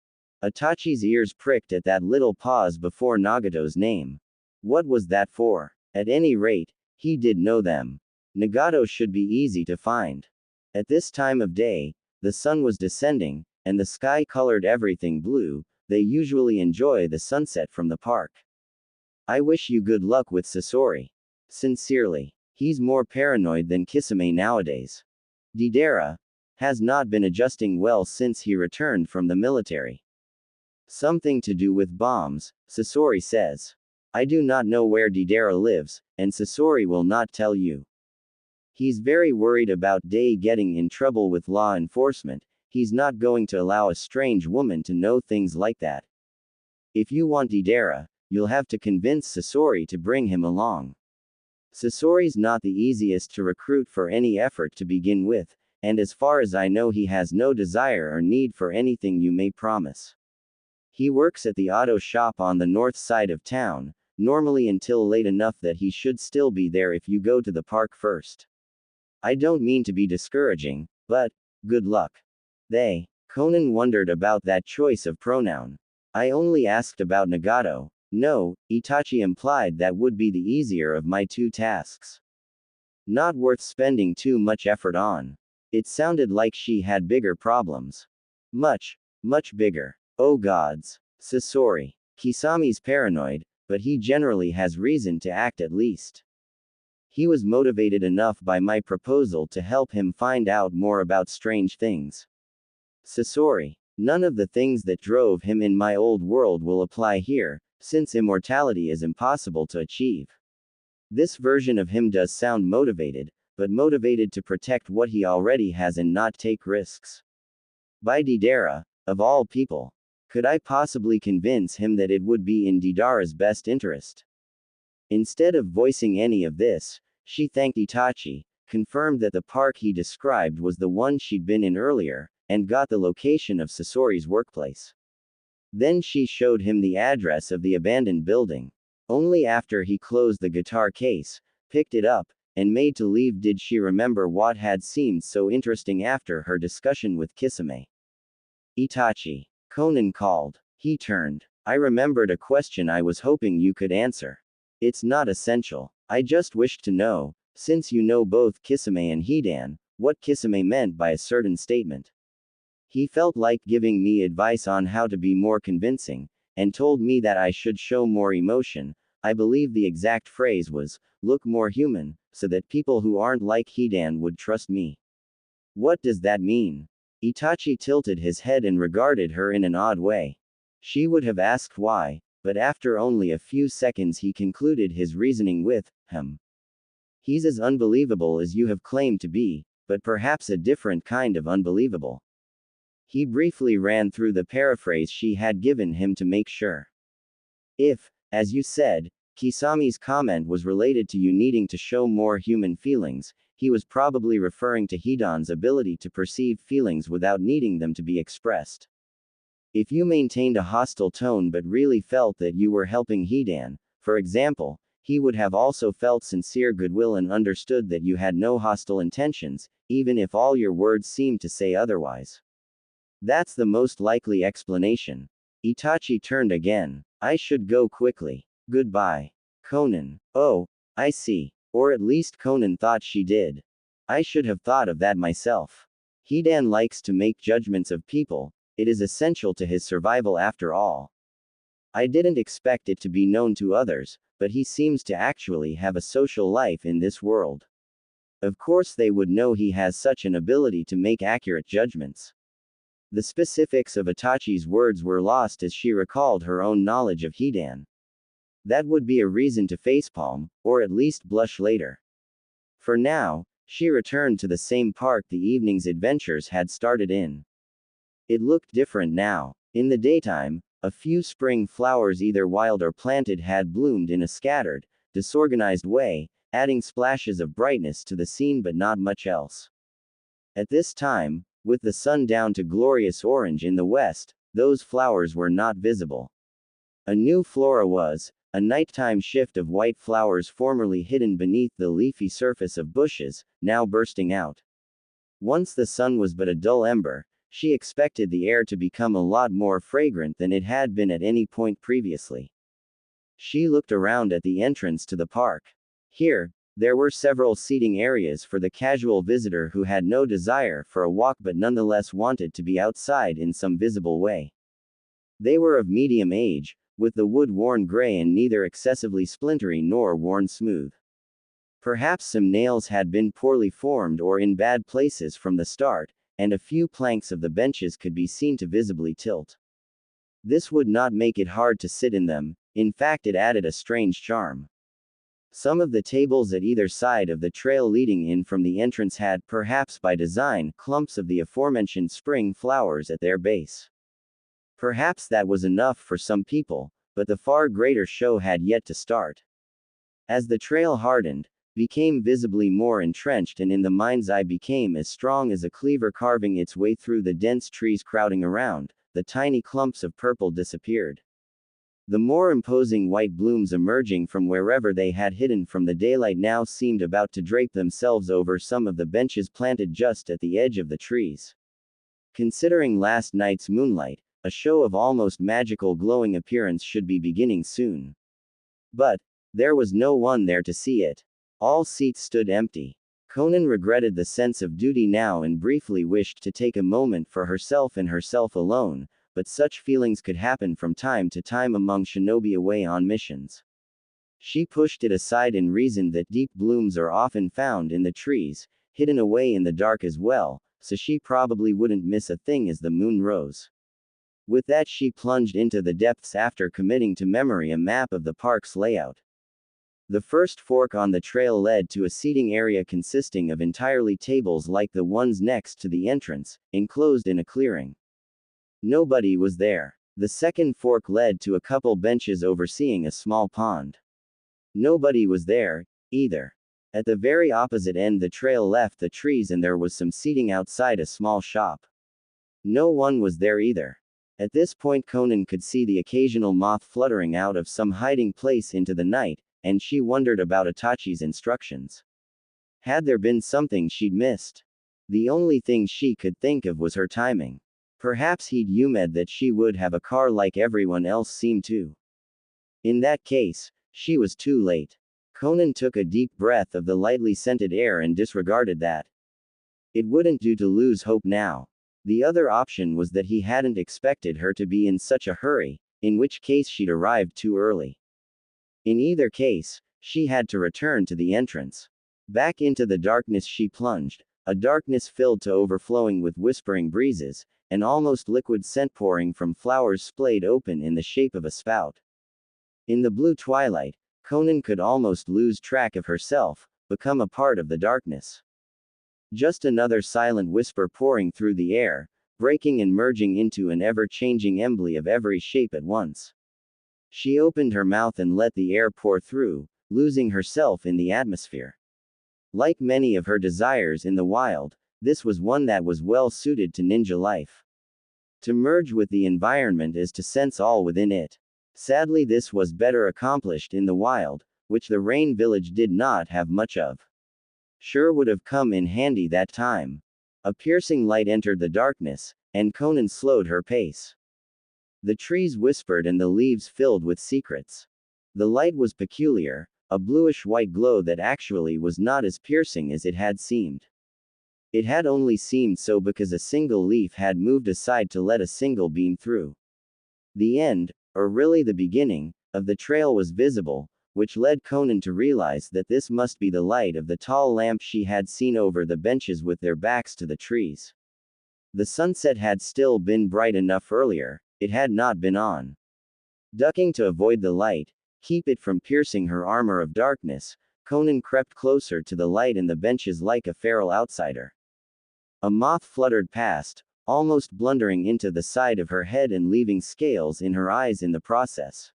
Itachi's ears pricked at that little pause before Nagato's name. What was that for? At any rate, he did know them. Nagato should be easy to find. At this time of day, the sun was descending, and the sky colored everything blue. They usually enjoy the sunset from the park. I wish you good luck with Sasori. Sincerely. He's more paranoid than Kisame nowadays. Deidara has not been adjusting well since he returned from the military. Something to do with bombs, Sasori says. I do not know where Deidara lives, and Sasori will not tell you. He's very worried about Day getting in trouble with law enforcement. He's not going to allow a strange woman to know things like that. If you want Deidara, you'll have to convince Sasori to bring him along. Sasori's not the easiest to recruit for any effort to begin with, and as far as I know he has no desire or need for anything you may promise. He works at the auto shop on the north side of town, normally until late enough that he should still be there if you go to the park first. I don't mean to be discouraging, but good luck. Konan wondered about that choice of pronoun. I only asked about Nagato. No, Itachi implied that would be the easier of my two tasks. Not worth spending too much effort on. It sounded like she had bigger problems. Much bigger. Oh gods. Sasori. Kisami's paranoid, but he generally has reason to act at least. He was motivated enough by my proposal to help him find out more about strange things. Sasori. None of the things that drove him in my old world will apply here, since immortality is impossible to achieve. This version of him does sound motivated, but motivated to protect what he already has and not take risks. By Deidara, of all people. Could I possibly convince him that it would be in Deidara's best interest? Instead of voicing any of this, she thanked Itachi, confirmed that the park he described was the one she'd been in earlier, and got the location of Sasori's workplace. Then she showed him the address of the abandoned building. Only after he closed the guitar case, picked it up, and made to leave did she remember what had seemed so interesting after her discussion with Kisame. Itachi. Konan called. He turned. I remembered a question I was hoping you could answer. It's not essential. I just wished to know, since you know both Kisame and Hidan, what Kisame meant by a certain statement. He felt like giving me advice on how to be more convincing, and told me that I should show more emotion. I believe the exact phrase was, look more human, so that people who aren't like Hidan would trust me. What does that mean? Itachi tilted his head and regarded her in an odd way. She would have asked why, but after only a few seconds he concluded his reasoning with, He's as unbelievable as you have claimed to be, but perhaps a different kind of unbelievable. He briefly ran through the paraphrase she had given him to make sure. If, as you said, Kisame's comment was related to you needing to show more human feelings, he was probably referring to Hidan's ability to perceive feelings without needing them to be expressed. If you maintained a hostile tone but really felt that you were helping Hidan, for example, he would have also felt sincere goodwill and understood that you had no hostile intentions, even if all your words seemed to say otherwise. That's the most likely explanation. Itachi turned again. I should go quickly. Goodbye. Konan. Oh, I see. Or at least Konan thought she did. I should have thought of that myself. Hidan likes to make judgments of people, it is essential to his survival after all. I didn't expect it to be known to others, but he seems to actually have a social life in this world. Of course they would know he has such an ability to make accurate judgments. The specifics of Itachi's words were lost as she recalled her own knowledge of Hidan. That would be a reason to facepalm, or at least blush later. For now, she returned to the same park the evening's adventures had started in. It looked different now. In the daytime, a few spring flowers either wild or planted had bloomed in a scattered, disorganized way, adding splashes of brightness to the scene but not much else. At this time, with the sun down to glorious orange in the west, those flowers were not visible. A new flora was, a nighttime shift of white flowers formerly hidden beneath the leafy surface of bushes, now bursting out. Once the sun was but a dull ember, she expected the air to become a lot more fragrant than it had been at any point previously. She looked around at the entrance to the park. Here, there were several seating areas for the casual visitor who had no desire for a walk but nonetheless wanted to be outside in some visible way. They were of medium age, with the wood worn gray and neither excessively splintery nor worn smooth. Perhaps some nails had been poorly formed or in bad places from the start, and a few planks of the benches could be seen to visibly tilt. This would not make it hard to sit in them, in fact it added a strange charm. Some of the tables at either side of the trail leading in from the entrance had, perhaps by design, clumps of the aforementioned spring flowers at their base. Perhaps that was enough for some people, but the far greater show had yet to start. As the trail hardened, became visibly more entrenched and in the mind's eye became as strong as a cleaver carving its way through the dense trees crowding around, the tiny clumps of purple disappeared. The more imposing white blooms emerging from wherever they had hidden from the daylight now seemed about to drape themselves over some of the benches planted just at the edge of the trees. Considering last night's moonlight, a show of almost magical glowing appearance should be beginning soon. But there was no one there to see it. All seats stood empty. Konan regretted the sense of duty now and briefly wished to take a moment for herself and herself alone, but such feelings could happen from time to time among shinobi away on missions. She pushed it aside and reasoned that deep blooms are often found in the trees, hidden away in the dark as well, so she probably wouldn't miss a thing as the moon rose. With that she plunged into the depths after committing to memory a map of the park's layout. The first fork on the trail led to a seating area consisting of entirely tables like the ones next to the entrance, enclosed in a clearing. Nobody was there. The second fork led to a couple benches overseeing a small pond. Nobody was there, either. At the very opposite end, the trail left the trees and there was some seating outside a small shop. No one was there either. At this point, Konan could see the occasional moth fluttering out of some hiding place into the night, and she wondered about Itachi's instructions. Had there been something she'd missed? The only thing she could think of was her timing. Perhaps he'd UMED that she would have a car like everyone else seemed to. In that case, she was too late. Konan took a deep breath of the lightly scented air and disregarded that. It wouldn't do to lose hope now. The other option was that he hadn't expected her to be in such a hurry, in which case she'd arrived too early. In either case, she had to return to the entrance. Back into the darkness she plunged, a darkness filled to overflowing with whispering breezes, an almost liquid scent pouring from flowers splayed open in the shape of a spout. In the blue twilight, Konan could almost lose track of herself, become a part of the darkness. Just another silent whisper pouring through the air, breaking and merging into an ever-changing emblem of every shape at once. She opened her mouth and let the air pour through, losing herself in the atmosphere. Like many of her desires in the wild, this was one that was well suited to ninja life. To merge with the environment is to sense all within it. Sadly, this was better accomplished in the wild, which the Rain Village did not have much of. Sure would have come in handy that time. A piercing light entered the darkness, and Konan slowed her pace. The trees whispered and the leaves filled with secrets. The light was peculiar, a bluish-white glow that actually was not as piercing as it had seemed. It had only seemed so because a single leaf had moved aside to let a single beam through. The end, or really the beginning, of the trail was visible, which led Konan to realize that this must be the light of the tall lamp she had seen over the benches with their backs to the trees. The sunset had still been bright enough earlier, it had not been on. Ducking to avoid the light, keep it from piercing her armor of darkness, Konan crept closer to the light and the benches like a feral outsider. A moth fluttered past, almost blundering into the side of her head and leaving scales in her eyes in the process.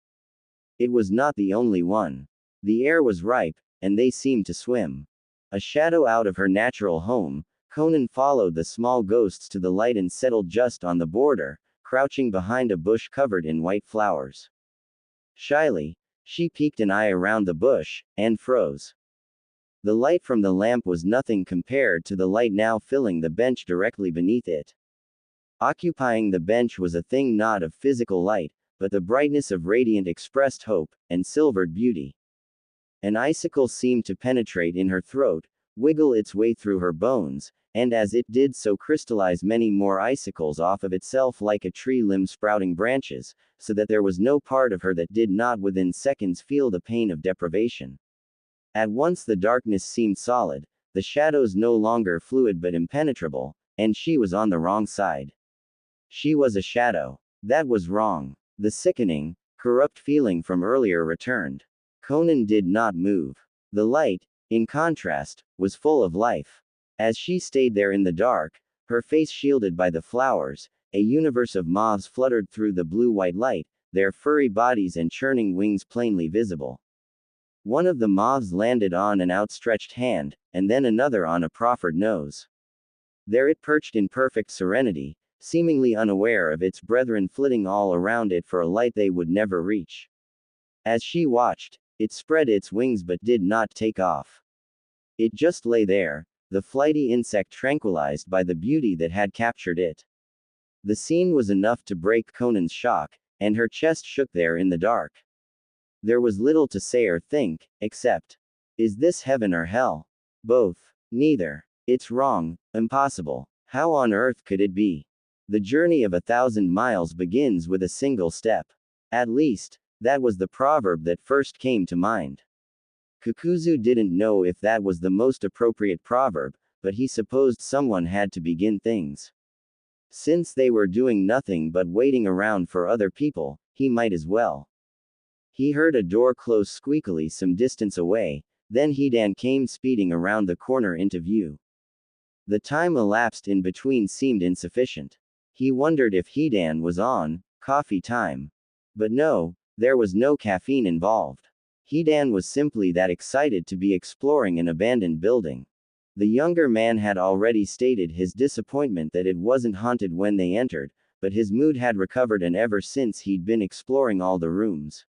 It was not the only one. The air was ripe, and they seemed to swim. A shadow out of her natural home, Konan followed the small ghosts to the light and settled just on the border, crouching behind a bush covered in white flowers. Shyly, she peeked an eye around the bush, and froze. The light from the lamp was nothing compared to the light now filling the bench directly beneath it. Occupying the bench was a thing not of physical light, but the brightness of radiant expressed hope, and silvered beauty. An icicle seemed to penetrate in her throat, wiggle its way through her bones, and as it did so crystallize many more icicles off of itself like a tree limb sprouting branches, so that there was no part of her that did not within seconds feel the pain of deprivation. At once the darkness seemed solid, the shadows no longer fluid but impenetrable, and she was on the wrong side. She was a shadow. That was wrong. The sickening, corrupt feeling from earlier returned. Konan did not move. The light, in contrast, was full of life. As she stayed there in the dark, her face shielded by the flowers, a universe of moths fluttered through the blue-white light, their furry bodies and churning wings plainly visible. One of the moths landed on an outstretched hand, and then another on a proffered nose. There it perched in perfect serenity, seemingly unaware of its brethren flitting all around it for a light they would never reach. As she watched, it spread its wings but did not take off. It just lay there, the flighty insect tranquilized by the beauty that had captured it. The scene was enough to break Konan's shock, and her chest shook there in the dark. There was little to say or think, except, is this heaven or hell? Both. Neither. It's wrong, impossible. How on earth could it be? The journey of 1,000 miles begins with a single step. At least, that was the proverb that first came to mind. Kakuzu didn't know if that was the most appropriate proverb, but he supposed someone had to begin things. Since they were doing nothing but waiting around for other people, he might as well. He heard a door close squeakily some distance away, then Hidan came speeding around the corner into view. The time elapsed in between seemed insufficient. He wondered if Hidan was on coffee time. But no, there was no caffeine involved. Hidan was simply that excited to be exploring an abandoned building. The younger man had already stated his disappointment that it wasn't haunted when they entered, but his mood had recovered, and ever since he'd been exploring all the rooms.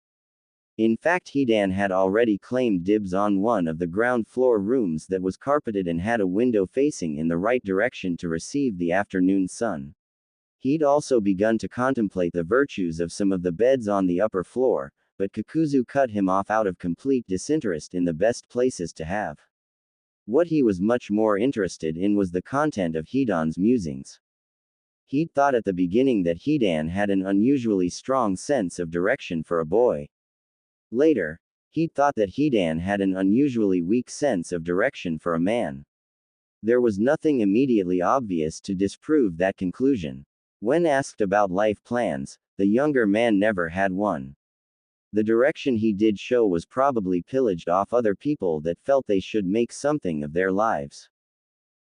In fact, Hidan had already claimed dibs on one of the ground floor rooms that was carpeted and had a window facing in the right direction to receive the afternoon sun. He'd also begun to contemplate the virtues of some of the beds on the upper floor, but Kakuzu cut him off out of complete disinterest in the best places to have. What he was much more interested in was the content of Hidan's musings. He'd thought at the beginning that Hidan had an unusually strong sense of direction for a boy. Later, he'd thought that Hidan had an unusually weak sense of direction for a man. There was nothing immediately obvious to disprove that conclusion. When asked about life plans, the younger man never had one. The direction he did show was probably pillaged off other people that felt they should make something of their lives.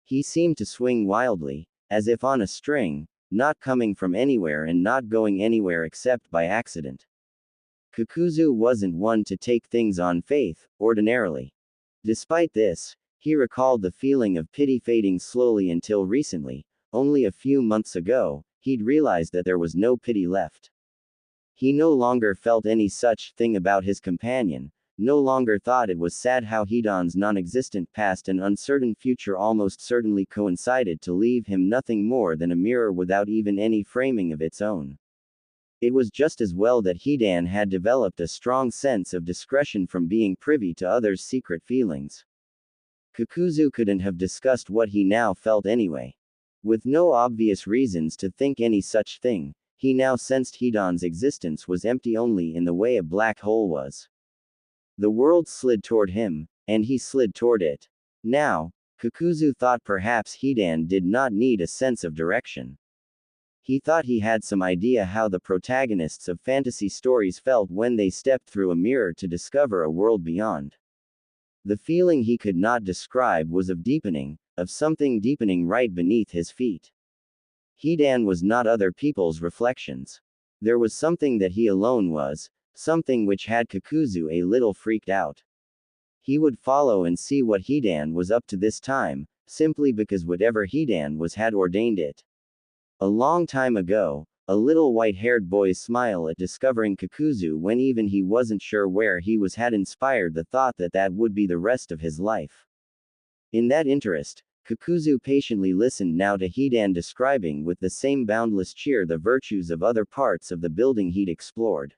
He seemed to swing wildly, as if on a string, not coming from anywhere and not going anywhere except by accident. Kakuzu wasn't one to take things on faith, ordinarily. Despite this, he recalled the feeling of pity fading slowly until recently, only a few months ago, he'd realized that there was no pity left. He no longer felt any such thing about his companion, no longer thought it was sad how Hidan's non-existent past and uncertain future almost certainly coincided to leave him nothing more than a mirror without even any framing of its own. It was just as well that Hidan had developed a strong sense of discretion from being privy to others' secret feelings. Kakuzu couldn't have discussed what he now felt anyway. With no obvious reasons to think any such thing, he now sensed Hidan's existence was empty only in the way a black hole was. The world slid toward him, and he slid toward it. Now, Kakuzu thought perhaps Hidan did not need a sense of direction. He thought he had some idea how the protagonists of fantasy stories felt when they stepped through a mirror to discover a world beyond. The feeling he could not describe was of deepening, of something deepening right beneath his feet. Hidan was not other people's reflections. There was something that he alone was, something which had Kakuzu a little freaked out. He would follow and see what Hidan was up to this time, simply because whatever Hidan was had ordained it. A long time ago, a little white-haired boy's smile at discovering Kakuzu when even he wasn't sure where he was had inspired the thought that that would be the rest of his life. In that interest, Kakuzu patiently listened now to Hidan describing with the same boundless cheer the virtues of other parts of the building he'd explored.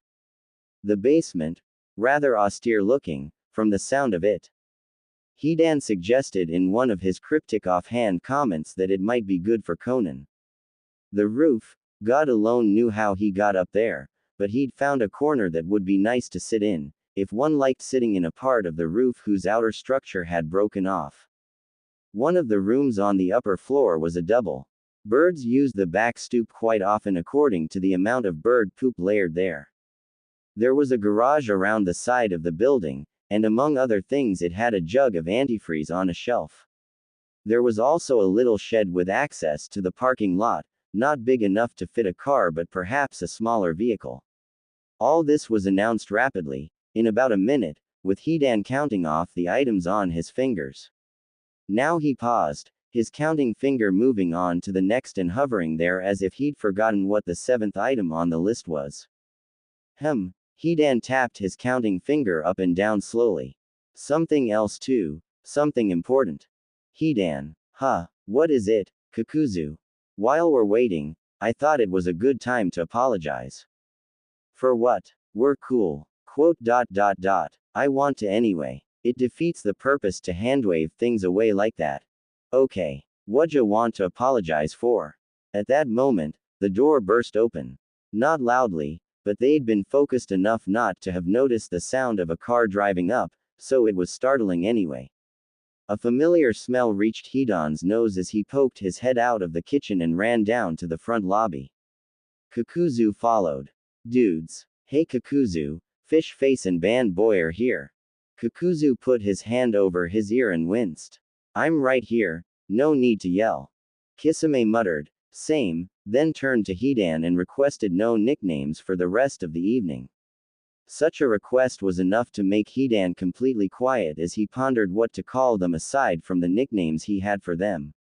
The basement, rather austere-looking, from the sound of it. Hidan suggested in one of his cryptic offhand comments that it might be good for Konan. The roof, God alone knew how he got up there, but he'd found a corner that would be nice to sit in, if one liked sitting in a part of the roof whose outer structure had broken off. One of the rooms on the upper floor was a double. Birds used the back stoop quite often according to the amount of bird poop layered there. There was a garage around the side of the building, and among other things it had a jug of antifreeze on a shelf. There was also a little shed with access to the parking lot, not big enough to fit a car but perhaps a smaller vehicle. All this was announced rapidly, in about a minute, with Hidan counting off the items on his fingers. Now he paused, his counting finger moving on to the next and hovering there as if he'd forgotten what the seventh item on the list was. Hidan tapped his counting finger up and down slowly. Something else too, something important. Hidan, what is it, Kakuzu? While we're waiting, I thought it was a good time to apologize. For what? We're cool. I want to anyway. It defeats the purpose to handwave things away like that. Okay. What'd want to apologize for? At that moment, the door burst open. Not loudly, but they'd been focused enough not to have noticed the sound of a car driving up, so it was startling anyway. A familiar smell reached Hidan's nose as he poked his head out of the kitchen and ran down to the front lobby. Kakuzu followed. Dudes. Hey Kakuzu, Fish Face and Band Boy are here. Kakuzu put his hand over his ear and winced. I'm right here, no need to yell. Kisame muttered, same, then turned to Hidan and requested no nicknames for the rest of the evening. Such a request was enough to make Hidan completely quiet as he pondered what to call them aside from the nicknames he had for them.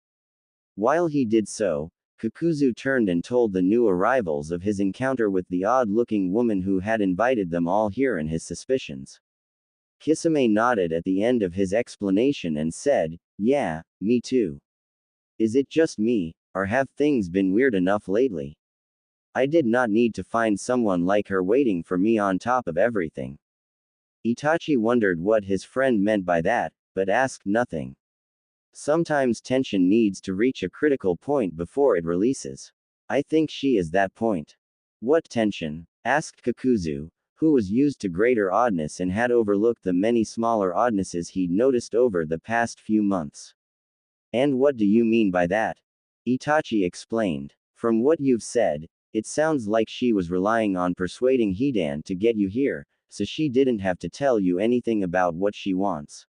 While he did so, Kakuzu turned and told the new arrivals of his encounter with the odd-looking woman who had invited them all here and his suspicions. Kisame nodded at the end of his explanation and said, "Yeah, me too. Is it just me, or have things been weird enough lately? I did not need to find someone like her waiting for me on top of everything." Itachi wondered what his friend meant by that, but asked nothing. Sometimes tension needs to reach a critical point before it releases. I think she is that point. What tension? Asked Kakuzu, who was used to greater oddness and had overlooked the many smaller oddnesses he'd noticed over the past few months. And what do you mean by that? Itachi explained. From what you've said, it sounds like she was relying on persuading Hidan to get you here, so she didn't have to tell you anything about what she wants.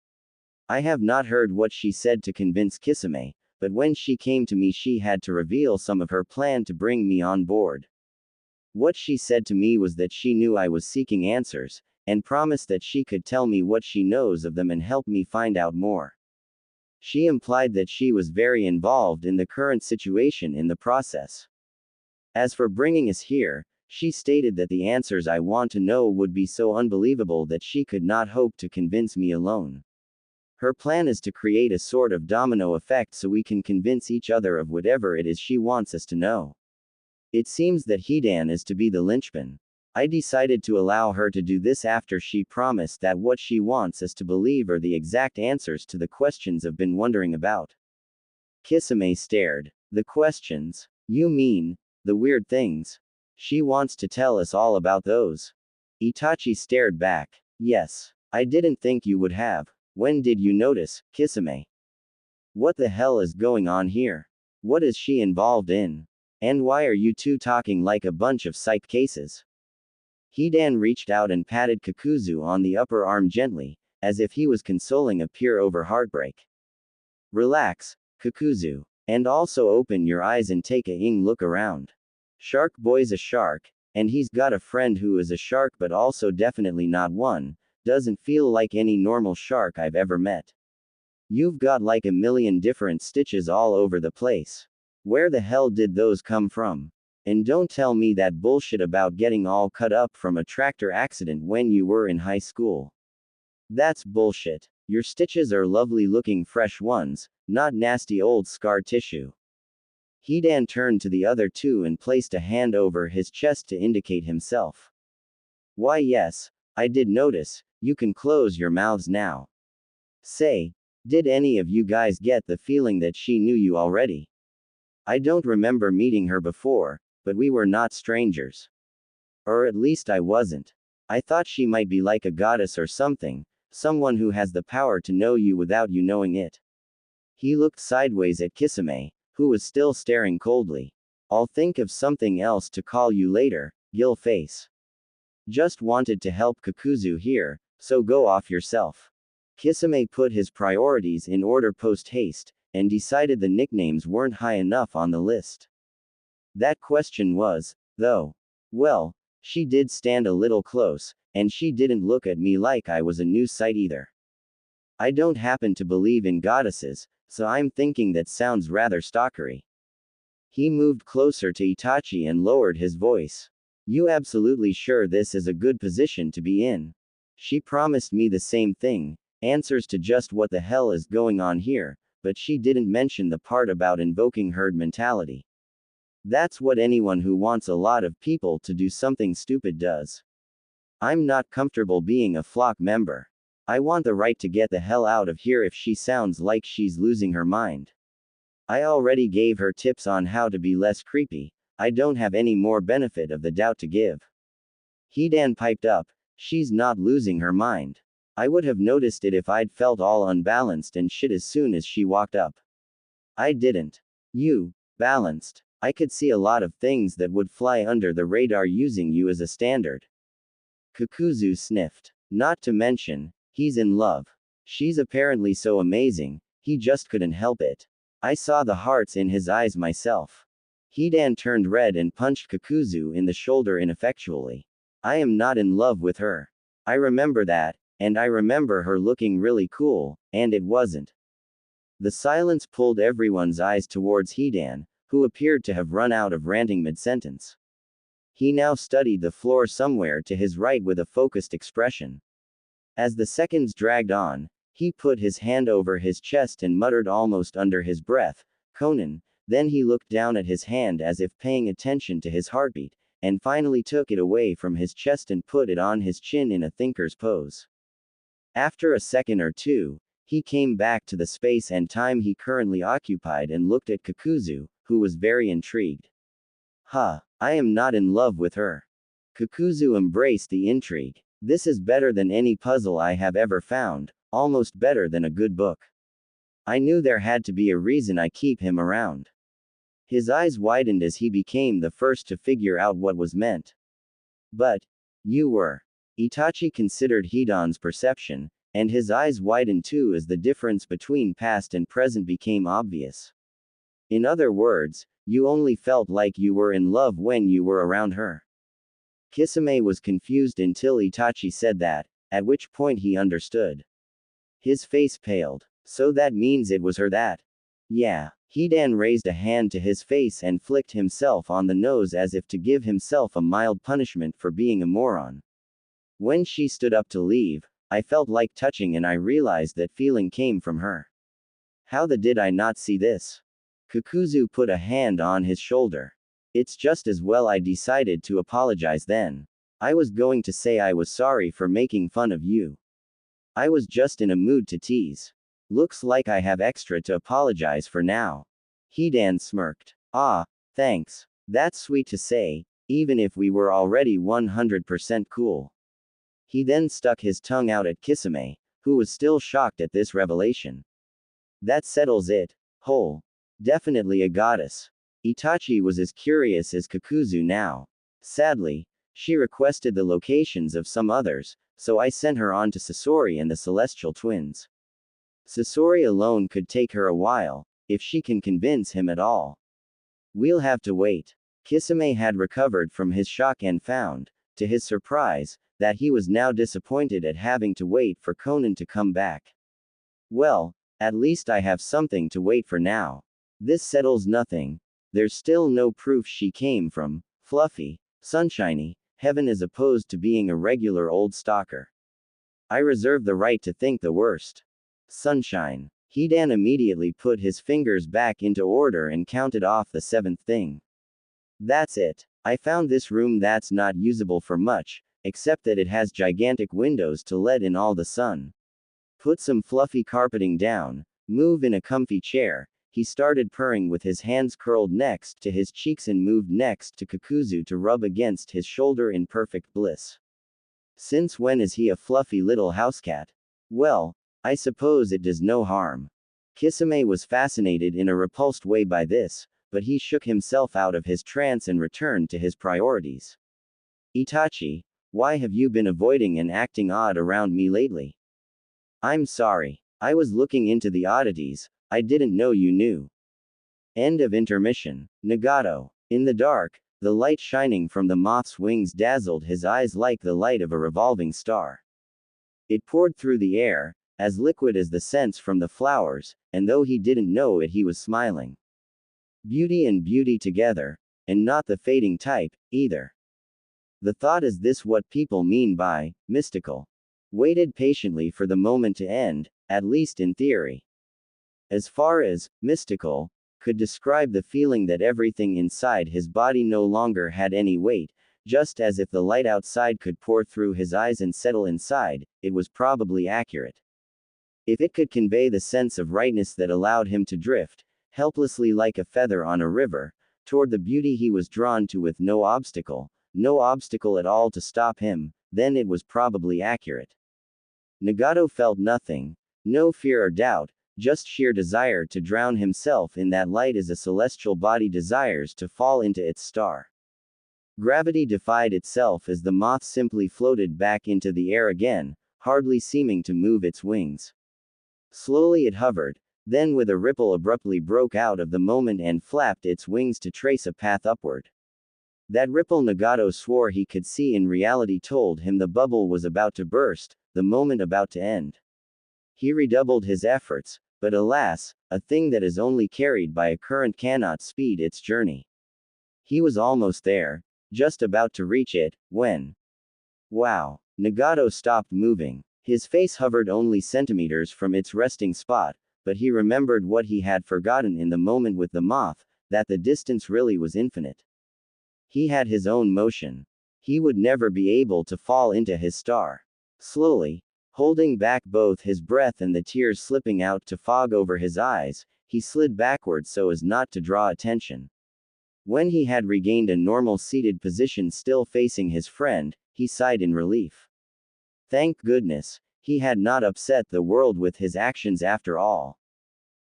I have not heard what she said to convince Kisame, but when she came to me she had to reveal some of her plan to bring me on board. What she said to me was that she knew I was seeking answers, and promised that she could tell me what she knows of them and help me find out more. She implied that she was very involved in the current situation in the process. As for bringing us here, she stated that the answers I want to know would be so unbelievable that she could not hope to convince me alone. Her plan is to create a sort of domino effect so we can convince each other of whatever it is she wants us to know. It seems that Hidan is to be the linchpin. I decided to allow her to do this after she promised that what she wants us to believe are the exact answers to the questions I've been wondering about. Kisame stared. The questions? You mean, the weird things? She wants to tell us all about those. Itachi stared back. Yes. I didn't think you would have. When did you notice, Kisame? What the hell is going on here? What is she involved in? And why are you two talking like a bunch of psych cases? Hidan reached out and patted Kakuzu on the upper arm gently, as if he was consoling a peer over heartbreak. Relax, Kakuzu. And also open your eyes and take a look around. Shark Boy's a shark, and he's got a friend who is a shark but also definitely not one. Doesn't feel like any normal shark I've ever met. You've got like a million different stitches all over the place. Where the hell did those come from? And don't tell me that bullshit about getting all cut up from a tractor accident when you were in high school. That's bullshit. Your stitches are lovely looking fresh ones, not nasty old scar tissue. Hidan turned to the other two and placed a hand over his chest to indicate himself. Why yes, I did notice. You can close your mouths now. Say, did any of you guys get the feeling that she knew you already? I don't remember meeting her before, but we were not strangers. Or at least I wasn't. I thought she might be like a goddess or something, someone who has the power to know you without you knowing it. He looked sideways at Kisame, who was still staring coldly. I'll think of something else to call you later, gill face. Just wanted to help Kakuzu here, so go off yourself. Kisame put his priorities in order post-haste, and decided the nicknames weren't high enough on the list. That question was, though. Well, she did stand a little close, and she didn't look at me like I was a new sight either. I don't happen to believe in goddesses, so I'm thinking that sounds rather stalkery. He moved closer to Itachi and lowered his voice. You absolutely sure this is a good position to be in? She promised me the same thing, answers to just what the hell is going on here, but she didn't mention the part about invoking herd mentality. That's what anyone who wants a lot of people to do something stupid does. I'm not comfortable being a flock member. I want the right to get the hell out of here if she sounds like she's losing her mind. I already gave her tips on how to be less creepy. I don't have any more benefit of the doubt to give. Hidan piped up, she's not losing her mind. I would have noticed it if I'd felt all unbalanced and shit as soon as she walked up. I didn't. You, balanced. I could see a lot of things that would fly under the radar using you as a standard. Kakuzu sniffed. Not to mention, he's in love. She's apparently so amazing, he just couldn't help it. I saw the hearts in his eyes myself. Hidan turned red and punched Kakuzu in the shoulder ineffectually. I am not in love with her. I remember that, and I remember her looking really cool, and it wasn't. The silence pulled everyone's eyes towards Hidan, who appeared to have run out of ranting mid-sentence. He now studied the floor somewhere to his right with a focused expression. As the seconds dragged on, he put his hand over his chest and muttered almost under his breath, "Konan." Then he looked down at his hand as if paying attention to his heartbeat, and finally took it away from his chest and put it on his chin in a thinker's pose. After a second or two, he came back to the space and time he currently occupied and looked at Kakuzu, who was very intrigued. Huh, I am not in love with her. Kakuzu embraced the intrigue. This is better than any puzzle I have ever found, almost better than a good book. I knew there had to be a reason I keep him around. His eyes widened as he became the first to figure out what was meant. But, you were. Itachi considered Hidan's perception, and his eyes widened too as the difference between past and present became obvious. In other words, you only felt like you were in love when you were around her. Kisame was confused until Itachi said that, at which point he understood. His face paled. So that means it was her that. Yeah. Hidan raised a hand to his face and flicked himself on the nose as if to give himself a mild punishment for being a moron. When she stood up to leave, I felt like touching and I realized that feeling came from her. How the did I not see this? Kakuzu put a hand on his shoulder. It's just as well I decided to apologize then. I was going to say I was sorry for making fun of you. I was just in a mood to tease. Looks like I have extra to apologize for now. Hidan smirked. Ah, thanks. That's sweet to say, even if we were already 100% cool. He then stuck his tongue out at Kisame, who was still shocked at this revelation. That settles it. Whole. Definitely a goddess. Itachi was as curious as Kakuzu now. Sadly, she requested the locations of some others, so I sent her on to Sasori and the Celestial Twins. Sasori alone could take her a while, if she can convince him at all. We'll have to wait. Kisame had recovered from his shock and found, to his surprise, that he was now disappointed at having to wait for Konan to come back. Well, at least I have something to wait for now. This settles nothing. There's still no proof she came from fluffy, sunshiny heaven as opposed to being a regular old stalker. I reserve the right to think the worst. Sunshine. Hidan immediately put his fingers back into order and counted off the seventh thing. That's it. I found this room that's not usable for much, except that it has gigantic windows to let in all the sun. Put some fluffy carpeting down, move in a comfy chair. He started purring with his hands curled next to his cheeks and moved next to Kakuzu to rub against his shoulder in perfect bliss. Since when is he a fluffy little housecat? Well, I suppose it does no harm. Kisame was fascinated in a repulsed way by this, but he shook himself out of his trance and returned to his priorities. Itachi, why have you been avoiding and acting odd around me lately? I'm sorry. I was looking into the oddities, I didn't know you knew. End of intermission. Nagato. In the dark, the light shining from the moth's wings dazzled his eyes like the light of a revolving star. It poured through the air, as liquid as the scents from the flowers, and though he didn't know it, he was smiling. Beauty and beauty together, and not the fading type, either. The thought is this what people mean by mystical. Waited patiently for the moment to end, at least in theory. As far as mystical could describe the feeling that everything inside his body no longer had any weight, just as if the light outside could pour through his eyes and settle inside, it was probably accurate. If it could convey the sense of rightness that allowed him to drift, helplessly like a feather on a river, toward the beauty he was drawn to with no obstacle at all to stop him, then it was probably accurate. Nagato felt nothing, no fear or doubt, just sheer desire to drown himself in that light as a celestial body desires to fall into its star. Gravity defied itself as the moth simply floated back into the air again, hardly seeming to move its wings. Slowly it hovered, then with a ripple abruptly broke out of the moment and flapped its wings to trace a path upward. That ripple Nagato swore he could see in reality told him the bubble was about to burst, the moment about to end. He redoubled his efforts, but alas, a thing that is only carried by a current cannot speed its journey. He was almost there, just about to reach it, when. Wow! Nagato stopped moving. His face hovered only centimeters from its resting spot, but he remembered what he had forgotten in the moment with the moth, that the distance really was infinite. He had his own motion. He would never be able to fall into his star. Slowly, holding back both his breath and the tears slipping out to fog over his eyes, he slid backward so as not to draw attention. When he had regained a normal seated position still facing his friend, he sighed in relief. Thank goodness, he had not upset the world with his actions after all.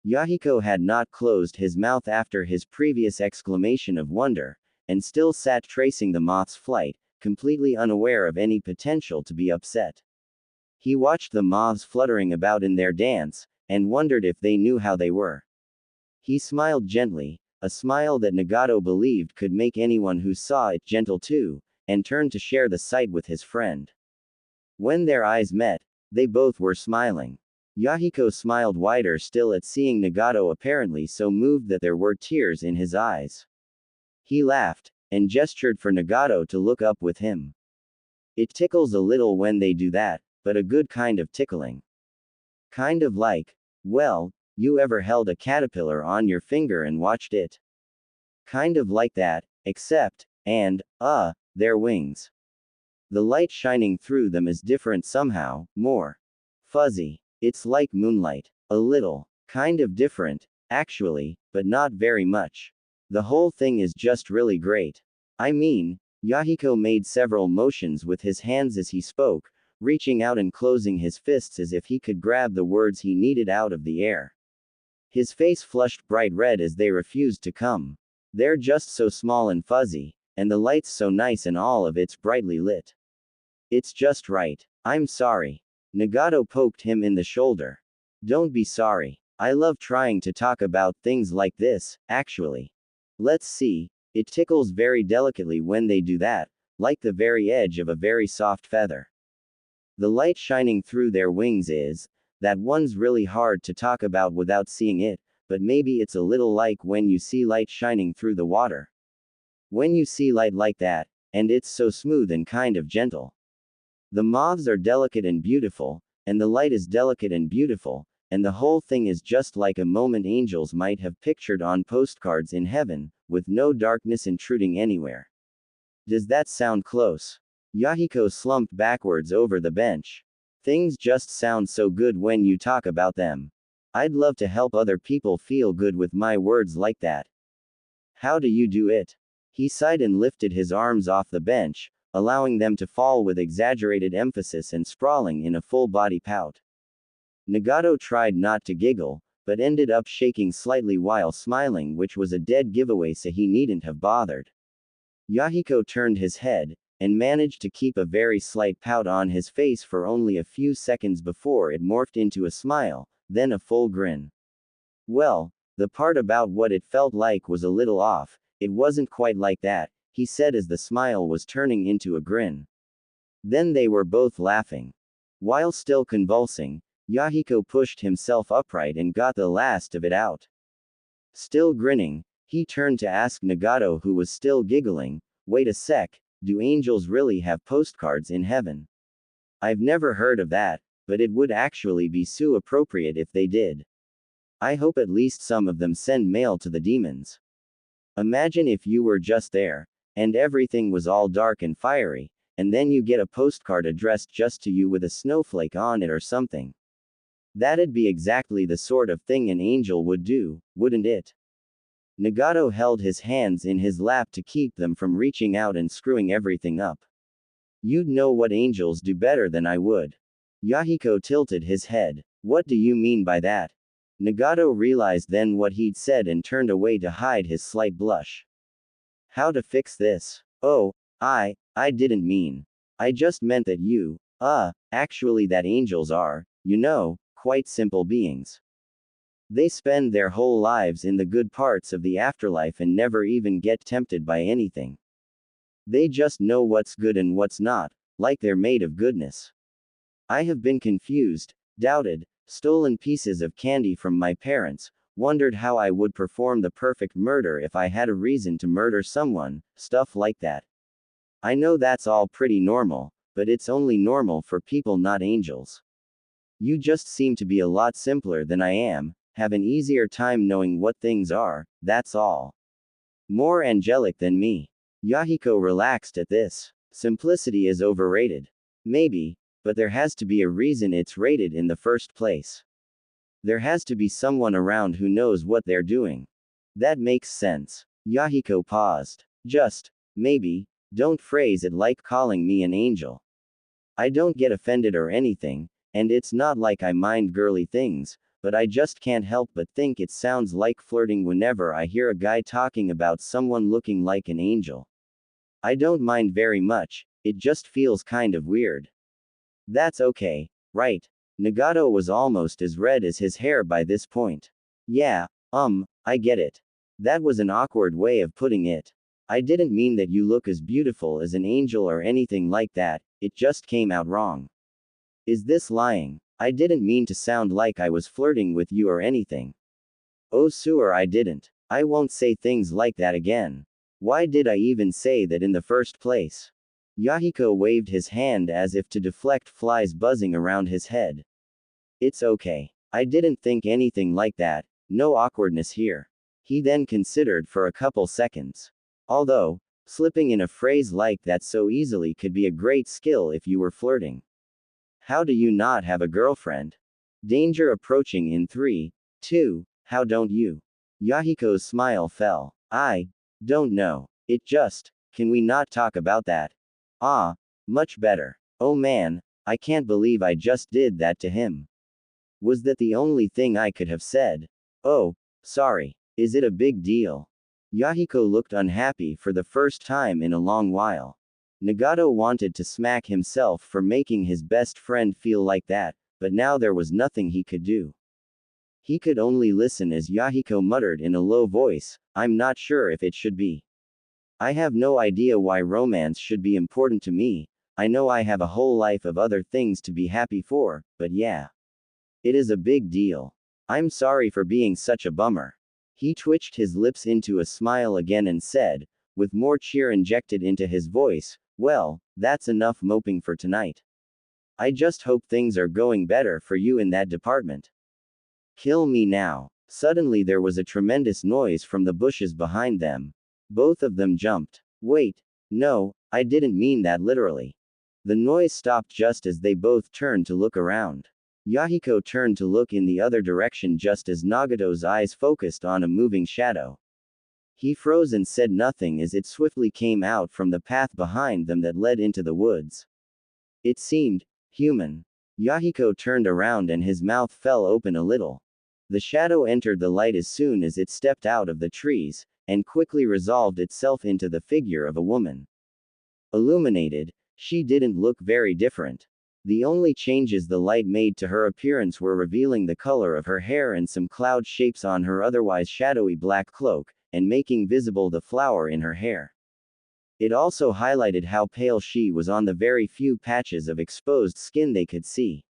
Yahiko had not closed his mouth after his previous exclamation of wonder, and still sat tracing the moth's flight, completely unaware of any potential to be upset. He watched the moths fluttering about in their dance, and wondered if they knew how they were. He smiled gently, a smile that Nagato believed could make anyone who saw it gentle too, and turned to share the sight with his friend. When their eyes met, they both were smiling. Yahiko smiled wider still at seeing Nagato apparently so moved that there were tears in his eyes. He laughed, and gestured for Nagato to look up with him. It tickles a little when they do that, but a good kind of tickling. Kind of like, well, you ever held a caterpillar on your finger and watched it? Kind of like that, except, their wings. The light shining through them is different somehow, more fuzzy. It's like moonlight. A little. Kind of different, actually, but not very much. The whole thing is just really great. I mean, Yahiko made several motions with his hands as he spoke, reaching out and closing his fists as if he could grab the words he needed out of the air. His face flushed bright red as they refused to come. They're just so small and fuzzy, and the light's so nice and all of it's brightly lit. It's just right. I'm sorry. Nagato poked him in the shoulder. Don't be sorry. I love trying to talk about things like this, actually. Let's see, it tickles very delicately when they do that, like the very edge of a very soft feather. The light shining through their wings is, that one's really hard to talk about without seeing it, but maybe it's a little like when you see light shining through the water. When you see light like that, and it's so smooth and kind of gentle. The moths are delicate and beautiful, and the light is delicate and beautiful, and the whole thing is just like a moment angels might have pictured on postcards in heaven, with no darkness intruding anywhere. Does that sound close? Yahiko slumped backwards over the bench. Things just sound so good when you talk about them. I'd love to help other people feel good with my words like that. How do you do it? He sighed and lifted his arms off the bench, allowing them to fall with exaggerated emphasis and sprawling in a full-body pout. Nagato tried not to giggle, but ended up shaking slightly while smiling, which was a dead giveaway, so he needn't have bothered. Yahiko turned his head, and managed to keep a very slight pout on his face for only a few seconds before it morphed into a smile, then a full grin. Well, the part about what it felt like was a little off. It wasn't quite like that, he said as the smile was turning into a grin. Then they were both laughing. While still convulsing, Yahiko pushed himself upright and got the last of it out. Still grinning, he turned to ask Nagato, who was still giggling, wait a sec, do angels really have postcards in heaven? I've never heard of that, but it would actually be so appropriate if they did. I hope at least some of them send mail to the demons. Imagine if you were just there, and everything was all dark and fiery, and then you get a postcard addressed just to you with a snowflake on it or something. That'd be exactly the sort of thing an angel would do, wouldn't it? Nagato held his hands in his lap to keep them from reaching out and screwing everything up. You'd know what angels do better than I would. Yahiko tilted his head. What do you mean by that? Nagato realized then what he'd said and turned away to hide his slight blush. How to fix this? Oh, I didn't mean. I just meant that you, actually that angels are, quite simple beings. They spend their whole lives in the good parts of the afterlife and never even get tempted by anything. They just know what's good and what's not, like they're made of goodness. I have been confused, doubted, stolen pieces of candy from my parents, wondered how I would perform the perfect murder if I had a reason to murder someone, stuff like that. I know that's all pretty normal, but it's only normal for people, not angels. You just seem to be a lot simpler than I am, have an easier time knowing what things are, that's all. More angelic than me. Yahiko relaxed at this. Simplicity is overrated. Maybe, but there has to be a reason it's rated in the first place. There has to be someone around who knows what they're doing. That makes sense. Yahiko paused. Just, maybe, don't phrase it like calling me an angel. I don't get offended or anything, and it's not like I mind girly things, but I just can't help but think it sounds like flirting whenever I hear a guy talking about someone looking like an angel. I don't mind very much, it just feels kind of weird. That's okay, right? Nagato was almost as red as his hair by this point. Yeah, I get it. That was an awkward way of putting it. I didn't mean that you look as beautiful as an angel or anything like that, it just came out wrong. Is this lying? I didn't mean to sound like I was flirting with you or anything. Oh, sure, I didn't. I won't say things like that again. Why did I even say that in the first place? Yahiko waved his hand as if to deflect flies buzzing around his head. It's okay. I didn't think anything like that, no awkwardness here. He then considered for a couple seconds. Although, slipping in a phrase like that so easily could be a great skill if you were flirting. How do you not have a girlfriend? Danger approaching in 3, 2, how don't you? Yahiko's smile fell. I don't know. It just, can we not talk about that? Ah, much better. Oh man, I can't believe I just did that to him. Was that the only thing I could have said? Oh, sorry. Is it a big deal? Yahiko looked unhappy for the first time in a long while. Nagato wanted to smack himself for making his best friend feel like that, but now there was nothing he could do. He could only listen as Yahiko muttered in a low voice, I'm not sure if it should be. I have no idea why romance should be important to me, I know I have a whole life of other things to be happy for, but yeah. It is a big deal. I'm sorry for being such a bummer. He twitched his lips into a smile again and said, with more cheer injected into his voice, well, that's enough moping for tonight. I just hope things are going better for you in that department. Kill me now. Suddenly there was a tremendous noise from the bushes behind them. Both of them jumped. Wait. No, I didn't mean that literally. The noise stopped just as they both turned to look around. Yahiko turned to look in the other direction just as Nagato's eyes focused on a moving shadow. He froze and said nothing as it swiftly came out from the path behind them that led into the woods. It seemed human. Yahiko turned around and his mouth fell open a little. The shadow entered the light as soon as it stepped out of the trees, and quickly resolved itself into the figure of a woman. Illuminated, she didn't look very different. The only changes the light made to her appearance were revealing the color of her hair and some cloud shapes on her otherwise shadowy black cloak, and making visible the flower in her hair. It also highlighted how pale she was on the very few patches of exposed skin they could see.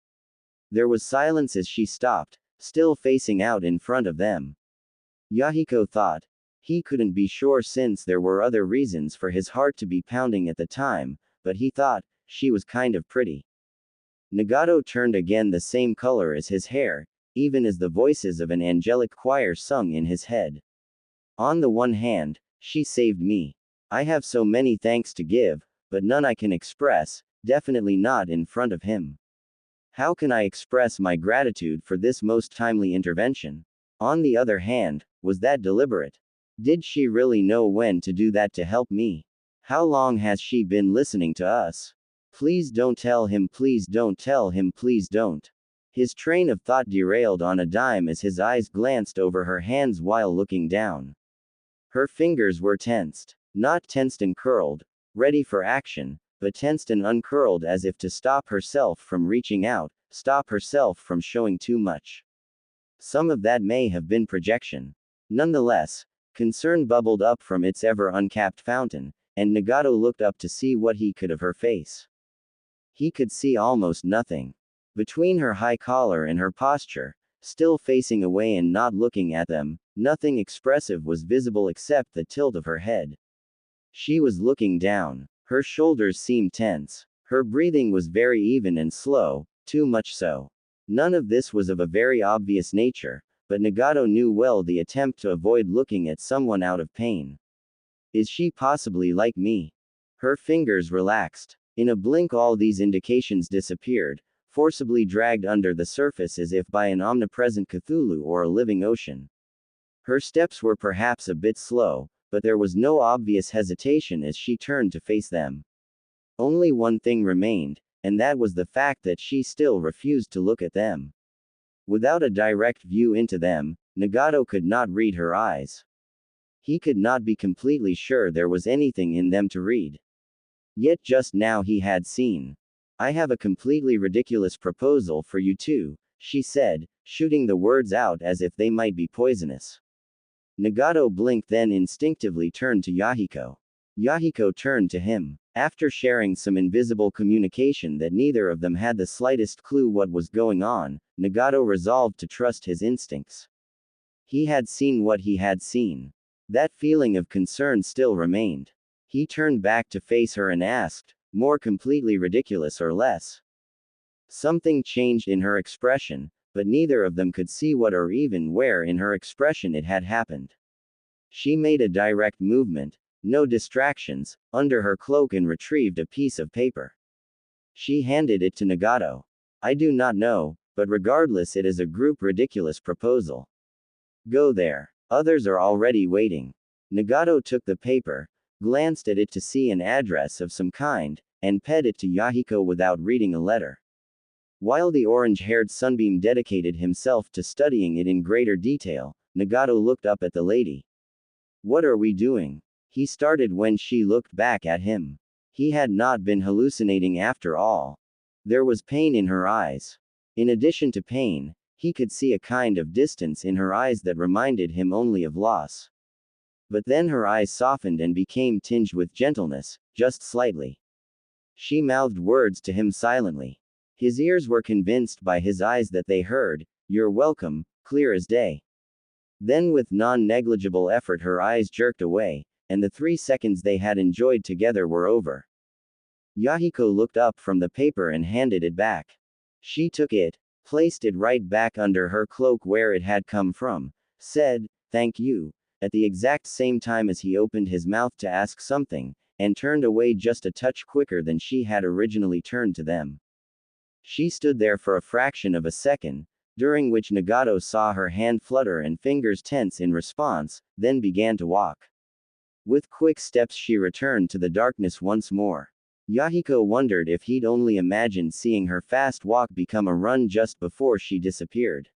There was silence as she stopped, still facing out in front of them. Yahiko thought. He couldn't be sure since there were other reasons for his heart to be pounding at the time, but he thought, she was kind of pretty. Nagato turned again the same color as his hair, even as the voices of an angelic choir sung in his head. On the one hand, she saved me. I have so many thanks to give, but none I can express, definitely not in front of him. How can I express my gratitude for this most timely intervention? On the other hand, was that deliberate? Did she really know when to do that to help me? How long has she been listening to us? Please don't tell him, please don't tell him, please don't. His train of thought derailed on a dime as his eyes glanced over her hands while looking down. Her fingers were tensed. Not tensed and curled, ready for action, but tensed and uncurled as if to stop herself from reaching out, stop herself from showing too much. Some of that may have been projection. Nonetheless, concern bubbled up from its ever uncapped fountain, and Nagato looked up to see what he could of her face. He could see almost nothing. Between her high collar and her posture, still facing away and not looking at them, nothing expressive was visible except the tilt of her head. She was looking down. Her shoulders seemed tense. Her breathing was very even and slow, too much so. None of this was of a very obvious nature, but Nagato knew well the attempt to avoid looking at someone out of pain. Is she possibly like me? Her fingers relaxed. In a blink all these indications disappeared, forcibly dragged under the surface as if by an omnipresent Cthulhu or a living ocean. Her steps were perhaps a bit slow, but there was no obvious hesitation as she turned to face them. Only one thing remained, and that was the fact that she still refused to look at them. Without a direct view into them, Nagato could not read her eyes. He could not be completely sure there was anything in them to read. Yet just now he had seen. I have a completely ridiculous proposal for you two, she said, shooting the words out as if they might be poisonous. Nagato blinked, then instinctively turned to Yahiko. Yahiko turned to him. After sharing some invisible communication that neither of them had the slightest clue what was going on, Nagato resolved to trust his instincts. He had seen what he had seen. That feeling of concern still remained. He turned back to face her and asked, more completely ridiculous or less? Something changed in her expression, but neither of them could see what or even where in her expression it had happened. She made a direct movement, no distractions, under her cloak and retrieved a piece of paper. She handed it to Nagato. I do not know, but regardless it is a group ridiculous proposal. Go there. Others are already waiting. Nagato took the paper, glanced at it to see an address of some kind, and read it to Yahiko without reading a letter. While the orange-haired sunbeam dedicated himself to studying it in greater detail, Nagato looked up at the lady. What are we doing? He started when she looked back at him. He had not been hallucinating after all. There was pain in her eyes. In addition to pain, he could see a kind of distance in her eyes that reminded him only of loss. But then her eyes softened and became tinged with gentleness, just slightly. She mouthed words to him silently. His ears were convinced by his eyes that they heard, "You're welcome," clear as day. Then with non-negligible effort her eyes jerked away, and the 3 seconds they had enjoyed together were over. Yahiko looked up from the paper and handed it back. She took it, placed it right back under her cloak where it had come from, said, "Thank you," at the exact same time as he opened his mouth to ask something, and turned away just a touch quicker than she had originally turned to them. She stood there for a fraction of a second, during which Nagato saw her hand flutter and fingers tense in response, then began to walk. With quick steps she returned to the darkness once more. Yahiko wondered if he'd only imagined seeing her fast walk become a run just before she disappeared.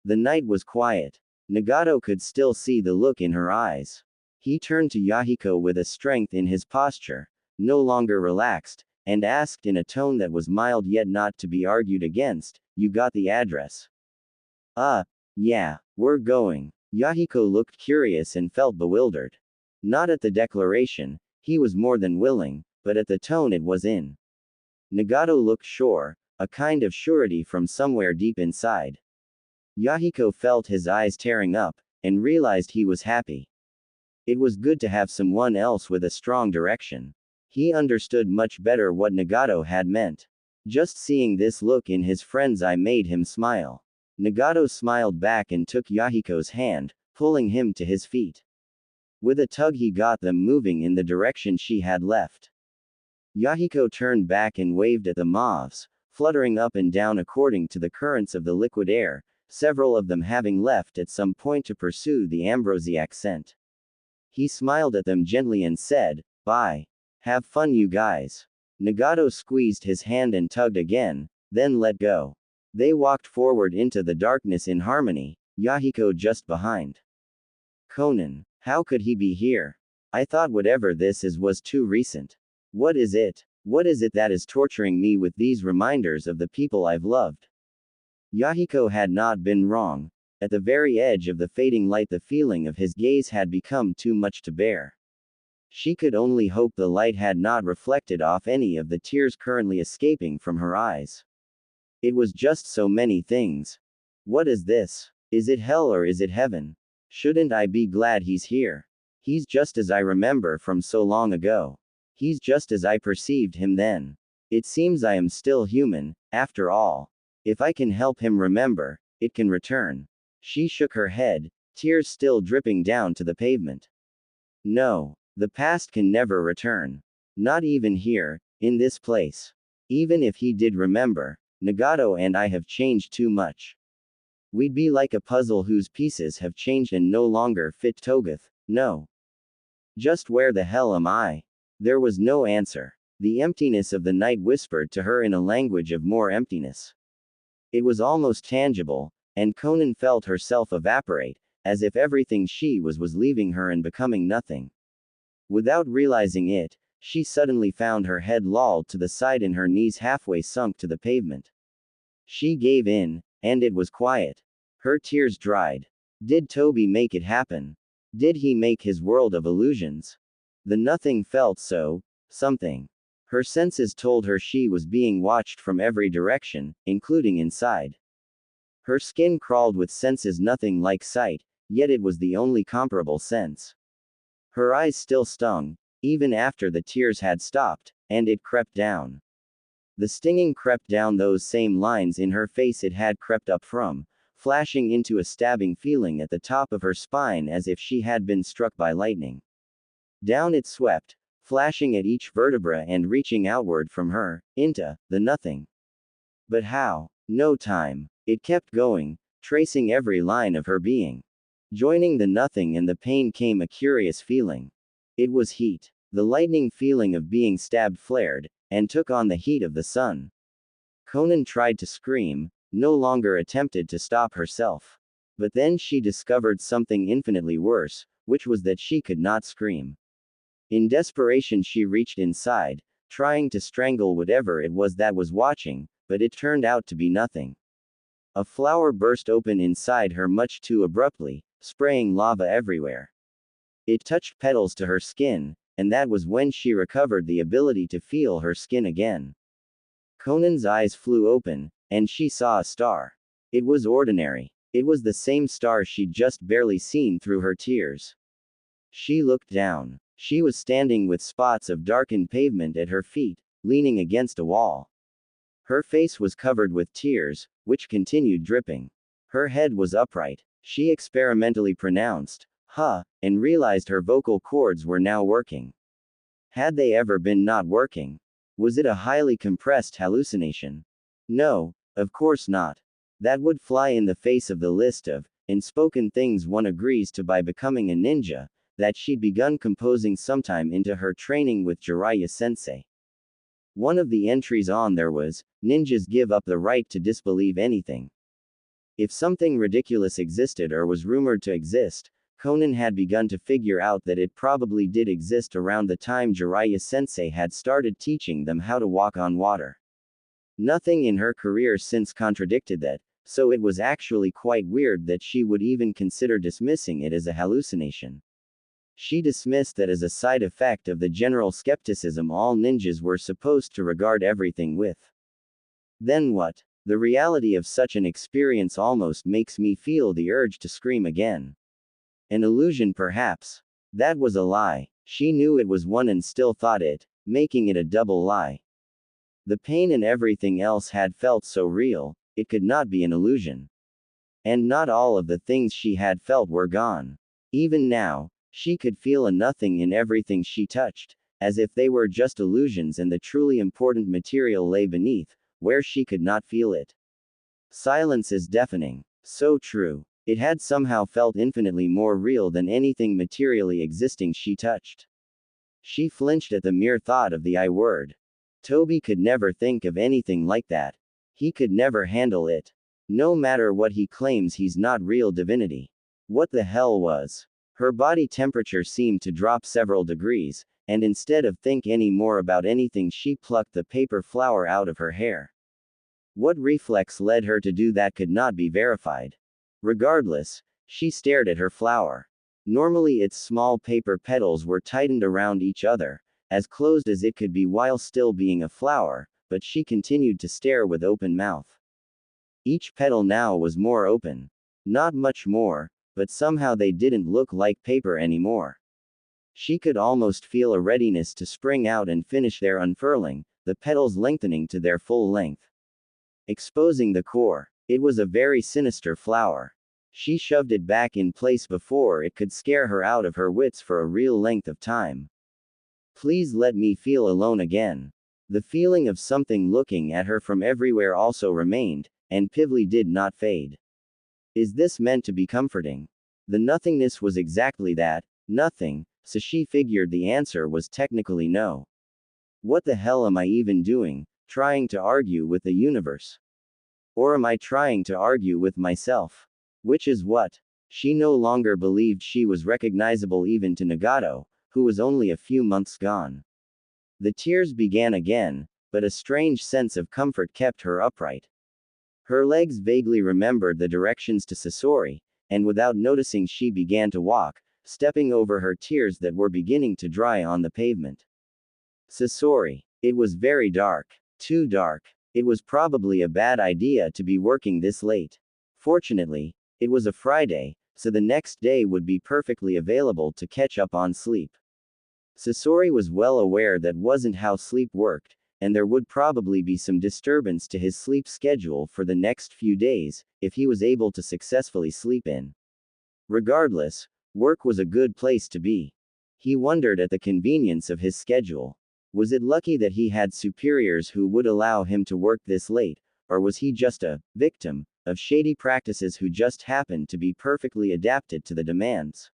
The night was quiet. Nagato could still see the look in her eyes. He turned to Yahiko with a strength in his posture, no longer relaxed, and asked in a tone that was mild yet not to be argued against, "You got the address?" Yeah, we're going." Yahiko looked curious and felt bewildered. Not at the declaration, he was more than willing, but at the tone it was in. Nagato looked sure, a kind of surety from somewhere deep inside. Yahiko felt his eyes tearing up, and realized he was happy. It was good to have someone else with a strong direction. He understood much better what Nagato had meant. Just seeing this look in his friend's eye made him smile. Nagato smiled back and took Yahiko's hand, pulling him to his feet. With a tug he got them moving in the direction she had left. Yahiko turned back and waved at the moths, fluttering up and down according to the currents of the liquid air, several of them having left at some point to pursue the ambrosiac scent. He smiled at them gently and said, "Bye. Have fun you guys." Nagato squeezed his hand and tugged again, then let go. They walked forward into the darkness in harmony, Yahiko just behind. Konan. How could he be here? I thought whatever this is was too recent. What is it? What is it that is torturing me with these reminders of the people I've loved? Yahiko had not been wrong. At the very edge of the fading light the feeling of his gaze had become too much to bear. She could only hope the light had not reflected off any of the tears currently escaping from her eyes. It was just so many things. What is this? Is it hell or is it heaven? Shouldn't I be glad he's here? He's just as I remember from so long ago. He's just as I perceived him then. It seems I am still human, after all. If I can help him remember, it can return. She shook her head, tears still dripping down to the pavement. No, the past can never return. Not even here, in this place. Even if he did remember, Nagato and I have changed too much. We'd be like a puzzle whose pieces have changed and no longer fit Togoth. No. Just where the hell am I? There was no answer. The emptiness of the night whispered to her in a language of more emptiness. It was almost tangible, and Konan felt herself evaporate, as if everything she was leaving her and becoming nothing. Without realizing it, she suddenly found her head lolled to the side and her knees halfway sunk to the pavement. She gave in, and it was quiet. Her tears dried. Did Toby make it happen? Did he make his world of illusions? The nothing felt so, something. Her senses told her she was being watched from every direction, including inside. Her skin crawled with senses nothing like sight, yet it was the only comparable sense. Her eyes still stung, even after the tears had stopped, and it crept down. The stinging crept down those same lines in her face it had crept up from, flashing into a stabbing feeling at the top of her spine as if she had been struck by lightning. Down it swept, flashing at each vertebra and reaching outward from her, into the nothing. But how? No time. It kept going, tracing every line of her being. Joining the nothing and the pain came a curious feeling. It was heat. The lightning feeling of being stabbed flared, and took on the heat of the sun. Konan tried to scream, no longer attempted to stop herself. But then she discovered something infinitely worse, which was that she could not scream. In desperation she reached inside, trying to strangle whatever it was that was watching, but it turned out to be nothing. A flower burst open inside her much too abruptly, spraying lava everywhere. It touched petals to her skin, and that was when she recovered the ability to feel her skin again. Conan's eyes flew open, and she saw a star. It was ordinary. It was the same star she'd just barely seen through her tears. She looked down. She was standing with spots of darkened pavement at her feet, leaning against a wall. Her face was covered with tears, which continued dripping. Her head was upright. She experimentally pronounced, "Huh," and realized her vocal cords were now working. Had they ever been not working? Was it a highly compressed hallucination? No, of course not. That would fly in the face of the list of unspoken things one agrees to by becoming a ninja, that she'd begun composing sometime into her training with Jiraiya-sensei. One of the entries on there was, ninjas give up the right to disbelieve anything. If something ridiculous existed or was rumored to exist, Konan had begun to figure out that it probably did exist around the time Jiraiya-sensei had started teaching them how to walk on water. Nothing in her career since contradicted that, so it was actually quite weird that she would even consider dismissing it as a hallucination. She dismissed that as a side effect of the general skepticism all ninjas were supposed to regard everything with. Then what? The reality of such an experience almost makes me feel the urge to scream again. An illusion perhaps. That was a lie. She knew it was one and still thought it, making it a double lie. The pain and everything else had felt so real, it could not be an illusion. And not all of the things she had felt were gone. Even now, she could feel a nothing in everything she touched, as if they were just illusions and the truly important material lay beneath, where she could not feel it. Silence is deafening. So true. It had somehow felt infinitely more real than anything materially existing she touched. She flinched at the mere thought of the I word. Toby could never think of anything like that. He could never handle it. No matter what he claims, he's not real divinity. What the hell was? Her body temperature seemed to drop several degrees, and instead of think any more about anything she plucked the paper flower out of her hair. What reflex led her to do that could not be verified. Regardless, she stared at her flower. Normally its small paper petals were tightened around each other, as closed as it could be while still being a flower, but she continued to stare with open mouth. Each petal now was more open. Not much more, but somehow they didn't look like paper anymore. She could almost feel a readiness to spring out and finish their unfurling, the petals lengthening to their full length, exposing the core. It was a very sinister flower. She shoved it back in place before it could scare her out of her wits for a real length of time. Please let me feel alone again. The feeling of something looking at her from everywhere also remained, and Pivli did not fade. Is this meant to be comforting? The nothingness was exactly that, nothing, so she figured the answer was technically no. What the hell am I even doing, trying to argue with the universe? Or am I trying to argue with myself? Which is what? She no longer believed she was recognizable even to Nagato, who was only a few months gone. The tears began again, but a strange sense of comfort kept her upright. Her legs vaguely remembered the directions to Sasori, and without noticing she began to walk, stepping over her tears that were beginning to dry on the pavement. Sasori. It was very dark. Too dark. It was probably a bad idea to be working this late. Fortunately, it was a Friday, so the next day would be perfectly available to catch up on sleep. Sasori was well aware that wasn't how sleep worked, and there would probably be some disturbance to his sleep schedule for the next few days, if he was able to successfully sleep in. Regardless, work was a good place to be. He wondered at the convenience of his schedule. Was it lucky that he had superiors who would allow him to work this late, or was he just a victim of shady practices who just happened to be perfectly adapted to the demands?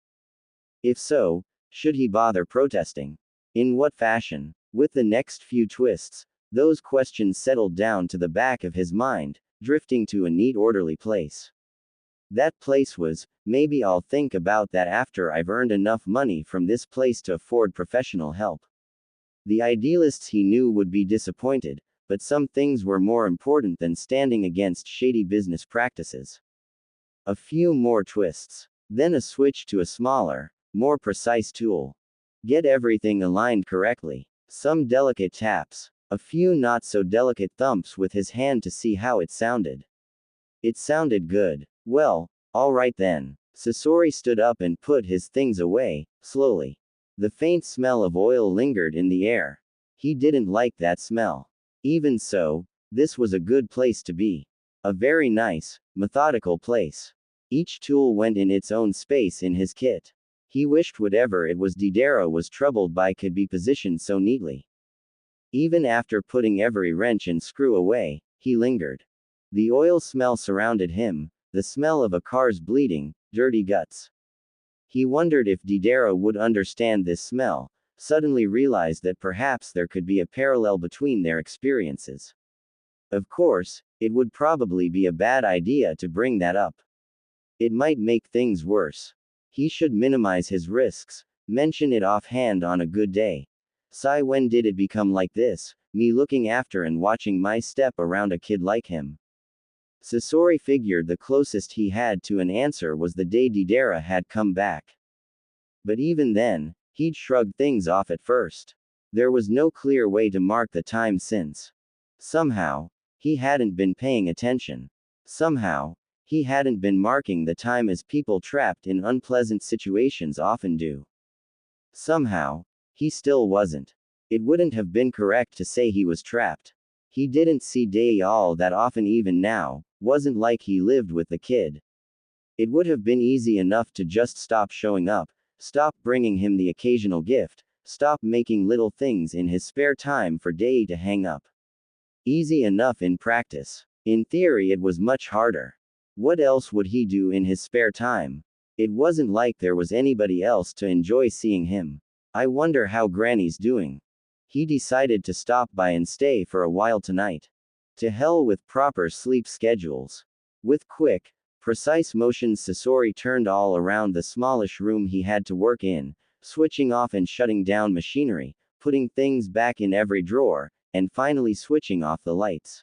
If so, should he bother protesting? In what fashion? With the next few twists, those questions settled down to the back of his mind, drifting to a neat orderly place. That place was, maybe I'll think about that after I've earned enough money from this place to afford professional help. The idealists he knew would be disappointed, but some things were more important than standing against shady business practices. A few more twists. Then a switch to a smaller, more precise tool. Get everything aligned correctly. Some delicate taps. A few not so delicate thumps with his hand to see how it sounded. It sounded good. Well, alright then. Sasori stood up and put his things away, slowly. The faint smell of oil lingered in the air. He didn't like that smell. Even so, this was a good place to be. A very nice, methodical place. Each tool went in its own space in his kit. He wished whatever it was Deidara was troubled by could be positioned so neatly. Even after putting every wrench and screw away, he lingered. The oil smell surrounded him, the smell of a car's bleeding, dirty guts. He wondered if Deidara would understand this smell, suddenly realized that perhaps there could be a parallel between their experiences. Of course, it would probably be a bad idea to bring that up. It might make things worse. He should minimize his risks, mention it offhand on a good day. Sigh, when did it become like this, me looking after and watching my step around a kid like him? Sasori figured the closest he had to an answer was the day Deidara had come back. But even then, he'd shrugged things off at first. There was no clear way to mark the time since. Somehow, he hadn't been paying attention. Somehow, he hadn't been marking the time as people trapped in unpleasant situations often do. Somehow, he still wasn't. It wouldn't have been correct to say he was trapped. He didn't see Day all that often even now, wasn't like he lived with the kid. It would have been easy enough to just stop showing up, stop bringing him the occasional gift, stop making little things in his spare time for Day to hang up. Easy enough in practice. In theory it was much harder. What else would he do in his spare time? It wasn't like there was anybody else to enjoy seeing him. I wonder how Granny's doing. He decided to stop by and stay for a while tonight. To hell with proper sleep schedules. With quick, precise motions Sasori turned all around the smallish room he had to work in, switching off and shutting down machinery, putting things back in every drawer, and finally switching off the lights.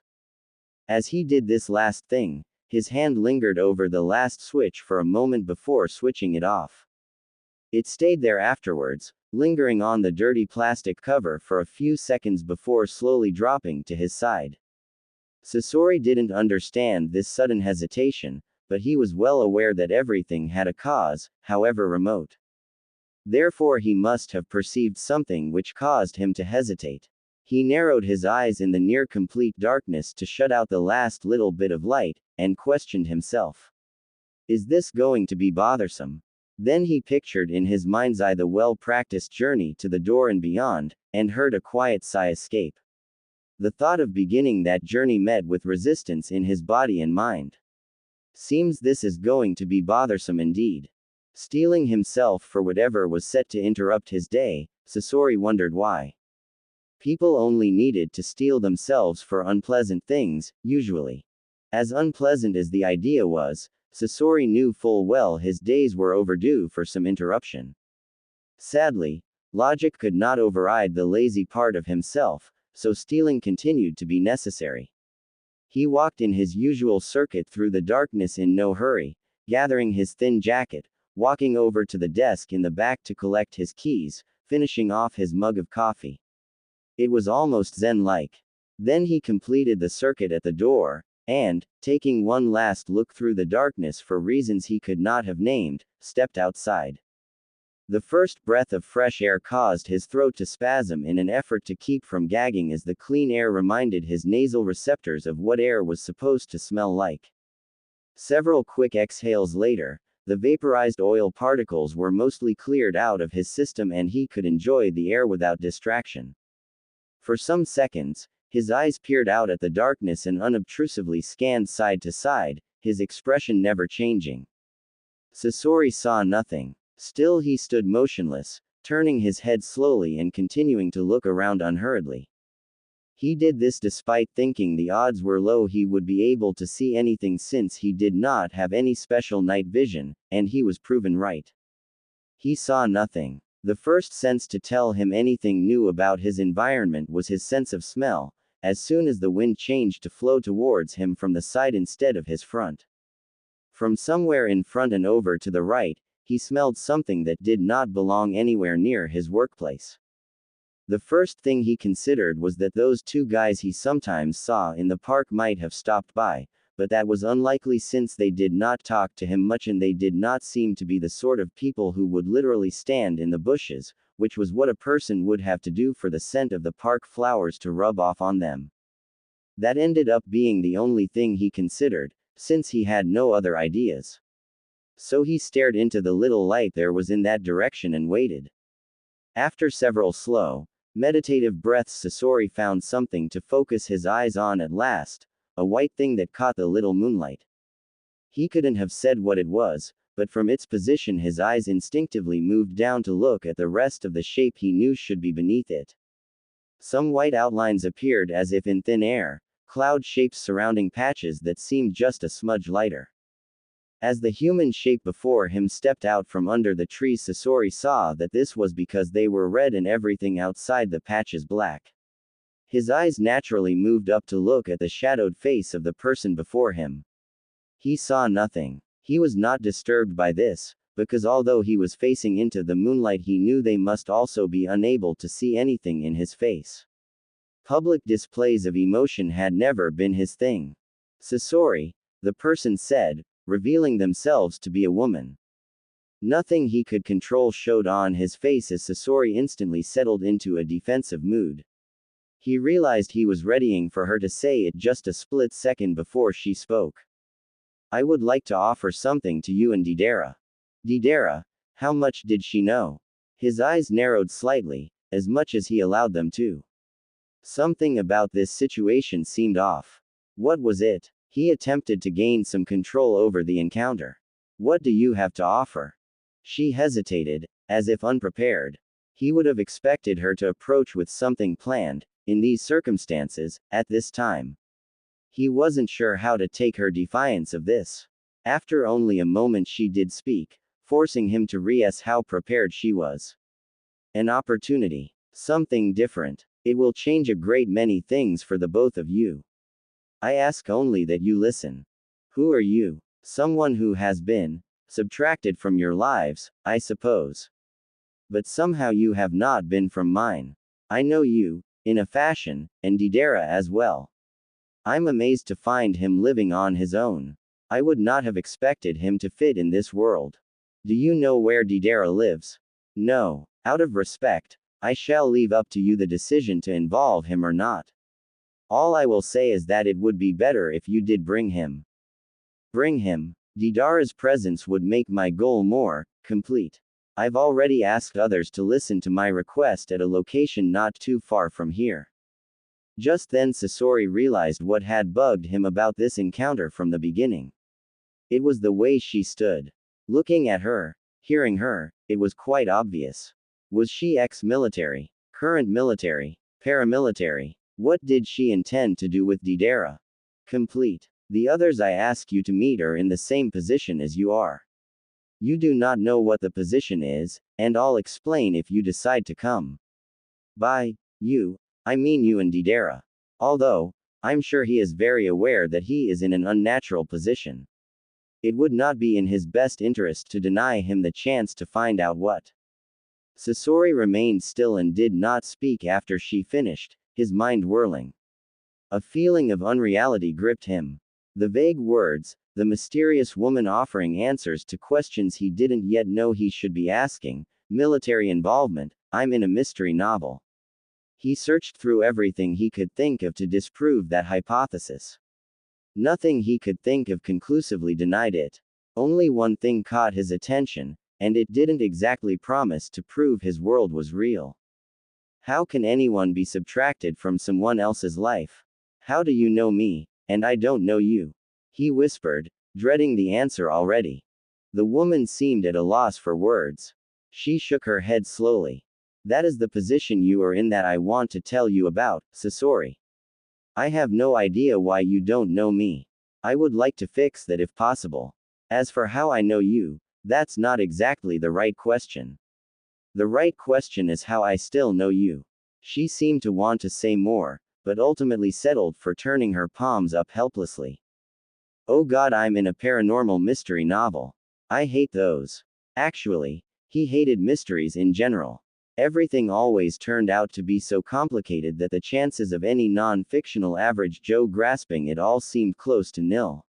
As he did this last thing, his hand lingered over the last switch for a moment before switching it off. It stayed there afterwards, lingering on the dirty plastic cover for a few seconds before slowly dropping to his side. Sasori didn't understand this sudden hesitation, but he was well aware that everything had a cause, however remote. Therefore he must have perceived something which caused him to hesitate. He narrowed his eyes in the near-complete darkness to shut out the last little bit of light, and questioned himself. Is this going to be bothersome? Then he pictured in his mind's eye the well-practiced journey to the door and beyond, and heard a quiet sigh escape. The thought of beginning that journey met with resistance in his body and mind. Seems this is going to be bothersome indeed. Steeling himself for whatever was set to interrupt his day, Sasori wondered why. People only needed to steel themselves for unpleasant things, usually. As unpleasant as the idea was, Sasori knew full well his days were overdue for some interruption. Sadly, logic could not override the lazy part of himself, so stealing continued to be necessary. He walked in his usual circuit through the darkness in no hurry, gathering his thin jacket, walking over to the desk in the back to collect his keys, finishing off his mug of coffee. It was almost zen-like. Then he completed the circuit at the door, and, taking one last look through the darkness for reasons he could not have named, stepped outside. The first breath of fresh air caused his throat to spasm in an effort to keep from gagging as the clean air reminded his nasal receptors of what air was supposed to smell like. Several quick exhales later, the vaporized oil particles were mostly cleared out of his system and he could enjoy the air without distraction. For some seconds, his eyes peered out at the darkness and unobtrusively scanned side to side, his expression never changing. Sasori saw nothing. Still he stood motionless, turning his head slowly and continuing to look around unhurriedly. He did this despite thinking the odds were low he would be able to see anything since he did not have any special night vision, and he was proven right. He saw nothing. The first sense to tell him anything new about his environment was his sense of smell, as soon as the wind changed to flow towards him from the side instead of his front. From somewhere in front and over to the right, he smelled something that did not belong anywhere near his workplace. The first thing he considered was that those two guys he sometimes saw in the park might have stopped by, but that was unlikely since they did not talk to him much and they did not seem to be the sort of people who would literally stand in the bushes, which was what a person would have to do for the scent of the park flowers to rub off on them. That ended up being the only thing he considered, since he had no other ideas. So he stared into the little light there was in that direction and waited. After several slow, meditative breaths, Sasori found something to focus his eyes on at last, a white thing that caught the little moonlight. He couldn't have said what it was, but from its position his eyes instinctively moved down to look at the rest of the shape he knew should be beneath it. Some white outlines appeared as if in thin air, cloud shapes surrounding patches that seemed just a smudge lighter. As the human shape before him stepped out from under the trees, Sasori saw that this was because they were red and everything outside the patches black. His eyes naturally moved up to look at the shadowed face of the person before him. He saw nothing. He was not disturbed by this, because although he was facing into the moonlight he knew they must also be unable to see anything in his face. Public displays of emotion had never been his thing. Sasori, the person said, revealing themselves to be a woman. Nothing he could control showed on his face as Sasori instantly settled into a defensive mood. He realized he was readying for her to say it just a split second before she spoke. I would like to offer something to you and Didera. Didera? How much did she know? His eyes narrowed slightly, as much as he allowed them to. Something about this situation seemed off. What was it? He attempted to gain some control over the encounter. What do you have to offer? She hesitated, as if unprepared. He would have expected her to approach with something planned, in these circumstances, at this time. He wasn't sure how to take her defiance of this. After only a moment she did speak, forcing him to reassess how prepared she was. An opportunity. Something different. It will change a great many things for the both of you. I ask only that you listen. Who are you? Someone who has been subtracted from your lives, I suppose. But somehow you have not been from mine. I know you, in a fashion, and Didera as well. I'm amazed to find him living on his own. I would not have expected him to fit in this world. Do you know where Didera lives? No. Out of respect, I shall leave up to you the decision to involve him or not. All I will say is that it would be better if you did bring him. Bring him. Didara's presence would make my goal more complete. I've already asked others to listen to my request at a location not too far from here. Just then Sasori realized what had bugged him about this encounter from the beginning. It was the way she stood. Looking at her, hearing her, it was quite obvious. Was she ex-military, current military, paramilitary? What did she intend to do with Didera? Complete. The others I ask you to meet are in the same position as you are. You do not know what the position is, and I'll explain if you decide to come. By you, I mean you and Didera. Although, I'm sure he is very aware that he is in an unnatural position. It would not be in his best interest to deny him the chance to find out what. Sasori remained still and did not speak after she finished, his mind whirling. A feeling of unreality gripped him. The vague words, the mysterious woman offering answers to questions he didn't yet know he should be asking, military involvement, I'm in a mystery novel. He searched through everything he could think of to disprove that hypothesis. Nothing he could think of conclusively denied it. Only one thing caught his attention, and it didn't exactly promise to prove his world was real. How can anyone be subtracted from someone else's life? How do you know me, and I don't know you? He whispered, dreading the answer already. The woman seemed at a loss for words. She shook her head slowly. That is the position you are in that I want to tell you about, Sasori. I have no idea why you don't know me. I would like to fix that if possible. As for how I know you, that's not exactly the right question. The right question is how I still know you. She seemed to want to say more, but ultimately settled for turning her palms up helplessly. Oh God, I'm in a paranormal mystery novel. I hate those. Actually, he hated mysteries in general. Everything always turned out to be so complicated that the chances of any non-fictional average Joe grasping it all seemed close to nil.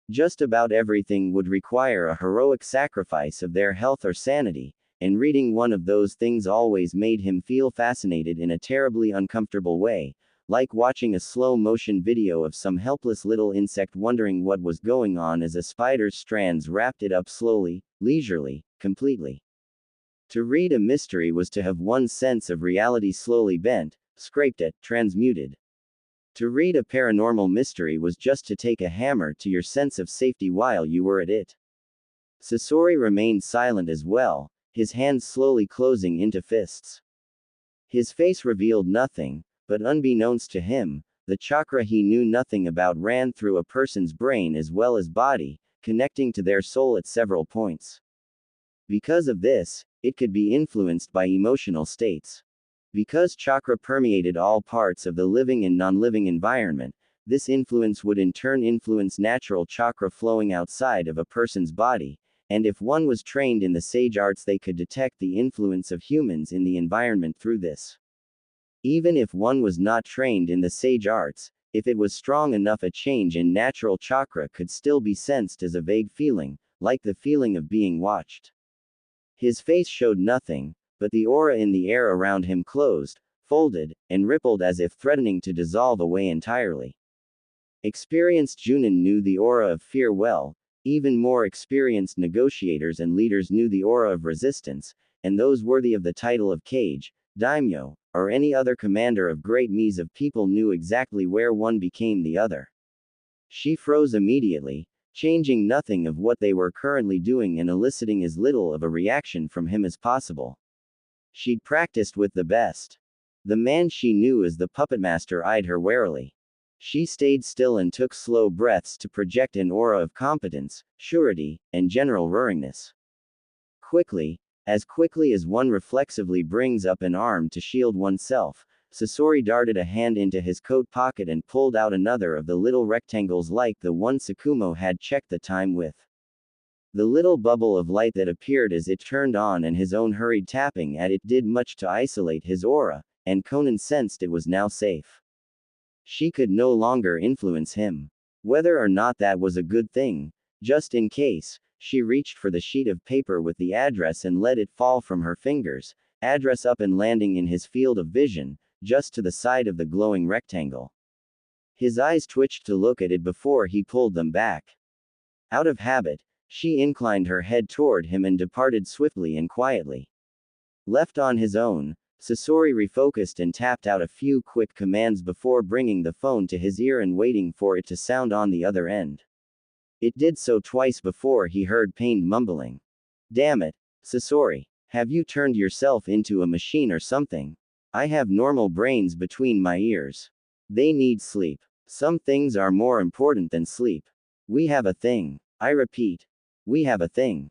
Just about everything would require a heroic sacrifice of their health or sanity, and reading one of those things always made him feel fascinated in a terribly uncomfortable way, like watching a slow-motion video of some helpless little insect wondering what was going on as a spider's strands wrapped it up slowly, leisurely, completely. To read a mystery was to have one's sense of reality slowly bent, scraped at, transmuted. To read a paranormal mystery was just to take a hammer to your sense of safety while you were at it. Sasori remained silent as well, his hands slowly closing into fists. His face revealed nothing, but unbeknownst to him, the chakra he knew nothing about ran through a person's brain as well as body, connecting to their soul at several points. Because of this, it could be influenced by emotional states. Because chakra permeated all parts of the living and non-living environment, this influence would in turn influence natural chakra flowing outside of a person's body, and if one was trained in the sage arts they could detect the influence of humans in the environment through this. Even if one was not trained in the sage arts, if it was strong enough a change in natural chakra could still be sensed as a vague feeling, like the feeling of being watched. His face showed nothing, but the aura in the air around him closed, folded, and rippled as if threatening to dissolve away entirely. Experienced Junin knew the aura of fear well, even more experienced negotiators and leaders knew the aura of resistance, and those worthy of the title of Kage, Daimyo, or any other commander of great mees of people knew exactly where one became the other. She froze immediately, changing nothing of what they were currently doing and eliciting as little of a reaction from him as possible. She'd practiced with the best. The man she knew as the puppetmaster eyed her warily. She stayed still and took slow breaths to project an aura of competence, surety, and general roaringness. Quickly as one reflexively brings up an arm to shield oneself, Sasori darted a hand into his coat pocket and pulled out another of the little rectangles like the one Tsukumo had checked the time with. The little bubble of light that appeared as it turned on and his own hurried tapping at it did much to isolate his aura, and Konan sensed it was now safe. She could no longer influence him. Whether or not that was a good thing, just in case, she reached for the sheet of paper with the address and let it fall from her fingers, address up and landing in his field of vision, just to the side of the glowing rectangle. His eyes twitched to look at it before he pulled them back. Out of habit, she inclined her head toward him and departed swiftly and quietly. Left on his own, Sasori refocused and tapped out a few quick commands before bringing the phone to his ear and waiting for it to sound on the other end. It did so twice before he heard pained mumbling. Damn it, Sasori, have you turned yourself into a machine or something? I have normal brains between my ears. They need sleep. Some things are more important than sleep. We have a thing. I repeat. We have a thing.